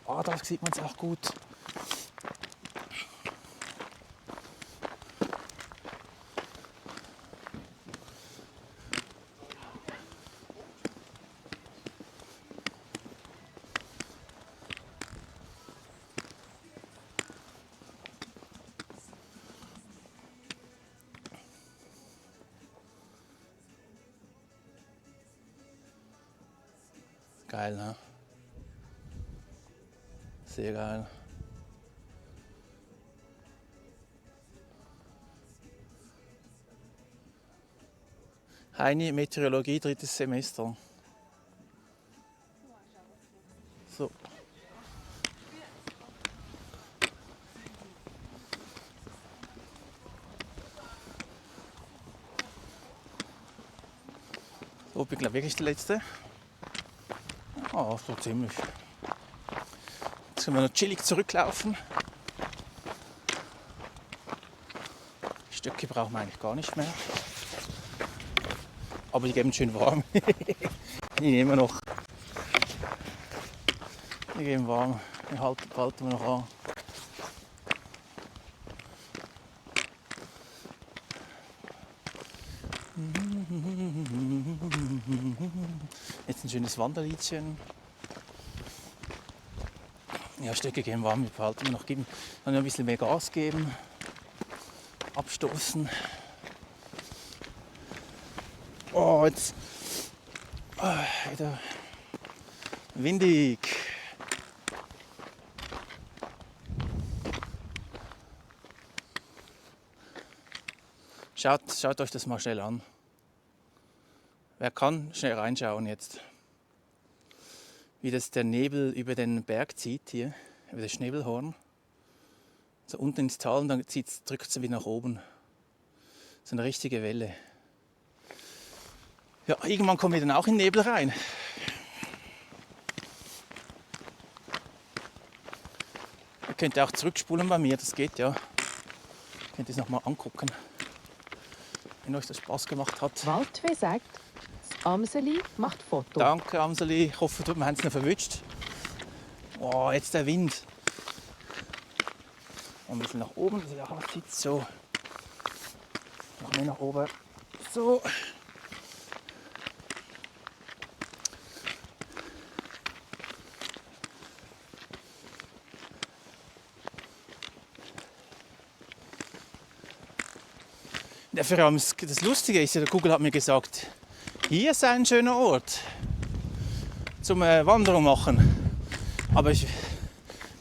Oh, da sieht man es auch gut. Geil, ne? Sehr geil. Heini, Meteorologie, 3. Semester. So. So, bin glaube wirklich der Letzte. Oh, so ziemlich. Jetzt können wir noch chillig zurücklaufen. Stöcke brauchen wir eigentlich gar nicht mehr. Aber die geben schön warm. Die nehmen wir noch. Die geben warm. Die halten wir noch an. Jetzt ein schönes Wanderliedchen. Ja, Stöcke gehen warm, wir behalten wir noch. Dann ein bisschen mehr Gas geben. Abstoßen. Oh, jetzt wieder windig. Schaut euch das mal schnell an. Wer kann, schnell reinschauen jetzt. wie das der Nebel über den Berg zieht hier, über das Schnebelhorn. So unten ins Tal und dann drückt es wieder nach oben. So eine richtige Welle. Ja, irgendwann kommen wir dann auch in den Nebel rein. Ihr könnt auch zurückspulen bei mir, das geht ja. Ihr könnt es nochmal angucken, wenn euch das Spaß gemacht hat. Waldfee sagt, das Amseli macht Foto. Danke Amseli, ich hoffe, wir haben es noch verwünscht. Oh, jetzt der Wind. Ein bisschen nach oben, ja, man sieht so. Noch mehr nach oben. So. Ja, vor allem das Lustige ist, der Google hat mir gesagt, hier ist ein schöner Ort zum Wanderung machen. Aber ich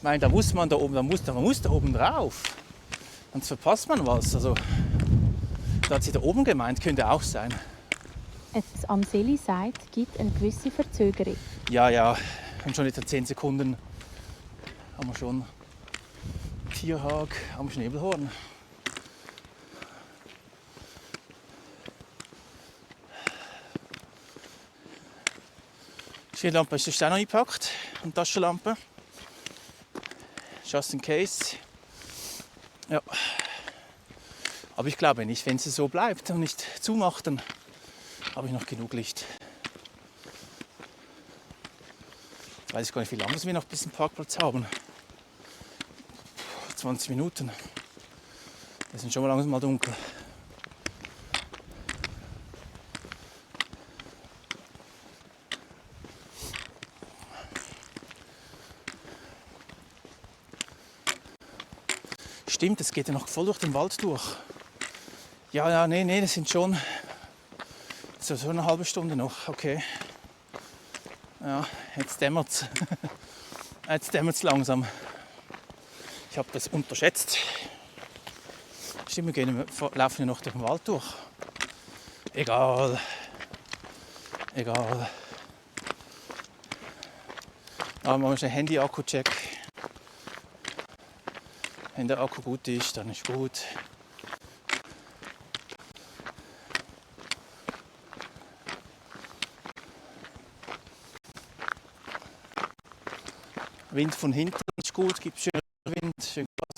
meine, da muss man da oben, man muss da oben drauf. Sonst verpasst man was. Also, da hat sie da oben gemeint, könnte auch sein. Das Amseli sagt, gibt eine gewisse Verzögerung. Ja, wir haben schon etwa 10 Sekunden. Haben wir schon Tierhag am Schnebelhorn. Die Lampe ist auch noch eingepackt, eine Taschenlampe. Just in case. Ja. Aber ich glaube nicht, wenn es so bleibt und nicht zumacht, dann habe ich noch genug Licht. Jetzt weiß ich gar nicht, wie lange wir noch bis zum Parkplatz haben. 20 Minuten. Es ist schon mal langsam mal dunkel. Stimmt, es geht ja noch voll durch den Wald durch. Ja, nee, das sind schon so eine halbe Stunde noch, okay. Ja, jetzt dämmert's. Jetzt dämmert's langsam. Ich habe das unterschätzt. Stimmt, wir laufen ja noch durch den Wald durch. Egal. Aber machen wir schnell Handy-Akku-Check. Wenn der Akku gut ist, dann ist gut. Wind von hinten ist gut, gibt schön Wind, schön Gas.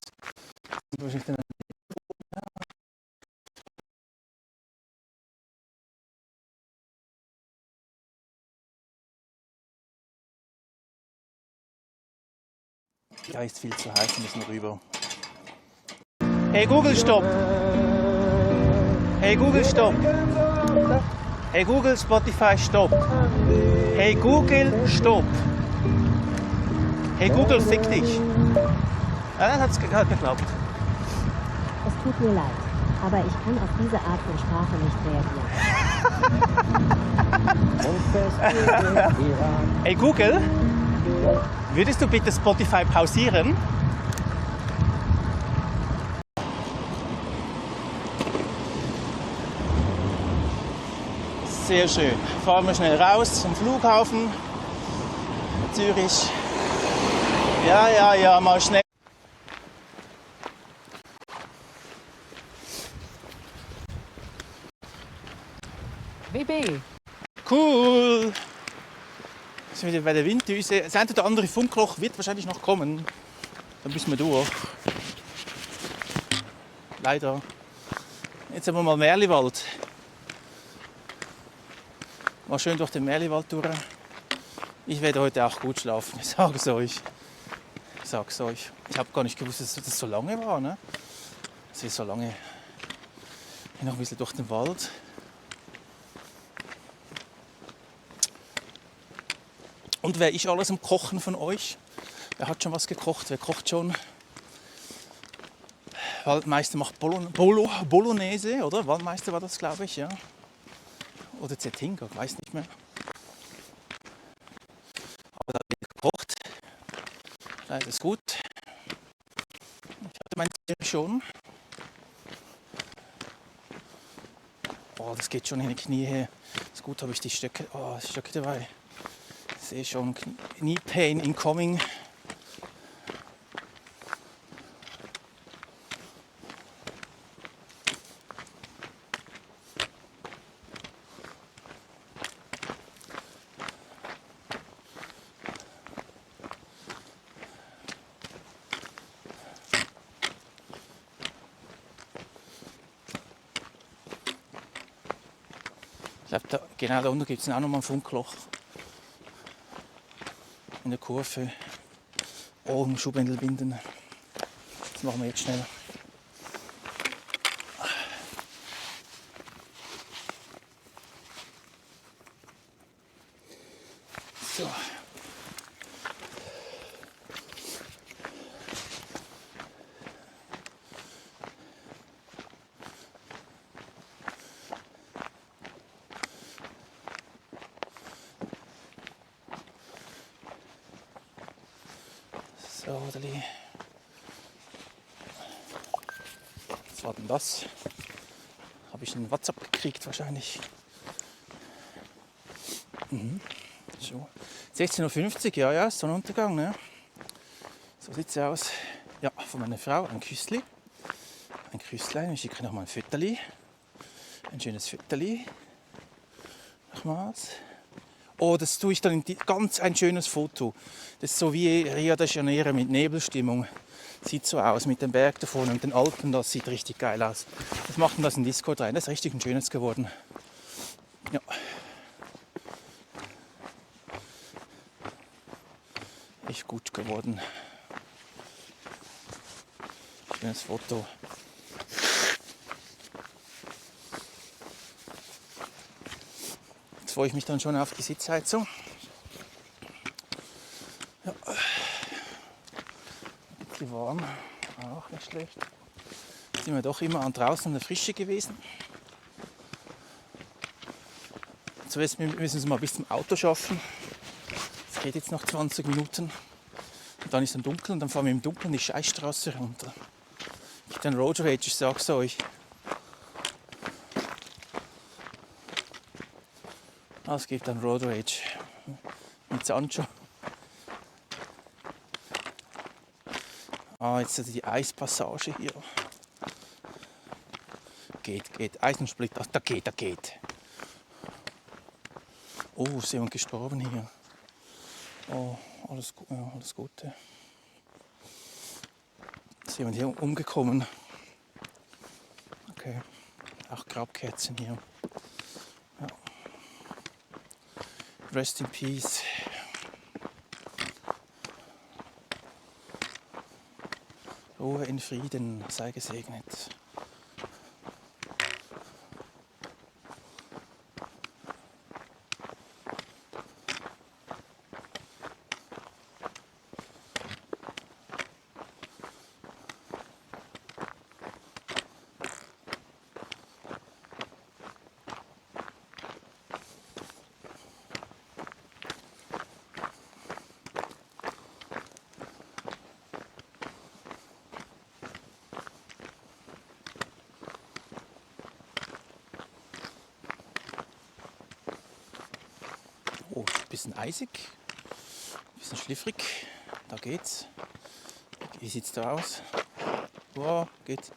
Ja, ist viel zu heiß, wir müssen rüber. Hey Google, stopp! Hey Google, stopp! Hey Google, Spotify, stopp! Hey Google, stopp! Hey Google, fick dich! Ja, das hat geklappt. Es tut mir leid, aber ich kann auf diese Art von Sprache nicht reagieren. Hey Google, würdest du bitte Spotify pausieren? Sehr schön. Fahren wir schnell raus zum Flughafen. Zürich. Ja, mal schnell. WB. Cool. Sind wir wieder bei der Winddüse. Das eine oder andere Funkloch wird wahrscheinlich noch kommen. Dann müssen wir durch. Leider. Jetzt haben wir mal Merliwald. Mal schön durch den Merliwald durch. Ich werde heute auch gut schlafen, ich sag's euch. Ich habe gar nicht gewusst, dass das so lange war. Ne? Es ist so lange. Noch ein bisschen durch den Wald. Und wer ist alles am Kochen von euch? Wer hat schon was gekocht? Wer kocht schon? Waldmeister macht Bolognese, oder? Waldmeister war das, glaube ich, ja. Oder Zettinga, ich weiß nicht mehr. Aber da wird gekocht. Das ist gut. Ich hatte mein Ziel schon. Oh, das geht schon in die Knie her. Ist gut, habe ich die Stöcke dabei. Das ist sehe schon, Knee Pain incoming. Ich glaube, genau da unten gibt es auch noch mal ein Funkloch. In der Kurve. Oh, im Schuhbändel binden. Das machen wir jetzt schnell. So. So, Deli. Was war denn das? Habe ich einen WhatsApp gekriegt wahrscheinlich. So. 16:50 Uhr, ja, Sonnenuntergang, ne? So sieht es aus. Ja, von meiner Frau ein Küssli. Ein Küsslein. Ich schicke noch mal ein Fötterli. Ein schönes Fötterli. Nochmals. Oh, das tue ich dann in ganz ein schönes Foto. Das ist so wie Rio de Janeiro mit Nebelstimmung. Sieht so aus mit dem Berg da vorne und den Alpen. Das sieht richtig geil aus. Das macht das in Discord rein. Das ist richtig ein schönes geworden. Ja. Echt gut geworden. Schönes Foto. Jetzt freue ich mich dann schon auf die Sitzheizung. Ja. Ein bisschen warm, auch nicht schlecht. Jetzt sind wir doch immer draußen in der Frische gewesen. Zuerst müssen wir es mal bis zum Auto schaffen. Das geht jetzt noch 20 Minuten. Und dann ist es dunkel und dann fahren wir im Dunkeln die Scheißstraße runter. Ich bin Road Rage, ich sag's euch. Es gibt dann Road Rage mit Sancho. Jetzt die Eispassage hier. Geht. Eisensplitter. Da geht. Oh, ist jemand gestorben hier. Oh, alles Gute. Ist jemand hier umgekommen. Okay. Auch Grabkerzen hier. Ja. Rest in Peace. Ruhe in Frieden, sei gesegnet. Oh, ein bisschen eisig, ein bisschen schliffrig. Da geht's. Wie sieht's da aus? Wow, geht.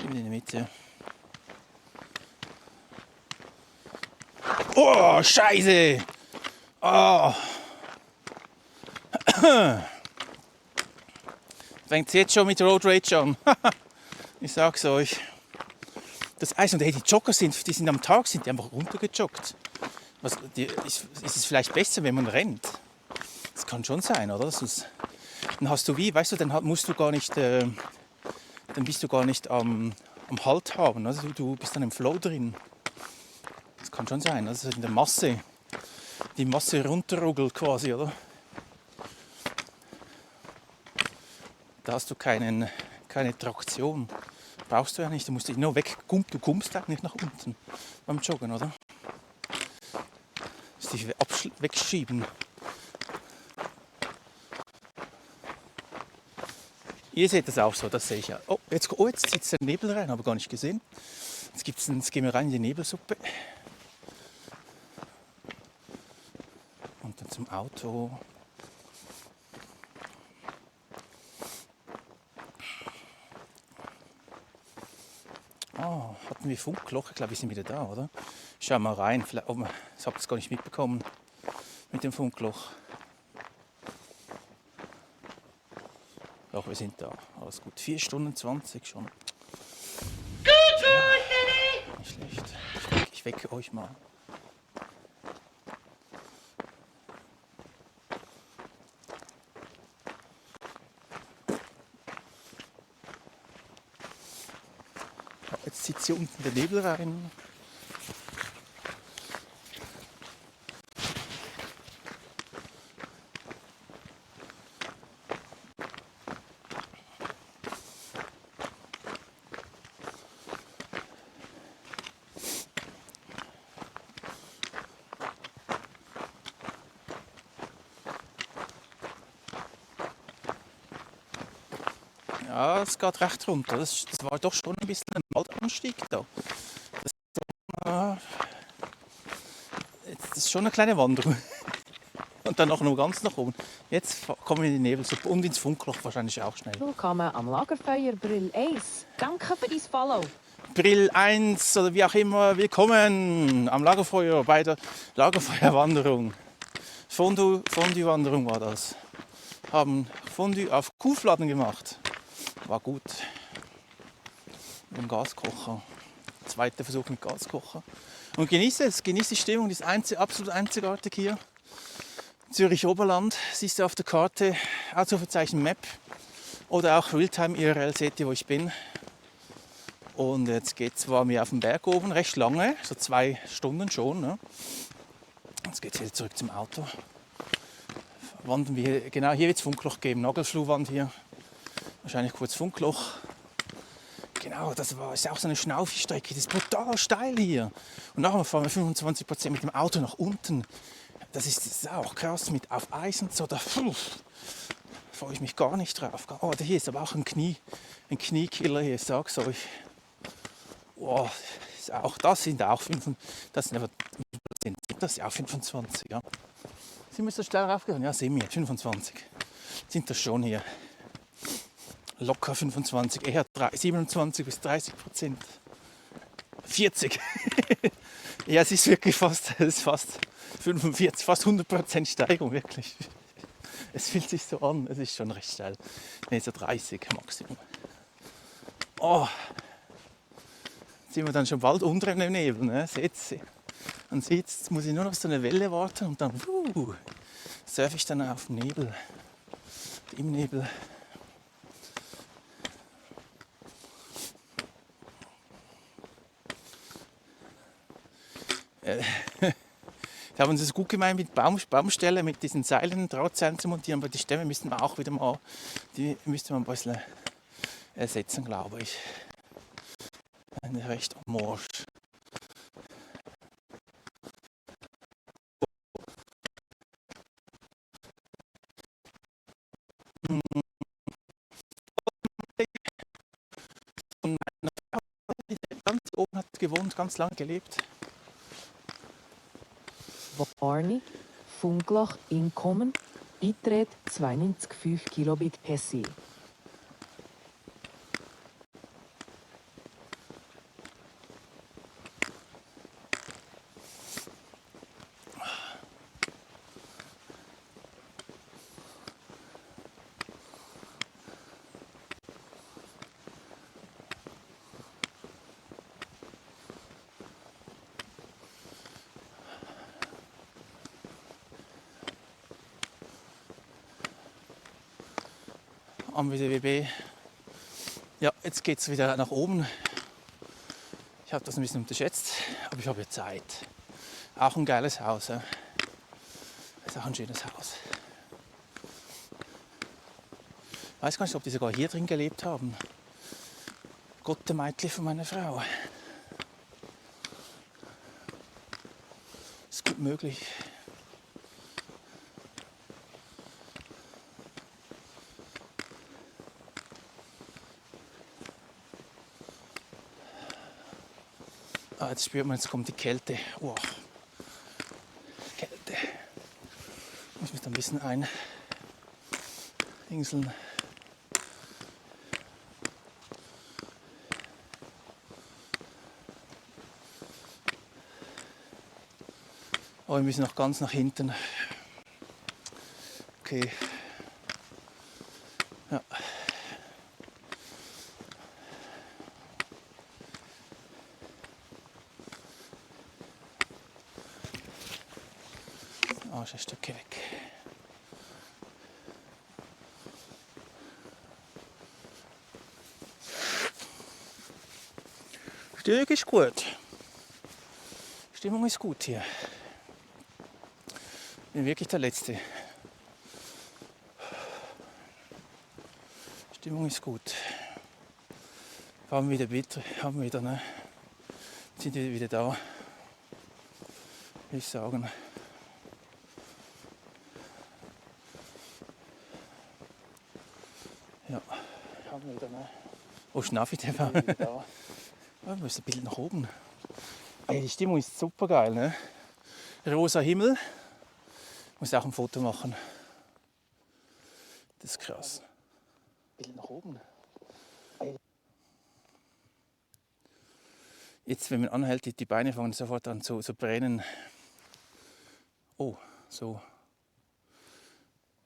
In der Mitte. Oh, Scheiße! Oh. Fängt jetzt schon mit Road Rage an. Ich sag's euch. Das Eis und die Jogger die sind am Tag sind die einfach runtergejoggt. Ist es vielleicht besser, wenn man rennt? Das kann schon sein, oder? Dann hast du weißt du, dann musst du gar nicht, dann bist du gar nicht am Halt haben. Also du bist dann im Flow drin. Das kann schon sein. Also in der Masse, die Masse runterruggelt quasi, oder? Da hast du keine Traktion. Brauchst du ja nicht. Du musst dich nur du kommst eigentlich nach unten beim Joggen, oder? Dich wegschieben. Ihr seht das auch so, das sehe ich ja. Oh, jetzt zieht der Nebel rein, habe ich gar nicht gesehen. Jetzt gehen wir rein in die Nebelsuppe. Und dann zum Auto. Hatten wir Funkloch? Ich glaube, wir sind wieder da, oder? Schauen wir mal rein. Vielleicht, ich habe das gar nicht mitbekommen mit dem Funkloch. Doch, wir sind da. Alles gut. 4 Stunden 20 schon. Ja, nicht schlecht. Ich wecke euch mal. Jetzt zieht sie unten der Nebel rein. Ja, es geht recht runter. Das war doch schon ein bisschen ein Waldanstieg da. Das ist schon eine kleine Wanderung. Und dann noch ganz nach oben. Jetzt kommen wir in die Nebelsuppe und ins Funkloch wahrscheinlich auch schnell. Willkommen am Lagerfeuer Brill 1. Danke für dein Follow. Brill 1 oder wie auch immer, willkommen am Lagerfeuer bei der Lagerfeuerwanderung. Fondue-Wanderung war das. Haben Fondue auf Kuhfladen gemacht. War gut. Mit dem Gaskocher. Zweiter Versuch mit Gaskocher. Und genieße es, genieße die Stimmung, die ist absolut einzigartig hier. Zürich Oberland, siehst du auf der Karte, Ausrufezeichen Map oder auch Realtime IRL, seht ihr, wo ich bin. Und jetzt waren wir auf dem Berg oben, recht lange, so 2 Stunden schon. Ne? Jetzt geht es wieder zurück zum Auto. Wandern wir, genau hier wird es Funkloch geben, Nagelfluhwand hier. Wahrscheinlich kurz Funkloch. Genau, ist auch so eine Schnaufi-Strecke. Das ist brutal steil hier. Und nachher fahren wir 25% mit dem Auto nach unten. Das ist auch krass mit auf Eis und so. Da freue ich mich gar nicht drauf. Oh, hier ist aber auch ein Kniekiller hier, ich sag's euch. Oh, das sind auch 25. Ja. Sind wir so schnell raufgegangen? Ja, sehen wir, 25. Sind das schon hier. Locker 25, eher 27 bis 30%. 40. Ja, es ist wirklich fast 45, fast 100% Steigung, wirklich. Es fühlt sich so an, es ist schon recht steil. Ne, so 30 Maximum. Oh, jetzt sind wir dann schon bald unter dem Nebel, ne? Seht ihr? Man sieht, jetzt muss ich nur noch so eine Welle warten und dann surfe ich dann auf dem Nebel, im Nebel. Da haben sie es gut gemeint mit Baumställe, mit diesen Seilen, Drahtseilen zu montieren, aber die Stämme müssten wir auch wieder mal, die müsste man ein bisschen ersetzen, glaube ich. Recht morsch. Ganz oben hat gewohnt, ganz lange gelebt. Warnung, Funkloch Inkommen, Bitrate 92,5 Kilobit per S. Am WDWB. Ja, jetzt geht es wieder nach oben. Ich habe das ein bisschen unterschätzt, aber ich habe ja Zeit. Auch ein geiles Haus. Ja. Ist auch ein schönes Haus. Ich weiß gar nicht, ob die sogar hier drin gelebt haben. Gott, der Meitli von meiner Frau. Ist gut möglich. Jetzt spürt man, jetzt kommt die Kälte. Wow. Kälte. ein bisschen eindingseln. Oh, wir müssen noch ganz nach hinten. Okay. Ja. Ah, ist ein Stückchen weg. Stück ist gut. Stimmung ist gut hier. Ich bin wirklich der Letzte. Stimmung ist gut. Haben wieder, ne? Sind wir wieder da. Will ich sagen. Ja, haben wir wieder, ne? Oh, Schnaffi, der war wieder da. Ja, wir müssen ein bisschen nach oben. Ey, die Stimmung ist super geil, ne? Rosa Himmel. Ich muss auch ein Foto machen. Das ist krass. Ein bisschen nach oben. Jetzt, wenn man anhält, die Beine fangen sofort an zu brennen. Oh, so.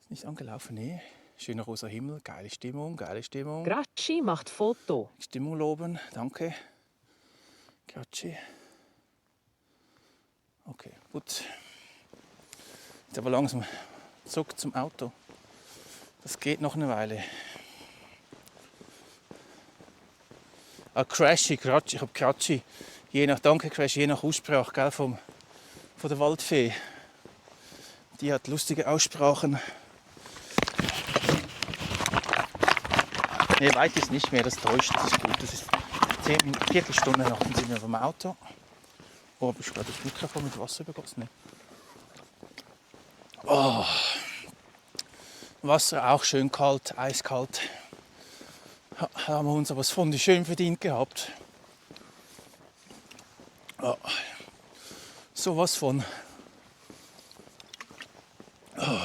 Ist nicht angelaufen, nee. Schöner rosa Himmel, geile Stimmung, geile Stimmung. Gracci macht Foto. Stimmung loben, danke. Gracci. Okay, gut. Jetzt aber langsam zurück zum Auto. Das geht noch eine Weile. Ah, Crashy, ich habe Crashy. Danke Crashy, je nach Aussprache, gell, von der Waldfee. Die hat lustige Aussprachen. Nee, weit ist nicht mehr, das täuscht, das ist gut. Das ist 10 Viertelstunde noch, dann sind wir vom Auto. Oh, habe ich gerade das Mikrofon mit Wasser übergossen? Nee. Oh. Wasser auch schön kalt, eiskalt. Haben wir uns aber das Fondue schön verdient gehabt. Oh. So was von. Oh.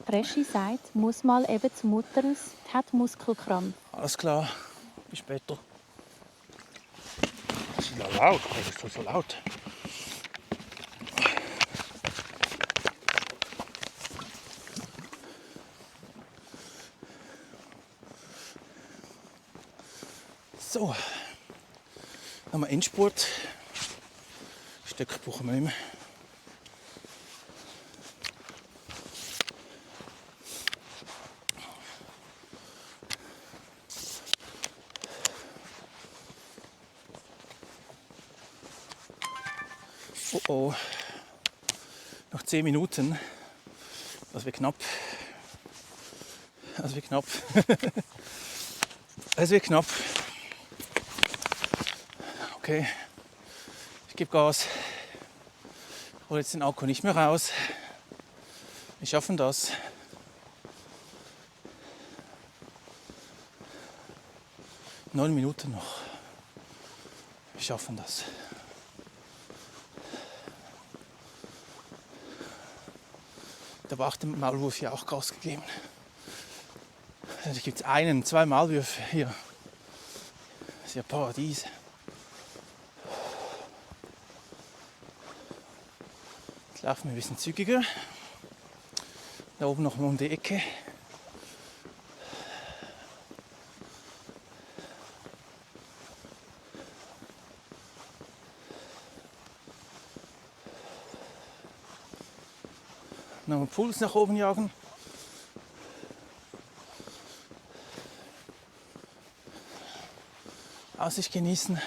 Freschi sagt, muss mal eben zu Mutters, die hat Muskelkrampf. Alles klar, bis später. Das ist ja laut, das ist so laut. So, nochmal Endspurt. Stück brauchen wir nicht mehr. Oh oh, noch 10 Minuten. Das wird knapp. Das wird knapp. Es wird knapp. Okay, ich gebe Gas. Ich hole jetzt den Akku nicht mehr raus. Wir schaffen das. Neun Minuten noch. Wir schaffen das. Da war auch der Maulwurf hier auch Gas gegeben. Also gibt es 2 Maulwürfe hier. Das ist ja Paradies. Jetzt laufen wir ein bisschen zügiger. Da oben noch mal um die Ecke. Noch einen Puls nach oben jagen. Aussicht genießen.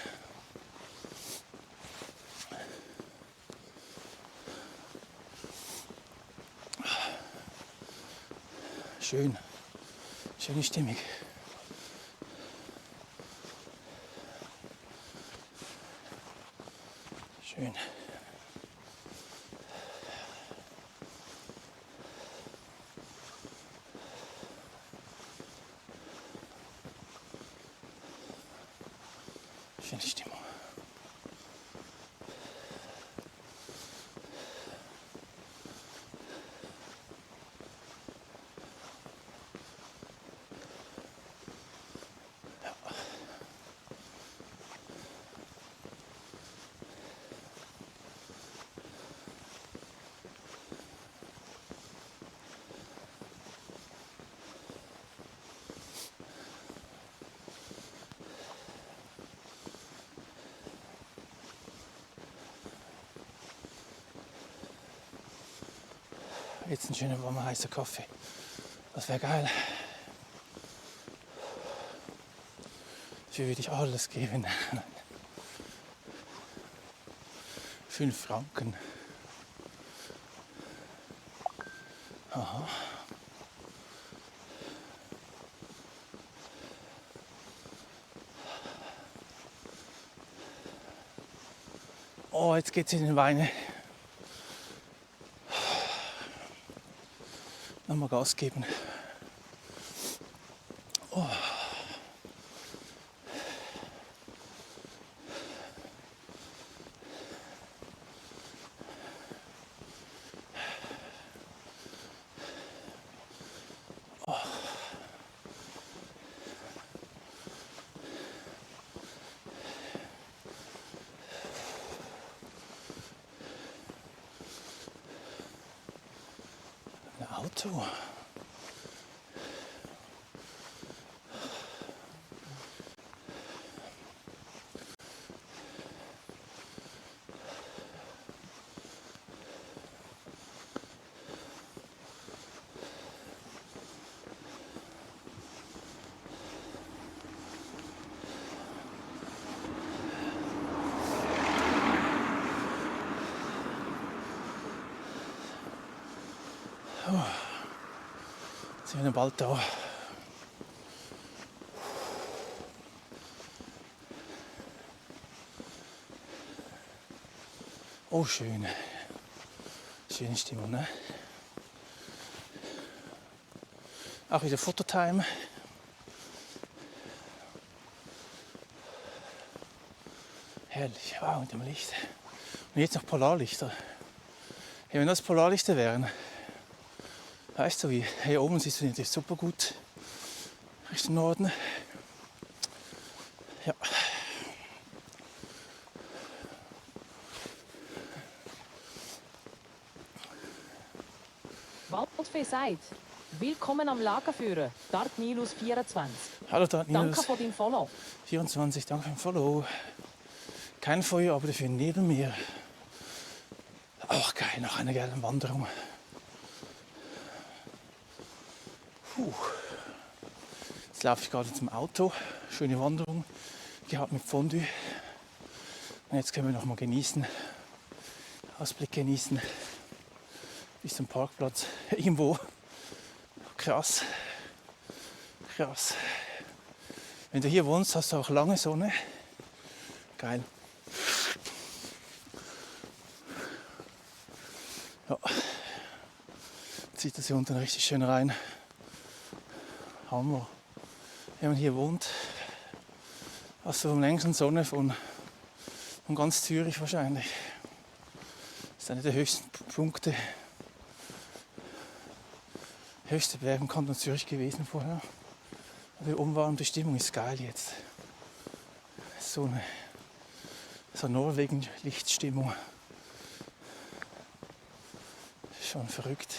Schön. Schöne Stimmung. Schön. Schöne Stimmung. Jetzt ein schöner warmer heißer Kaffee. Das wäre geil. Dafür würde ich alles geben. 5 Franken. Aha. Oh, jetzt geht's in den Wein. Nochmal Gas geben. Oh. Ein Auto. Jetzt sind wir bald da. Oh, schön. Schöne Stimmung, ne? Auch wieder Fototime. Herrlich, wow, mit dem Licht. Und jetzt noch Polarlichter. Hey, wenn das Polarlichter wären, weißt du wie, hier oben siehst du natürlich super gut Richtung Norden. Ja. Waldfee sagt, willkommen am Lagerführer, Dark Nilus 24. Hallo Dark Nilus. Danke für dein Follow. 24, danke für den Follow. Kein Feuer, aber dafür neben mir. Auch geil, noch eine geile Wanderung. Puh. Jetzt laufe ich gerade zum Auto. Schöne Wanderung gehabt mit Fondue. Und jetzt können wir noch mal genießen. Ausblick genießen. Bis zum Parkplatz. Irgendwo. Krass. Krass. Wenn du hier wohnst, hast du auch lange Sonne. Geil. Ja. Zieht das hier unten richtig schön rein. Hammer. Wenn man hier wohnt, hast du am längsten Sonne von ganz Zürich wahrscheinlich. Das ist einer der höchsten Punkte. Höchste Berg im Kanton Zürich gewesen vorher. Aber hier oben war und die Stimmung ist geil jetzt. So eine Norwegen-Lichtstimmung. Schon verrückt.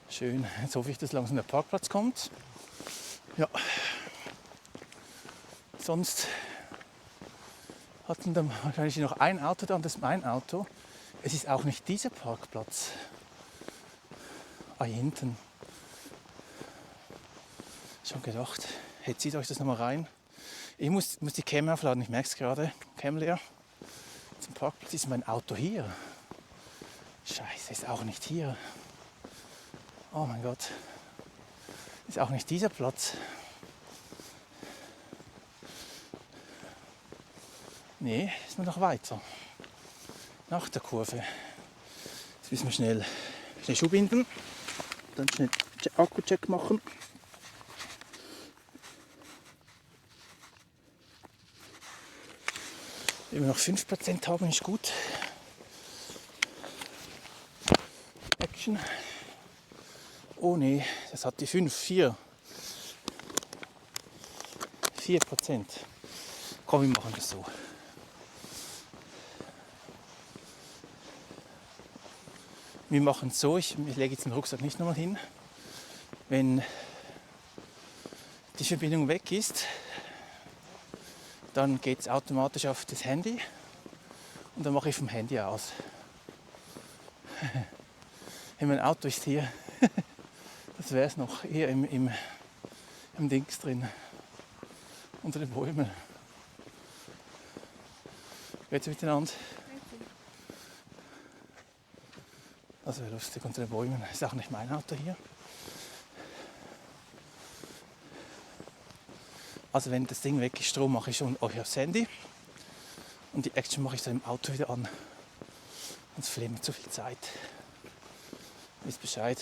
Schön. Jetzt hoffe ich, dass langsam der Parkplatz kommt. Ja. Sonst hatten dann wahrscheinlich noch ein Auto da und das ist mein Auto. Es ist auch nicht dieser Parkplatz. Ah, hier hinten. Schon gedacht. Hey, zieht euch das nochmal rein. Ich muss die Cam aufladen, ich merke es gerade. Cam leer. Zum Parkplatz ist mein Auto hier. Scheiße, ist auch nicht hier. Oh mein Gott. Ist auch nicht dieser Platz. Nee, ist mir noch weiter. Nach der Kurve. Jetzt müssen wir schnell Schuh binden. Dann schnell Akku-Check machen. Wenn wir noch 5% haben, ist gut. Action. Oh nee, das hat die 4%. Komm, wir machen das so. Wir machen es so, ich lege jetzt den Rucksack nicht nochmal hin. Wenn die Verbindung weg ist, dann geht es automatisch auf das Handy und dann mache ich vom Handy aus. Hey, mein Auto ist hier. Das wäre es noch. Hier im Dings drin. Unter den Bäumen. Geht's miteinander? Das wäre lustig, unter den Bäumen. Ist auch nicht mein Auto hier. Also wenn das Ding weg ist, Strom mache ich schon euch aufs Handy. Und die Action mache ich dann im Auto wieder an. Sonst verlieren wir zu viel Zeit. Wisst Bescheid.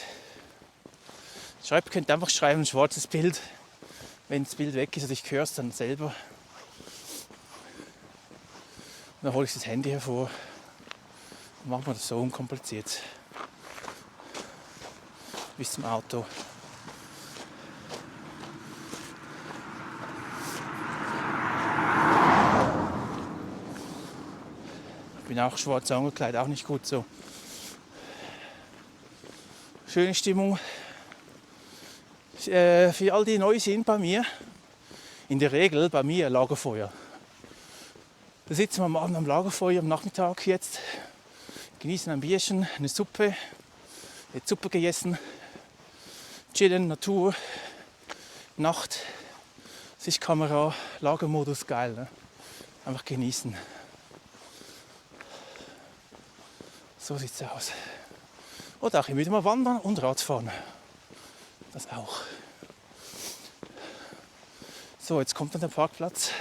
Könnt einfach schreiben, ein schwarzes Bild. Wenn das Bild weg ist und ich höre es dann selber. Und dann hole ich das Handy hervor. Und machen wir das so unkompliziert. Bis zum Auto. Ich bin auch schwarz angekleidet, auch nicht gut so. Schöne Stimmung. Für all die neu sind bei mir, in der Regel bei mir Lagerfeuer. Da sitzen wir am Abend am Lagerfeuer, am Nachmittag jetzt, genießen ein Bierchen, eine Suppe, jetzt Suppe gegessen, chillen, Natur, Nacht, Sichtkamera, Lagermodus, geil, ne? Einfach genießen. So sieht's aus. Oder auch immer wieder mal wandern und Radfahren. Das auch. So, jetzt kommt dann der Parkplatz.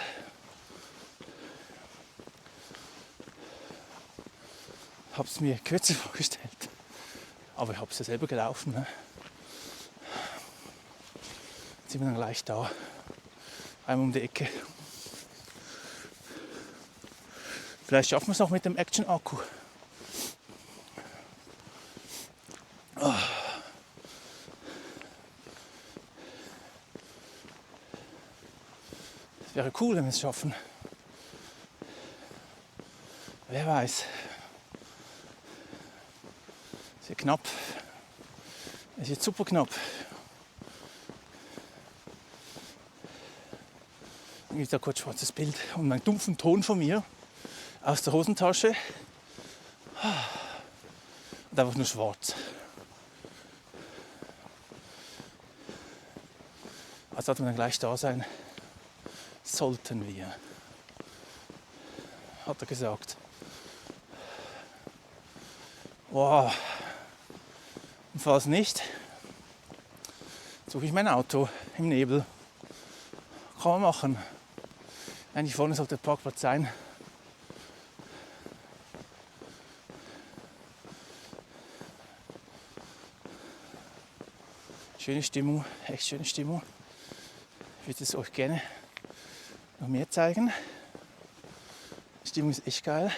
Ich habe es mir kürzer vorgestellt. Aber ich habe es ja selber gelaufen. Ne? Jetzt sind wir dann gleich da. Einmal um die Ecke. Vielleicht schaffen wir es noch mit dem Action-Akku. Oh. Es wäre cool, wenn wir es schaffen. Wer weiß. Es wird knapp. Es wird super knapp. Dann gibt es da kurz ein schwarzes Bild und einen dumpfen Ton von mir aus der Hosentasche. Und einfach nur schwarz. Also sollten wir dann gleich da sein. Sollten wir. Hat er gesagt. Wow. Und falls nicht, suche ich mein Auto im Nebel. Kann man machen. Eigentlich vorne sollte der Parkplatz sein. Schöne Stimmung, echt schöne Stimmung. Ich würde es euch gerne noch mehr zeigen. Die Stimmung ist echt geil.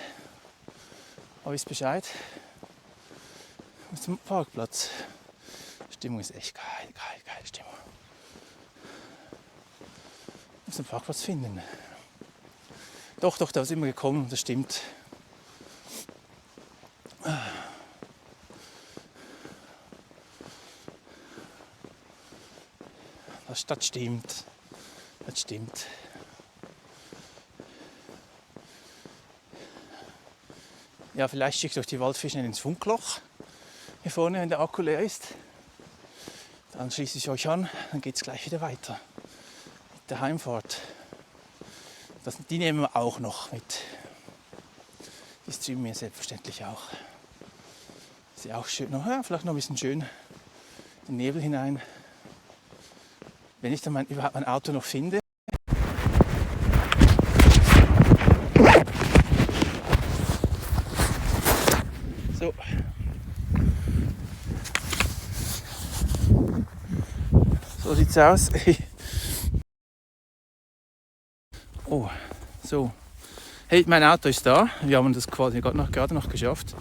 Aber wisst Bescheid. Zum Parkplatz. Die Stimmung ist echt geil, geil Stimmung. Ich muss den Parkplatz finden. Doch, da sind wir gekommen, das stimmt. Das stimmt. Das stimmt. Ja, vielleicht schickt euch die Waldfische ins Funkloch. Hier vorne, wenn der Akku leer ist. Dann schließe ich euch an, dann geht es gleich wieder weiter. Mit der Heimfahrt. Die nehmen wir auch noch mit. Die streamen wir selbstverständlich auch. Ist ja auch schön. Ja, vielleicht noch ein bisschen schön den Nebel hinein. Wenn ich dann überhaupt mein Auto noch finde. So. So sieht's aus. Oh, so. Hey, mein Auto ist da. Wir haben das quasi gerade noch geschafft.